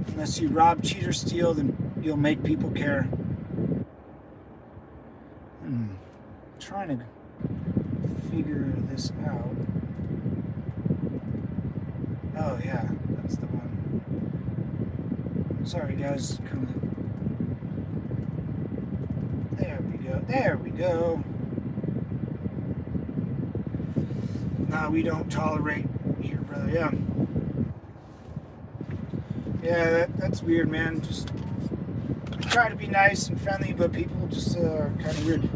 Unless you rob, cheat, or steal, then you'll make people care. I'm trying to figure this out. Oh yeah, that's the one. Sorry guys, there we go. Nah, we don't tolerate here, brother. Yeah, that's weird, man. Just try to be nice and friendly, but people just are kind of weird.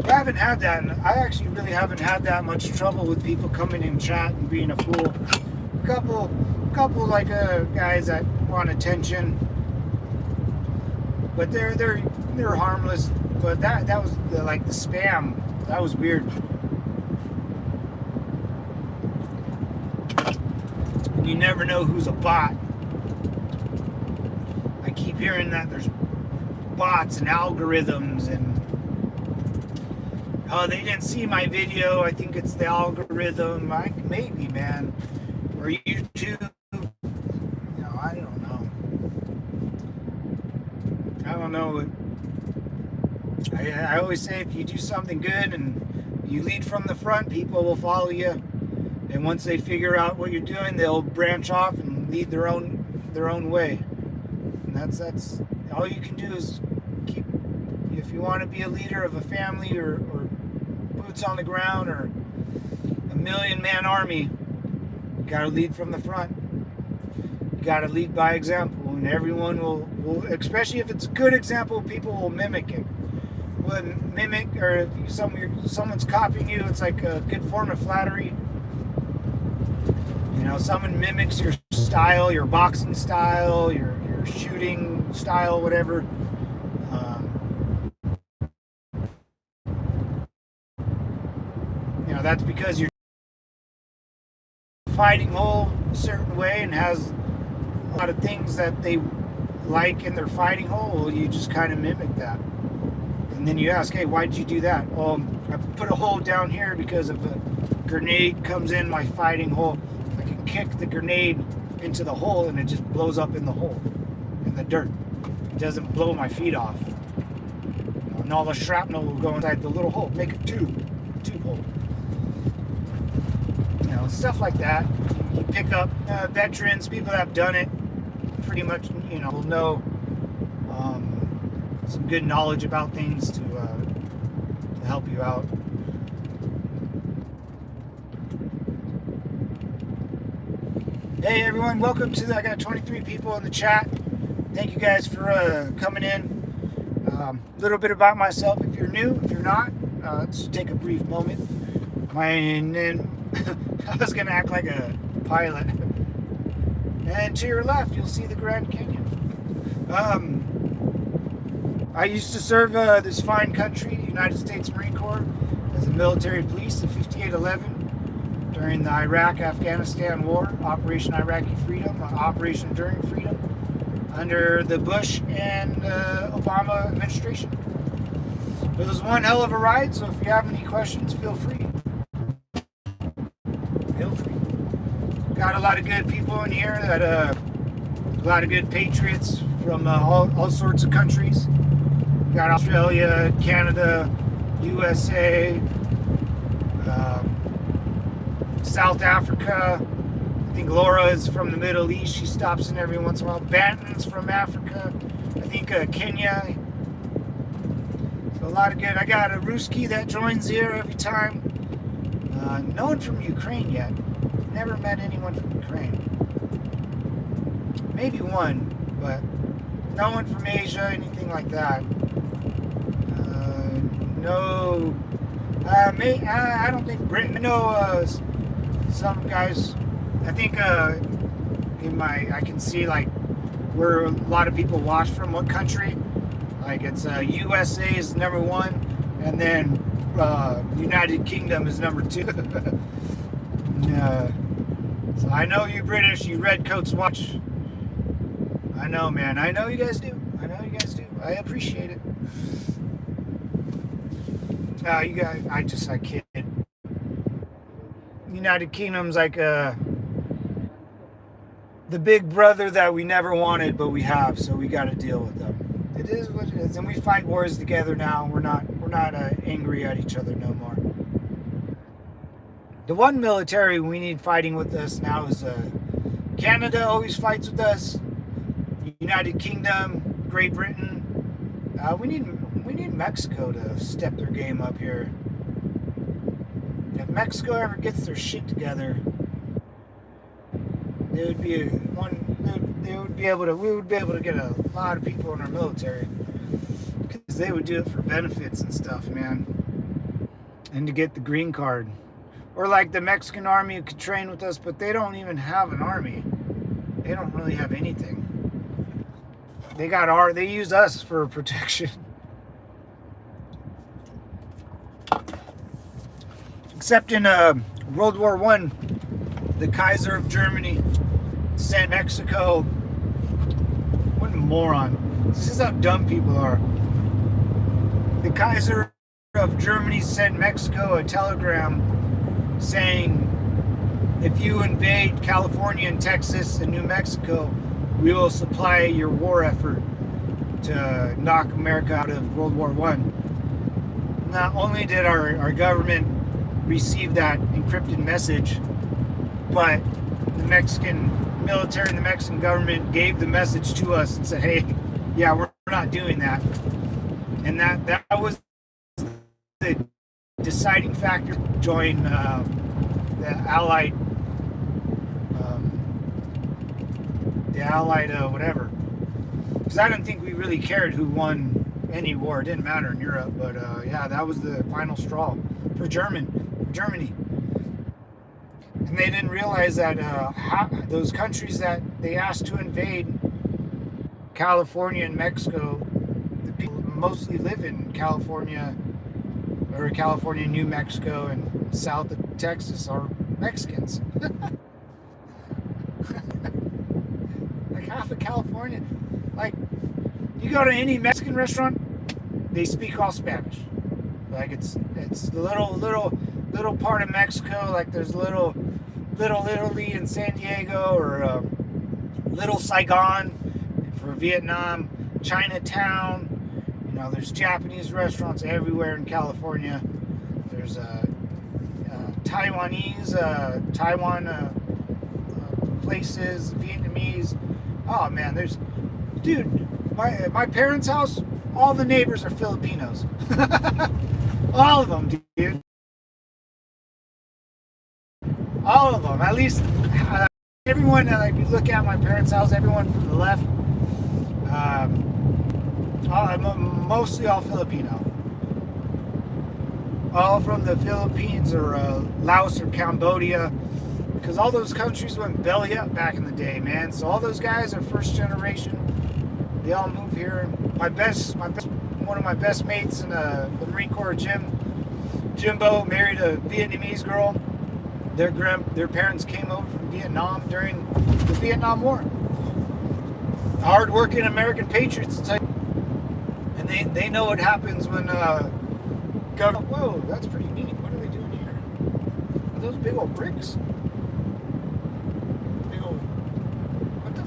I haven't had that, and I actually really haven't had that much trouble with people coming in chat and being a fool. Couple like guys that want attention, but they're harmless. But that was the spam. That was weird. You never know who's a bot. I keep hearing that there's bots and algorithms, and oh, they didn't see my video. I think it's the algorithm. Maybe, man. Or YouTube. No, I don't know. I always say if you do something good and you lead from the front, people will follow you. And once they figure out what you're doing, they'll branch off and lead their own way. And that's all you can do is keep. If you want to be a leader of a family or boots on the ground or a 1,000,000-man army, you got to lead from the front. You got to lead by example, and everyone will, especially if it's a good example, people will mimic it. Will mimic, or if someone's copying you, it's like a good form of flattery. You know, someone mimics your style, your boxing style, your shooting style, whatever. You know, that's because you're fighting hole a certain way and has a lot of things that they like in their fighting hole. Well, you just kind of mimic that. And then you ask, hey, why did you do that? Well, I put a hole down here because if a grenade comes in my fighting hole, I can kick the grenade into the hole and it just blows up in the hole, in the dirt. It doesn't blow my feet off. And all the shrapnel will go inside the little hole, make a tube hole. You know, stuff like that. You pick up veterans, people that have done it, pretty much, you know, will know some good knowledge about things to help you out. Hey everyone, welcome to I got 23 people in the chat. Thank you guys for coming in. A little bit about myself if you're new. If you're not, let's take a brief moment. I was gonna act like a pilot. And to your left, you'll see the Grand Canyon. I used to serve this fine country, the United States Marine Corps, as a military police in 5811 during the Iraq-Afghanistan War, Operation Iraqi Freedom, Operation Enduring Freedom, under the Bush and Obama administration. It was one hell of a ride, so if you have any questions, feel free. Feel free. Got a lot of good people in here, that a lot of good patriots from all sorts of countries. We got Australia, Canada, USA, South Africa. I think Laura is from the Middle East. She stops in every once in a while. Banton's from Africa. I think Kenya. So a lot of good. I got a Ruski that joins here every time. No one from Ukraine yet. Never met anyone from Ukraine. Maybe one, but no one from Asia, anything like that. No, I don't think Britain. I know some guys. I think I can see like where a lot of people watch from, what country. Like it's USA is number one, and then United Kingdom is number two. So I know you British, you redcoats watch. I know, man. I know you guys do. I appreciate it. You guys, I kid. United Kingdom's like the big brother that we never wanted, but we have, so we got to deal with them. It is what it is, and we fight wars together now. We're not angry at each other no more. The one military we need fighting with us now is Canada. Always fights with us. United Kingdom, Great Britain. We need Mexico to step their game up here. If Mexico ever gets their shit together, we would be able to get a lot of people in our military, because they would do it for benefits and stuff, man, and to get the green card. Or like the Mexican army could train with us, but they don't even have an army. They don't really have anything. They use us for protection. Except in World War I, the Kaiser of Germany sent Mexico. What a moron. This is how dumb people are. The Kaiser of Germany sent Mexico a telegram saying, if you invade California and Texas and New Mexico, we will supply your war effort to knock America out of World War I. Not only did our government receive that encrypted message, but the Mexican military and the Mexican government gave the message to us and said, hey, yeah, we're not doing that. And that was the deciding factor to join the Allied, whatever. Because I didn't think we really cared who won any war. It didn't matter in Europe, but yeah, that was the final straw for Germany. And they didn't realize that those countries that they asked to invade, California and Mexico, the people mostly live in California, or California, New Mexico, and south of Texas are Mexicans. Like half of California. Like, you go to any Mexican restaurant, they speak all Spanish. Like it's the little part of Mexico. Like there's little Italy in San Diego, or little Saigon for Vietnam, Chinatown. You know, there's Japanese restaurants everywhere in California. There's Taiwan places, Vietnamese. Oh man, dude, my parents' house, all the neighbors are Filipinos. All of them, dude. All of them. At least everyone. Like you look at my parents' house, everyone from the left, mostly all Filipino. All from the Philippines or Laos or Cambodia, because all those countries went belly up back in the day, man. So all those guys are first generation. They all moved here. One of my best mates in the Marine Corps, Jimbo, married a Vietnamese girl. Their parents came over from Vietnam during the Vietnam War. Hard-working American patriots, and they know what happens when government. Whoa, that's pretty neat. What are they doing here? Are those big old bricks? Big old. What the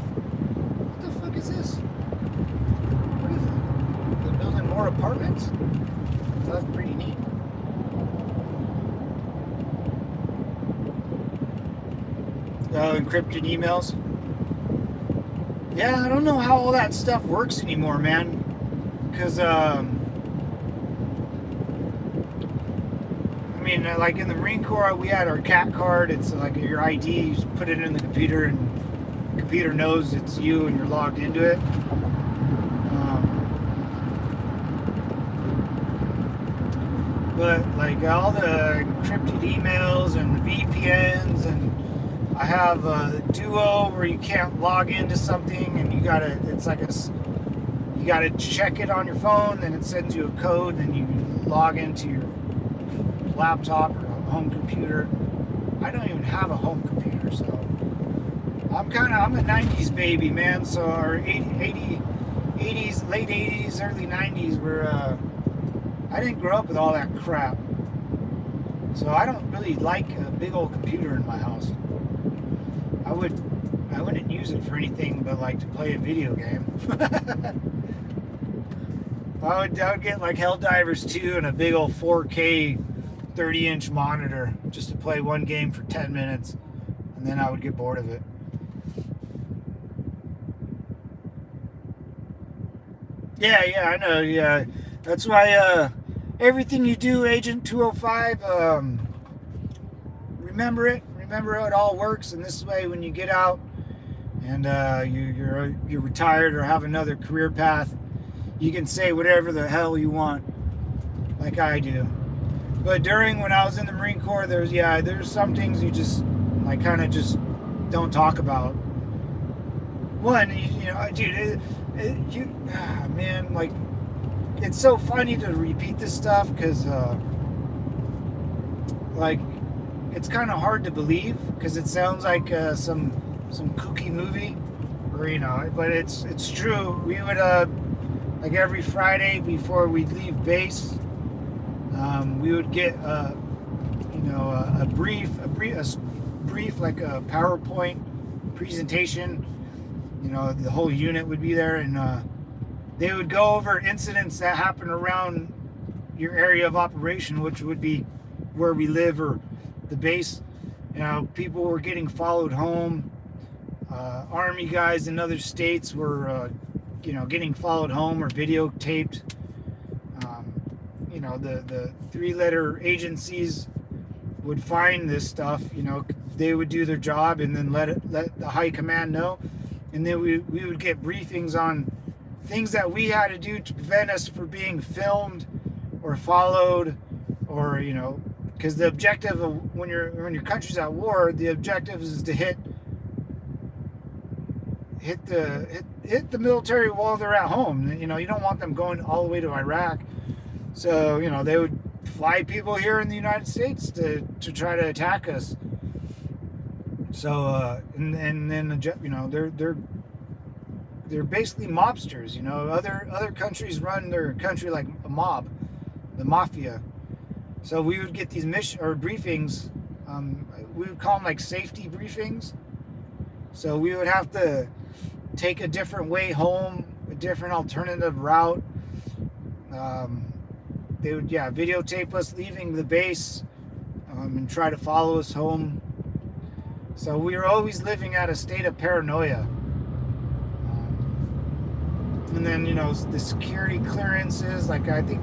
fuck is this? What is it? They're building more apartments? That's pretty neat. Encrypted emails. Yeah, I don't know how all that stuff works anymore, man. Because, I mean, like in the Marine Corps, we had our CAT card. It's like your ID. You just put it in the computer, and the computer knows it's you, and you're logged into it. But like all the encrypted emails and the VPNs, and I have a Duo where you can't log into something, and you gotta check it on your phone, then it sends you a code, and you log into your laptop or a home computer. I don't even have a home computer, so I'm a 90s baby, man. So our 80s, late 80s, early 90s were, I didn't grow up with all that crap. So I don't really like a big old computer in my house. I wouldn't use it for anything but like to play a video game. I would get like Helldivers 2 and a big old 4K 30-inch monitor just to play one game for 10 minutes, and then I would get bored of it. Yeah, I know. Yeah, that's why everything you do, Agent 205, remember it. Remember how it all works, and this way, when you get out and you're retired or have another career path, you can say whatever the hell you want, like I do. But when I was in the Marine Corps, there's some things you just like kind of just don't talk about. One, dude, man, like it's so funny to repeat this stuff because, like, it's kind of hard to believe because it sounds like some kooky movie, or but it's true. We would like every Friday before we'd leave base, we would get a brief like a PowerPoint presentation. The whole unit would be there, and they would go over incidents that happen around your area of operation, which would be where we live or the base. People were getting followed home. Army guys in other states were getting followed home or videotaped. you know, the three-letter agencies would find this stuff. You know, they would do their job and then let the high command know, and then we would get briefings on things that we had to do to prevent us from being filmed or followed, or, you know, because the objective of when your country's at war, the objective is to hit the military while they're at home. You know, you don't want them going all the way to Iraq. So, you know, they would fly people here in the United States to try to attack us. So and then, you know, they're basically mobsters. You know, other countries run their country like a mob, the mafia. So we would get these briefings. We would call them like safety briefings. So we would have to take a different way home, a different alternative route. They would, yeah, videotape us leaving the base, and try to follow us home. So we were always living at a state of paranoia. And then, you know, the security clearances, like I think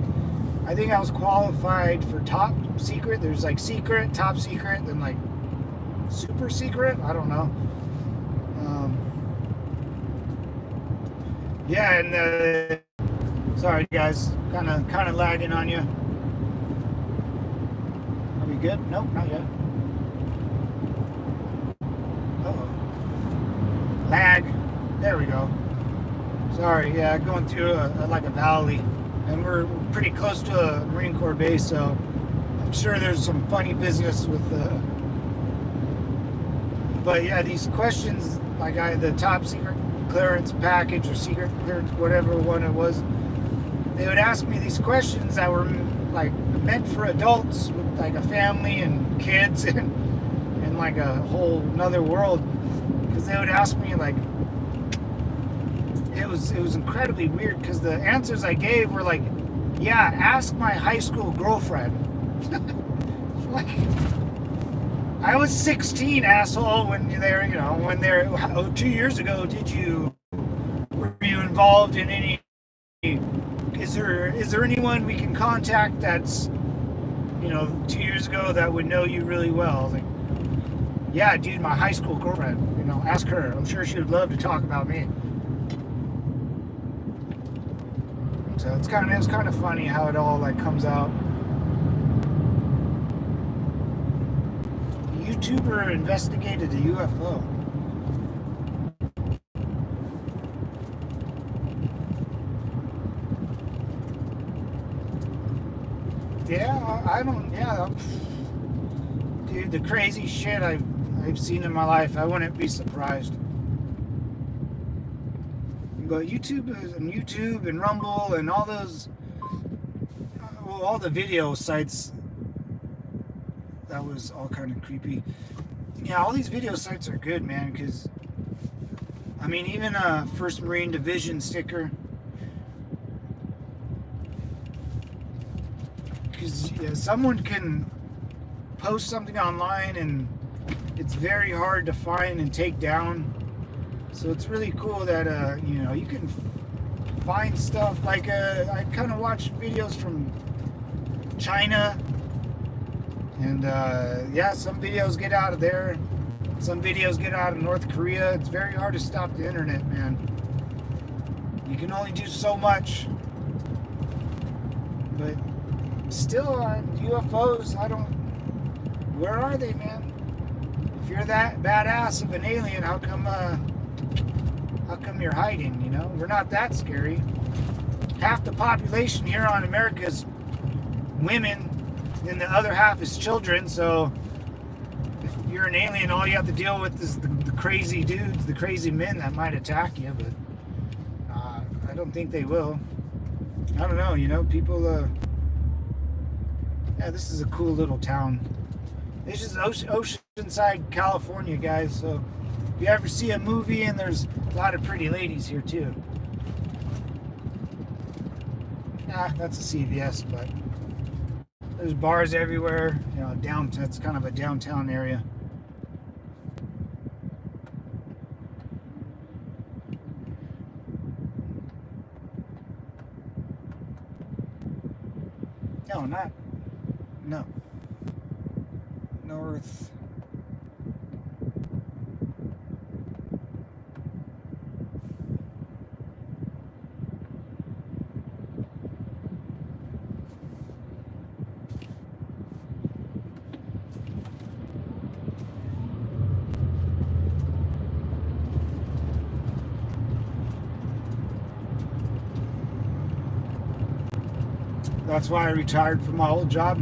I was qualified for top secret. There's like secret, top secret, then like super secret. I don't know. Yeah, and sorry guys, kind of lagging on you. Are we good? Nope, not yet. Uh-oh. Lag. There we go. Sorry, yeah, going through like a valley, and we're pretty close to a Marine Corps base, so I'm sure there's some funny business with but yeah, these questions, like the top secret clearance package or secret clearance, whatever one it was, they would ask me these questions that were like meant for adults with like a family and kids and like a whole another world, because they would ask me like, it was incredibly weird, because the answers I gave were like, yeah, ask my high school girlfriend. Like, I was 16, asshole, when they're, you know, when they're, 2 years ago, were you involved in any, is there anyone we can contact that's, you know, 2 years ago that would know you really well? I was like, yeah, dude, my high school girlfriend, you know, ask her. I'm sure she would love to talk about me. So it's kind of funny how it all like comes out. A YouTuber investigated a UFO. Yeah, I don't. Yeah, dude, the crazy shit I've seen in my life, I wouldn't be surprised. But YouTube and Rumble and all those, well, all the video sites, that was all kind of creepy. Yeah, all these video sites are good, man, because, I mean, even a 1st Marine Division sticker, because someone can post something online and it's very hard to find and take down. So it's really cool that you know, you can find stuff like I kind of watch videos from China, and yeah, some videos get out of there, some videos get out of North Korea. It's very hard to stop the internet, man. You can only do so much, but still, UFOs, where are they, man? If you're that badass of an alien, how come you're hiding, you know? We're not that scary. Half the population here on America is women, and the other half is children, so if you're an alien, all you have to deal with is the crazy dudes, the crazy men that might attack you, but I don't think they will. I don't know, you know, people, yeah, this is a cool little town. This is Oceanside, California, guys, so if you ever see a movie, and there's a lot of pretty ladies here too. Nah, that's a CVS, but there's bars everywhere. You know, downtown. It's kind of a downtown area. No, not. No. North. That's why I retired from my old job.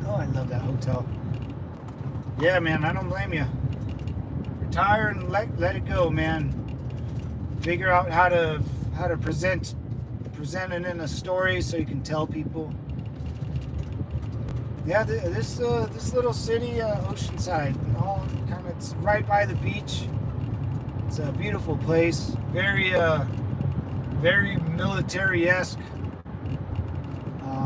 Oh, I love that hotel. Yeah, man, I don't blame you. Retire and let it go, man. Figure out how to present it in a story so you can tell people. Yeah, this little city, Oceanside, all kind of, it's right by the beach. It's a beautiful place. Very military-esque.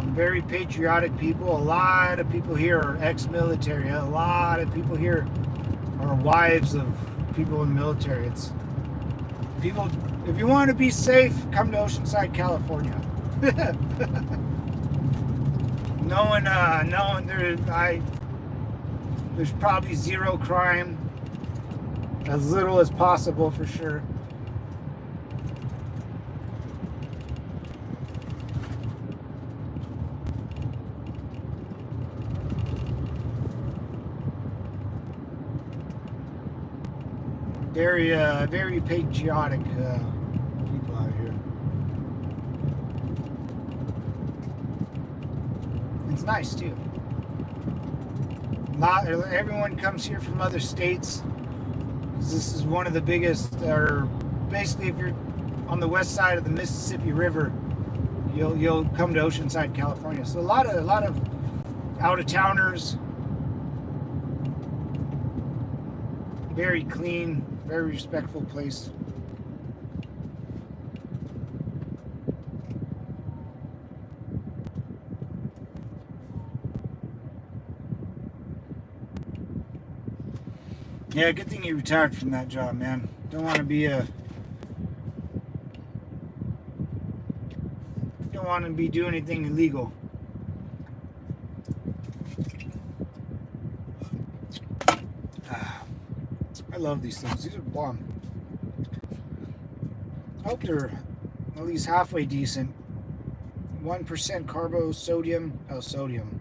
Very patriotic people. A lot of people here are ex-military. A lot of people here are wives of people in the military. It's people. If you want to be safe, come to Oceanside, California. knowing there's probably zero crime, as little as possible for sure. Very patriotic people out here. It's nice too. Everyone comes here from other states. This is one of the biggest, or basically, if you're on the west side of the Mississippi River, you'll come to Oceanside, California. So a lot of out of towners. Very clean, very respectful place. Yeah, good thing you retired from that job, man. Don't want to do anything illegal. I love these things. These are bomb. I hope they're at least halfway decent. 1% carbo, sodium. Oh, sodium.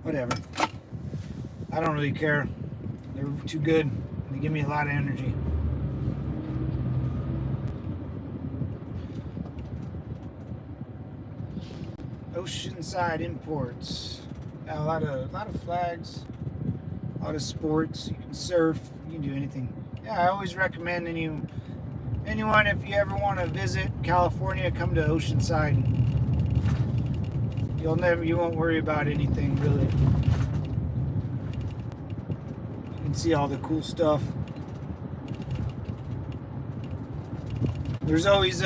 Whatever. I don't really care. They're too good. They give me a lot of energy. Oceanside Imports. Got a lot of flags. A lot of sports. You can surf. You can do anything. Yeah, I always recommend anyone, if you ever want to visit California, come to Oceanside. You won't worry about anything really. You can see all the cool stuff. There's always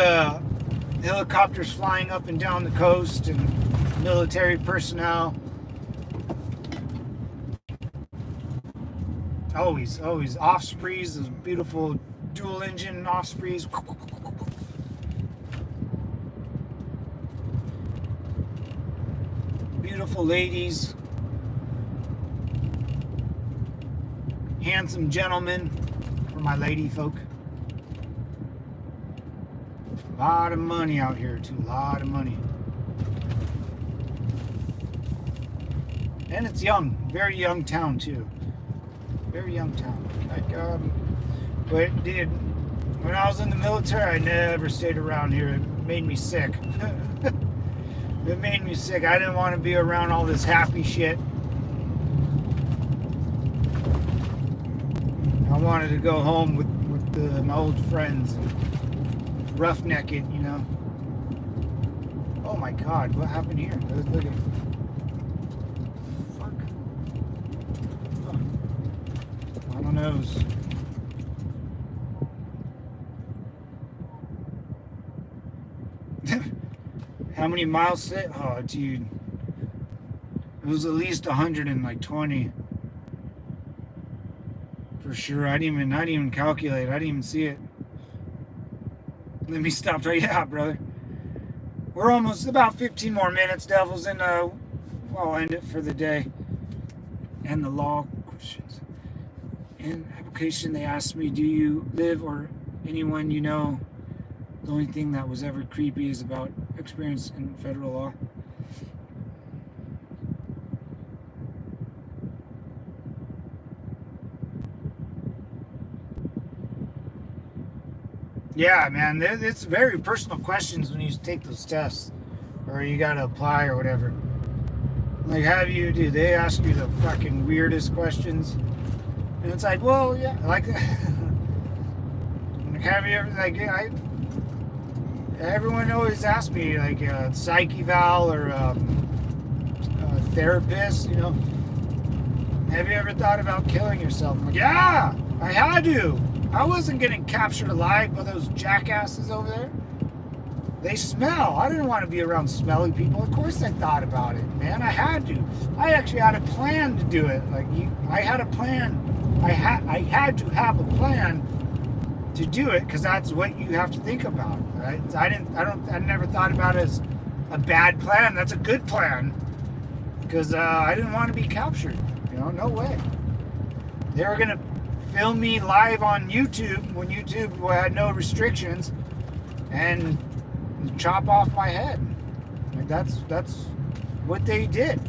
helicopters flying up and down the coast and military personnel. Always Ospreys, those beautiful dual engine Ospreys. Beautiful ladies, handsome gentlemen for my lady folk. A lot of money out here too, a lot of money. And it's young, very young town too. Very young town. But dude, when I was in the military, I never stayed around here. It made me sick. It made me sick. I didn't want to be around all this happy shit. I wanted to go home with my old friends, and roughneck it, you know. Oh my God, what happened here? Look at. Who knows? How many miles? Oh, dude, it was at least 120 for sure. I didn't even calculate. I didn't even see it. Let me stop right. Yeah, brother. We're almost about 15 more minutes, devils, and I'll end it for the day. And the law questions. In application, they asked me, do you live or anyone you know? The only thing that was ever creepy is about experience in federal law. Yeah, man, it's very personal questions when you take those tests, or you gotta apply or whatever. Like, do they ask you the fucking weirdest questions? And it's like, well, yeah, like, have you ever, like, everyone always asks me, like, psych eval or therapist, you know, have you ever thought about killing yourself? I'm like, yeah, I had to. I wasn't getting captured alive by those jackasses over there. They smell. I didn't want to be around smelly people. Of course I thought about it, man. I had to. I actually had a plan to do it. I had a plan. I had to have a plan to do it, because that's what you have to think about, right? I never thought about it as a bad plan. That's a good plan, because I didn't want to be captured. You know, no way. They were gonna film me live on YouTube when YouTube had no restrictions, and chop off my head. Like, that's what they did.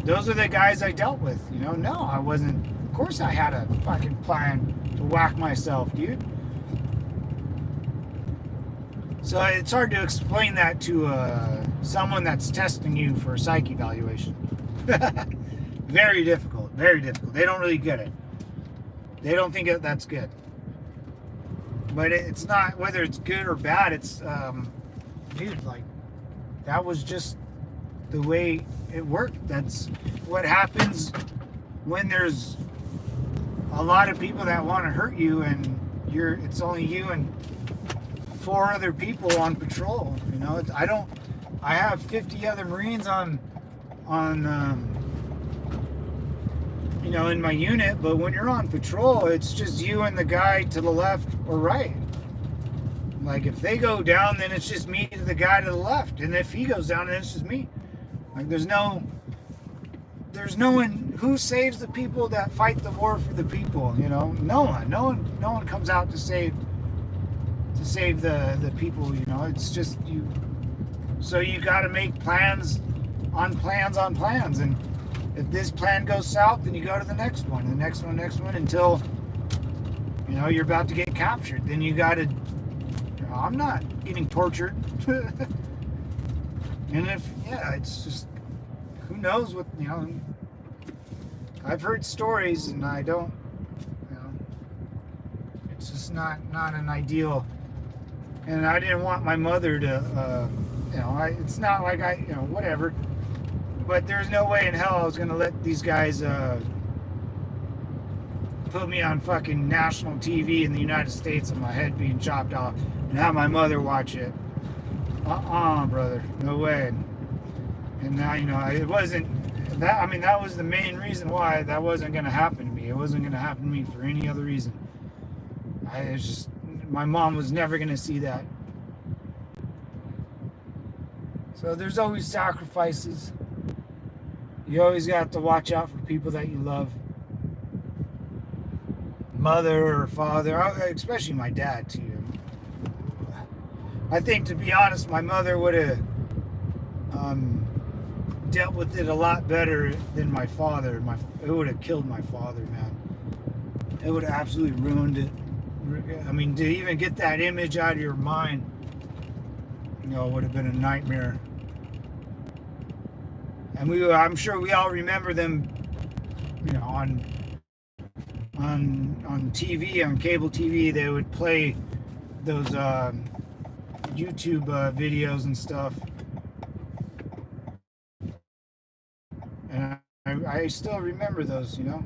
Those are the guys I dealt with. You know, no, I wasn't. Of course, I had a fucking plan to whack myself, dude. So it's hard to explain that to someone that's testing you for a psych evaluation. Very difficult. Very difficult. They don't really get it. They don't think that's good. But it's not, whether it's good or bad, it's, dude, like, that was just the way it worked. That's what happens when there's a lot of people that want to hurt you, and it's only you and 4 other people on patrol. You know, I have 50 other Marines on you know, in my unit, but when you're on patrol, it's just you and the guy to the left or right. Like, if they go down, then it's just me to the guy to the left, and if he goes down, then it's just me. Like, there's no one who saves the people that fight the war for the people. You know, no one comes out to save the people. You know, it's just you. So you got to make plans on plans, and if this plan goes south, then you go to the next one, until, you know, you're about to get captured. Then you got to. I'm not getting tortured. And it's just, who knows what, you know. I've heard stories, and I don't, you know, it's just not an ideal. And I didn't want my mother to, you know, it's not like you know, whatever. But there's no way in hell I was going to let these guys put me on fucking national TV in the United States and my head being chopped off and have my mother watch it. Brother. No way. And now, you know, it wasn't that. I mean, that was the main reason why that wasn't going to happen to me. It wasn't going to happen to me for any other reason. It's just, my mom was never going to see that. So there's always sacrifices. You always got to watch out for people that you love. Mother or father, especially my dad too. I think, to be honest, my mother would have dealt with it a lot better than my father. It would have killed my father, man. It would have absolutely ruined it. I mean, to even get that image out of your mind, you know, it would have been a nightmare. And I'm sure we all remember them, you know, on TV, on cable TV. They would play those YouTube videos and stuff. And I still remember those, you know.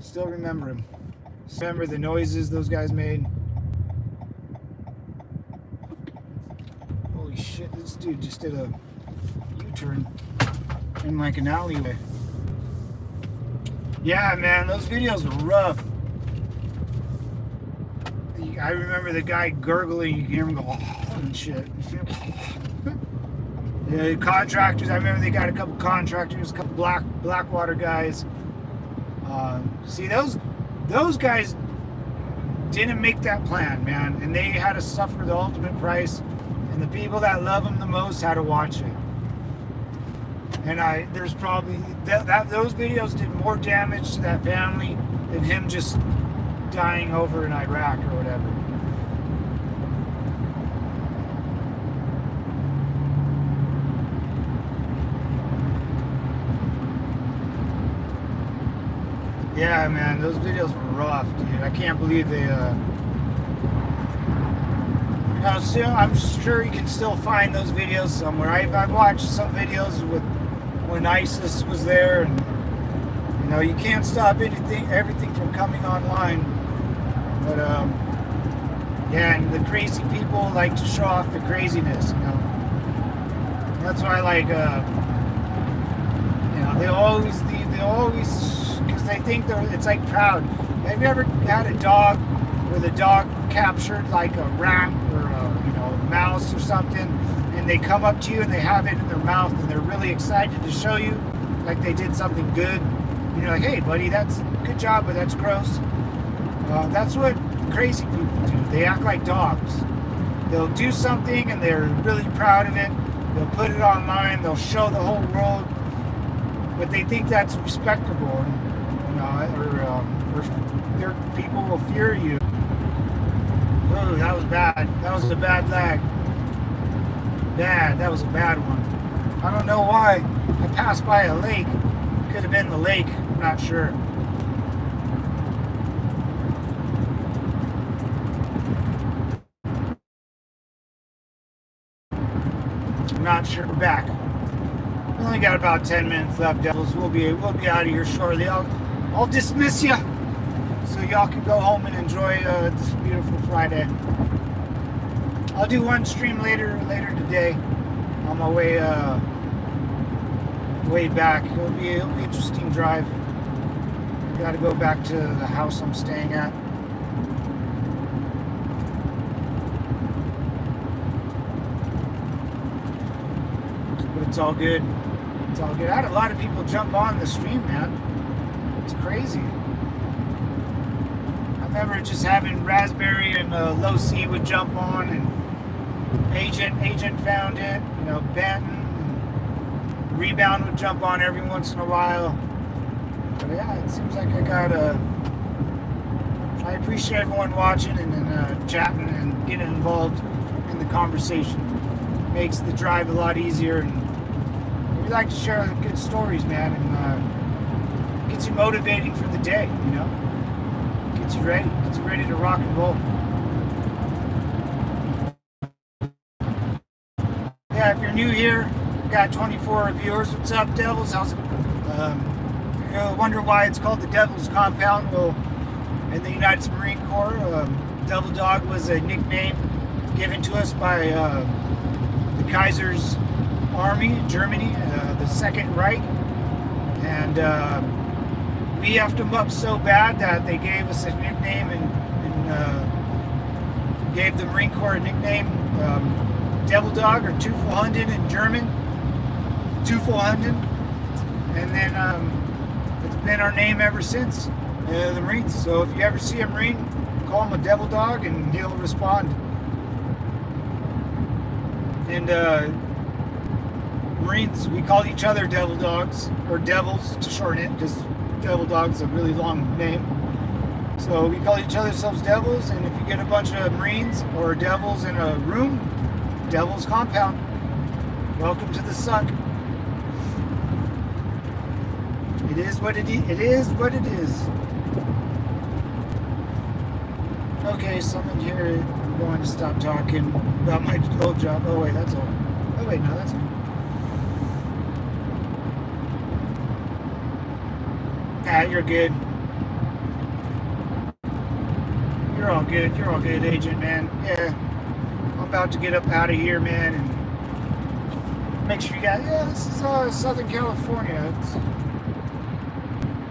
Still remember them. Remember the noises those guys made. Holy shit, this dude just did a U-turn in like an alleyway. Yeah, man, those videos were rough. I remember the guy gurgling. You can hear him go and shit. The contractors. I remember they got a couple contractors, a couple Blackwater guys. See, those guys didn't make that plan, man, and they had to suffer the ultimate price. And the people that love them the most had to watch it. And there's probably those videos did more damage to that family than him just dying over in Iraq or whatever. Yeah, man, those videos were rough, dude. I can't believe they. I'm sure you can still find those videos somewhere. I've watched some videos with when ISIS was there, and you can't stop everything from coming online. But yeah, and the crazy people like to show off the craziness. That's why I like. They always because they think it's like proud. Have you ever had a dog where the dog captured like a rat or a mouse or something, and they come up to you and they have it in their mouth and they're really excited to show you like they did something good? You're like, hey buddy, that's good job, but that's gross. That's what crazy people do. They act like dogs. They'll do something and they're really proud of it. They'll put it online. They'll show the whole world, but they think that's respectable, or their people will fear you. Oh, that was bad. That was a bad lag. That was a bad one. I don't know why. I passed by a lake. Could have been the lake. I'm not sure. I'm not sure. We're back. We only got about 10 minutes left, devils. We'll be out of here shortly. I'll dismiss you so y'all can go home and enjoy this beautiful Friday. I'll do one stream later today on my way back. It'll be an interesting drive. I got to go back to the house I'm staying at. But it's all good. It's all good. I had a lot of people jump on the stream, man. It's crazy. I remember just having Raspberry and Low C would jump on, and Agent found it. Benton and Rebound would jump on every once in a while. But yeah, it seems like I appreciate everyone watching and chatting and getting involved in the conversation. It makes the drive a lot easier, and we like to share good stories, man, and gets you motivating for the day, gets you ready to rock and roll. Yeah, if you're new here, got 24 viewers. What's up, Devils? How's it? You wonder why it's called the Devil's Compound? Well, in the United States Marine Corps, Devil Dog was a nickname given to us by the Kaiser's Army in Germany, the Second Reich, and we effed them up so bad that they gave us a nickname and gave the Marine Corps a nickname, Devil Dog, or Teufelhunden in German, Teufelhunden, and then it's been our name ever since, the Marines. So if you ever see a Marine, call him a Devil Dog and he'll respond. And Marines, we call each other Devil Dogs, or Devils to shorten it, because Devil Dog's a really long name. So we call each other ourselves Devils, and if you get a bunch of Marines or Devils in a room, Devil's Compound. Welcome to the suck. It is what it is. It is what it is. Okay, someone here. I'm going to stop talking about my old job. Oh wait, that's all. Oh wait, no, that's all. Ah, you're good. You're all good. You're all good, Agent, man. Yeah. I'm about to get up out of here, man, and make sure you guys... Yeah, this is Southern California.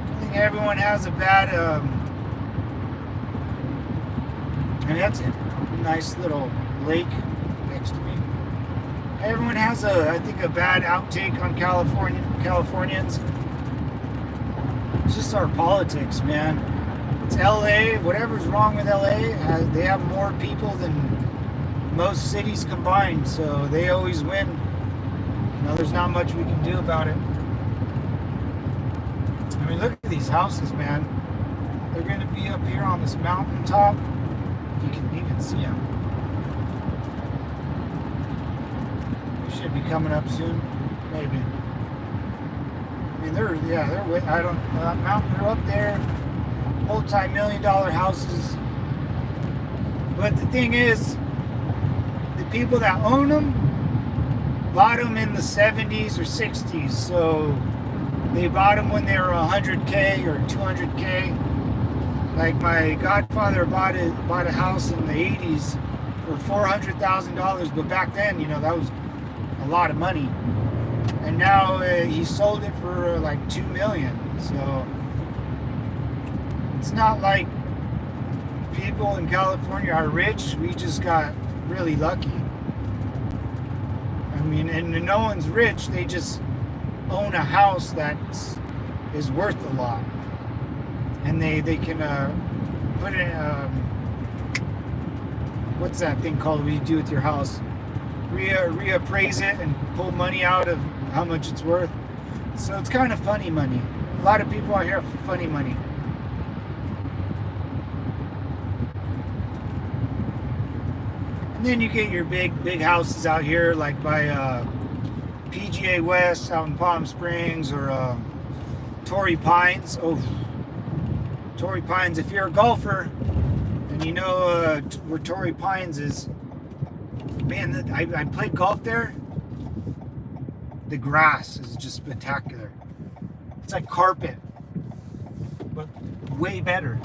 I think everyone has a bad And that's a nice little lake next to me. Everyone has I think, a bad outtake on Californians. It's just our politics, man. It's LA. Whatever's wrong with LA, they have more people than most cities combined, so they always win. There's not much we can do about it. I mean, look at these houses, man. They're going to be up here on this mountaintop. You can even see them. They should be coming up soon, maybe. I mean, they're up there, multi-million-dollar houses. But the thing is, the people that own them bought them in the 70s or 60s, so they bought them when they were 100K or 200K. Like my godfather bought a house in the 80s for $400,000, but back then, that was a lot of money. And now he sold it for like $2 million. So it's not like people in California are rich. We just got really lucky. I mean, and no one's rich. They just own a house that is worth a lot, and they can put it. What's that thing called? What you do with your house? Reappraise it and pull money out of how much it's worth. So it's kind of funny money. A lot of people out here have funny money. And then you get your big houses out here, like by PGA West out in Palm Springs, or Torrey Pines. Oh, Torrey Pines. If you're a golfer and you know where Torrey Pines is, man, I played golf there. The grass is just spectacular. It's like carpet, but way better.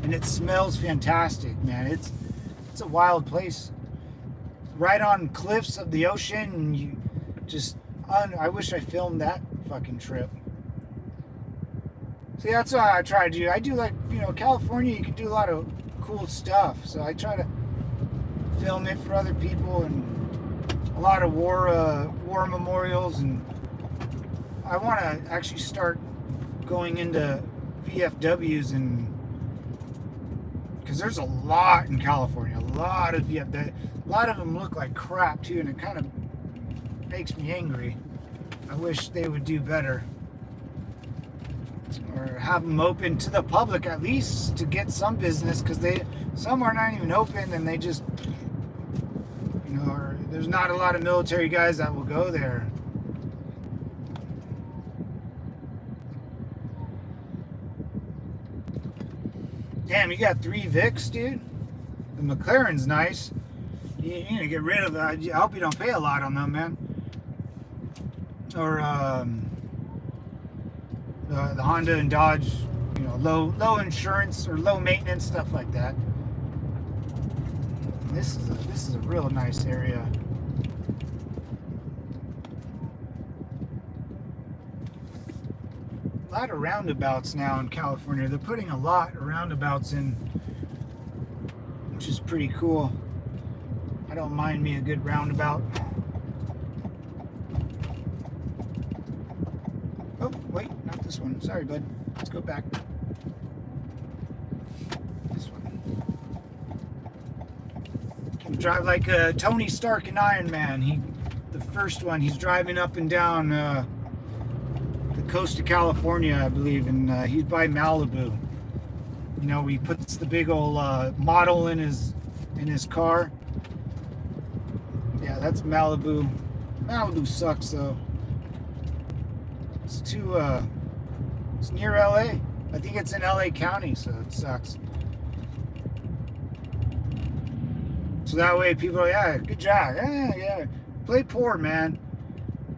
And it smells fantastic, man. It's a wild place. Right on cliffs of the ocean, and you just I wish I filmed that fucking trip. See, that's what I try to do. I do, like, California, you can do a lot of cool stuff. So I try to film it for other people, and a lot of war memorials, and I want to actually start going into VFWs, and because there's a lot in California, a lot of VFW. A lot of them look like crap too, and it kind of makes me angry. I wish they would do better, or have them open to the public at least to get some business, because some are not even open, and they just, or there's not a lot of military guys that will go there. Damn, you got 3 Vics, dude? The McLaren's nice. You need to get rid of that. I hope you don't pay a lot on them, man. Or the Honda and Dodge, low insurance or low maintenance, stuff like that. This is a real nice area. A lot of roundabouts now in California. They're putting a lot of roundabouts in, which is pretty cool. I don't mind me a good roundabout. Oh, wait, not this one. Sorry, bud. Let's go back. This one. Can drive like Tony Stark in Iron Man. The first one, he's driving up and down the coast of California, I believe, and he's by Malibu. He puts the big old model in his car. Yeah, that's Malibu. Malibu sucks, though. It's it's near LA. I think it's in LA County, so it sucks. So that way people are, yeah, good job. Yeah. Play poor, man.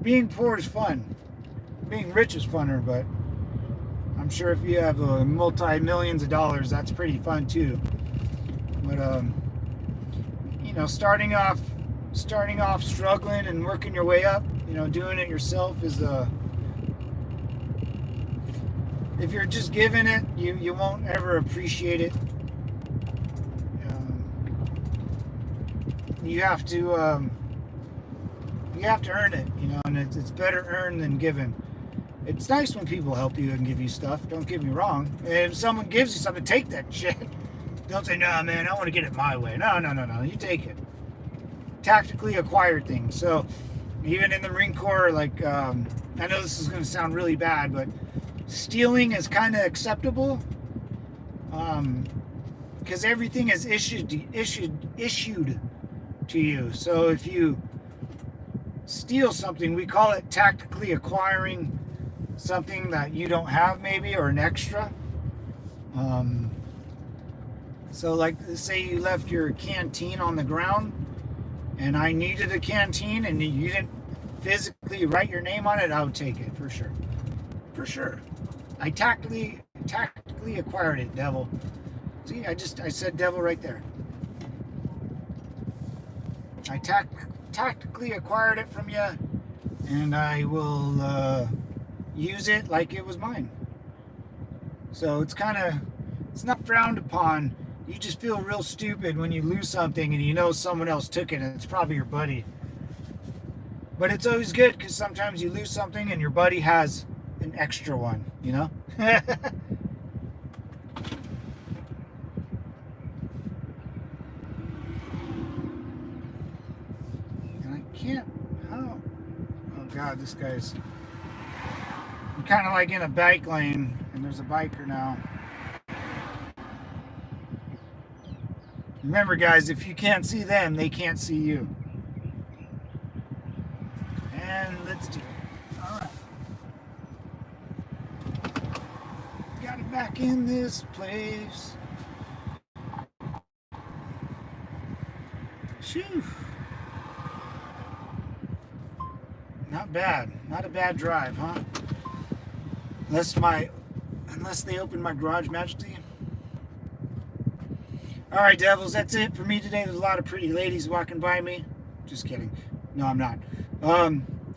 Being poor is fun. Being rich is funner, but I'm sure if you have multi-millions of dollars, that's pretty fun too. But starting off struggling and working your way up, doing it yourself is if you're just giving it, you won't ever appreciate it. you have to earn it, you know, and it's better earned than given. It's nice when people help you and give you stuff, don't get me wrong. If someone gives you something, take that shit. Don't say, no, man, I want to get it my way. No, you take it. Tactically acquired things. So even in the Marine Corps, like, I know this is going to sound really bad, but stealing is kind of acceptable, because everything is issued to you. So if you steal something, we call it tactically acquiring something that you don't have, maybe, or an extra. So like, say you left your canteen on the ground and I needed a canteen and you didn't physically write your name on it, I would take it for sure. I tactically acquired it, devil. See, I said devil right there. I tactically acquired it from you, and I will use it like it was mine. So it's not frowned upon. You just feel real stupid when you lose something and you know someone else took it, and it's probably your buddy. But it's always good, because sometimes you lose something and your buddy has an extra one, you know? And I can't, oh God, this guy's, I'm kind of like in a bike lane, and there's a biker now. Remember, guys, if you can't see them, they can't see you. And let's do it. All right. Got it back in this place. Shoo. Not bad. Not a bad drive, huh? Unless they open my garage magically. All right, devils, that's it for me today. There's a lot of pretty ladies walking by me. Just kidding. No, I'm not.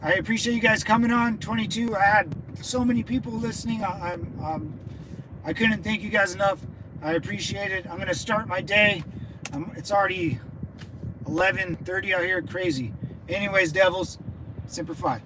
I appreciate you guys coming on. 22. I had so many people listening. I couldn't thank you guys enough. I appreciate it. I'm gonna start my day. It's already 11:30 out here. Crazy. Anyways, devils, Semper Fi.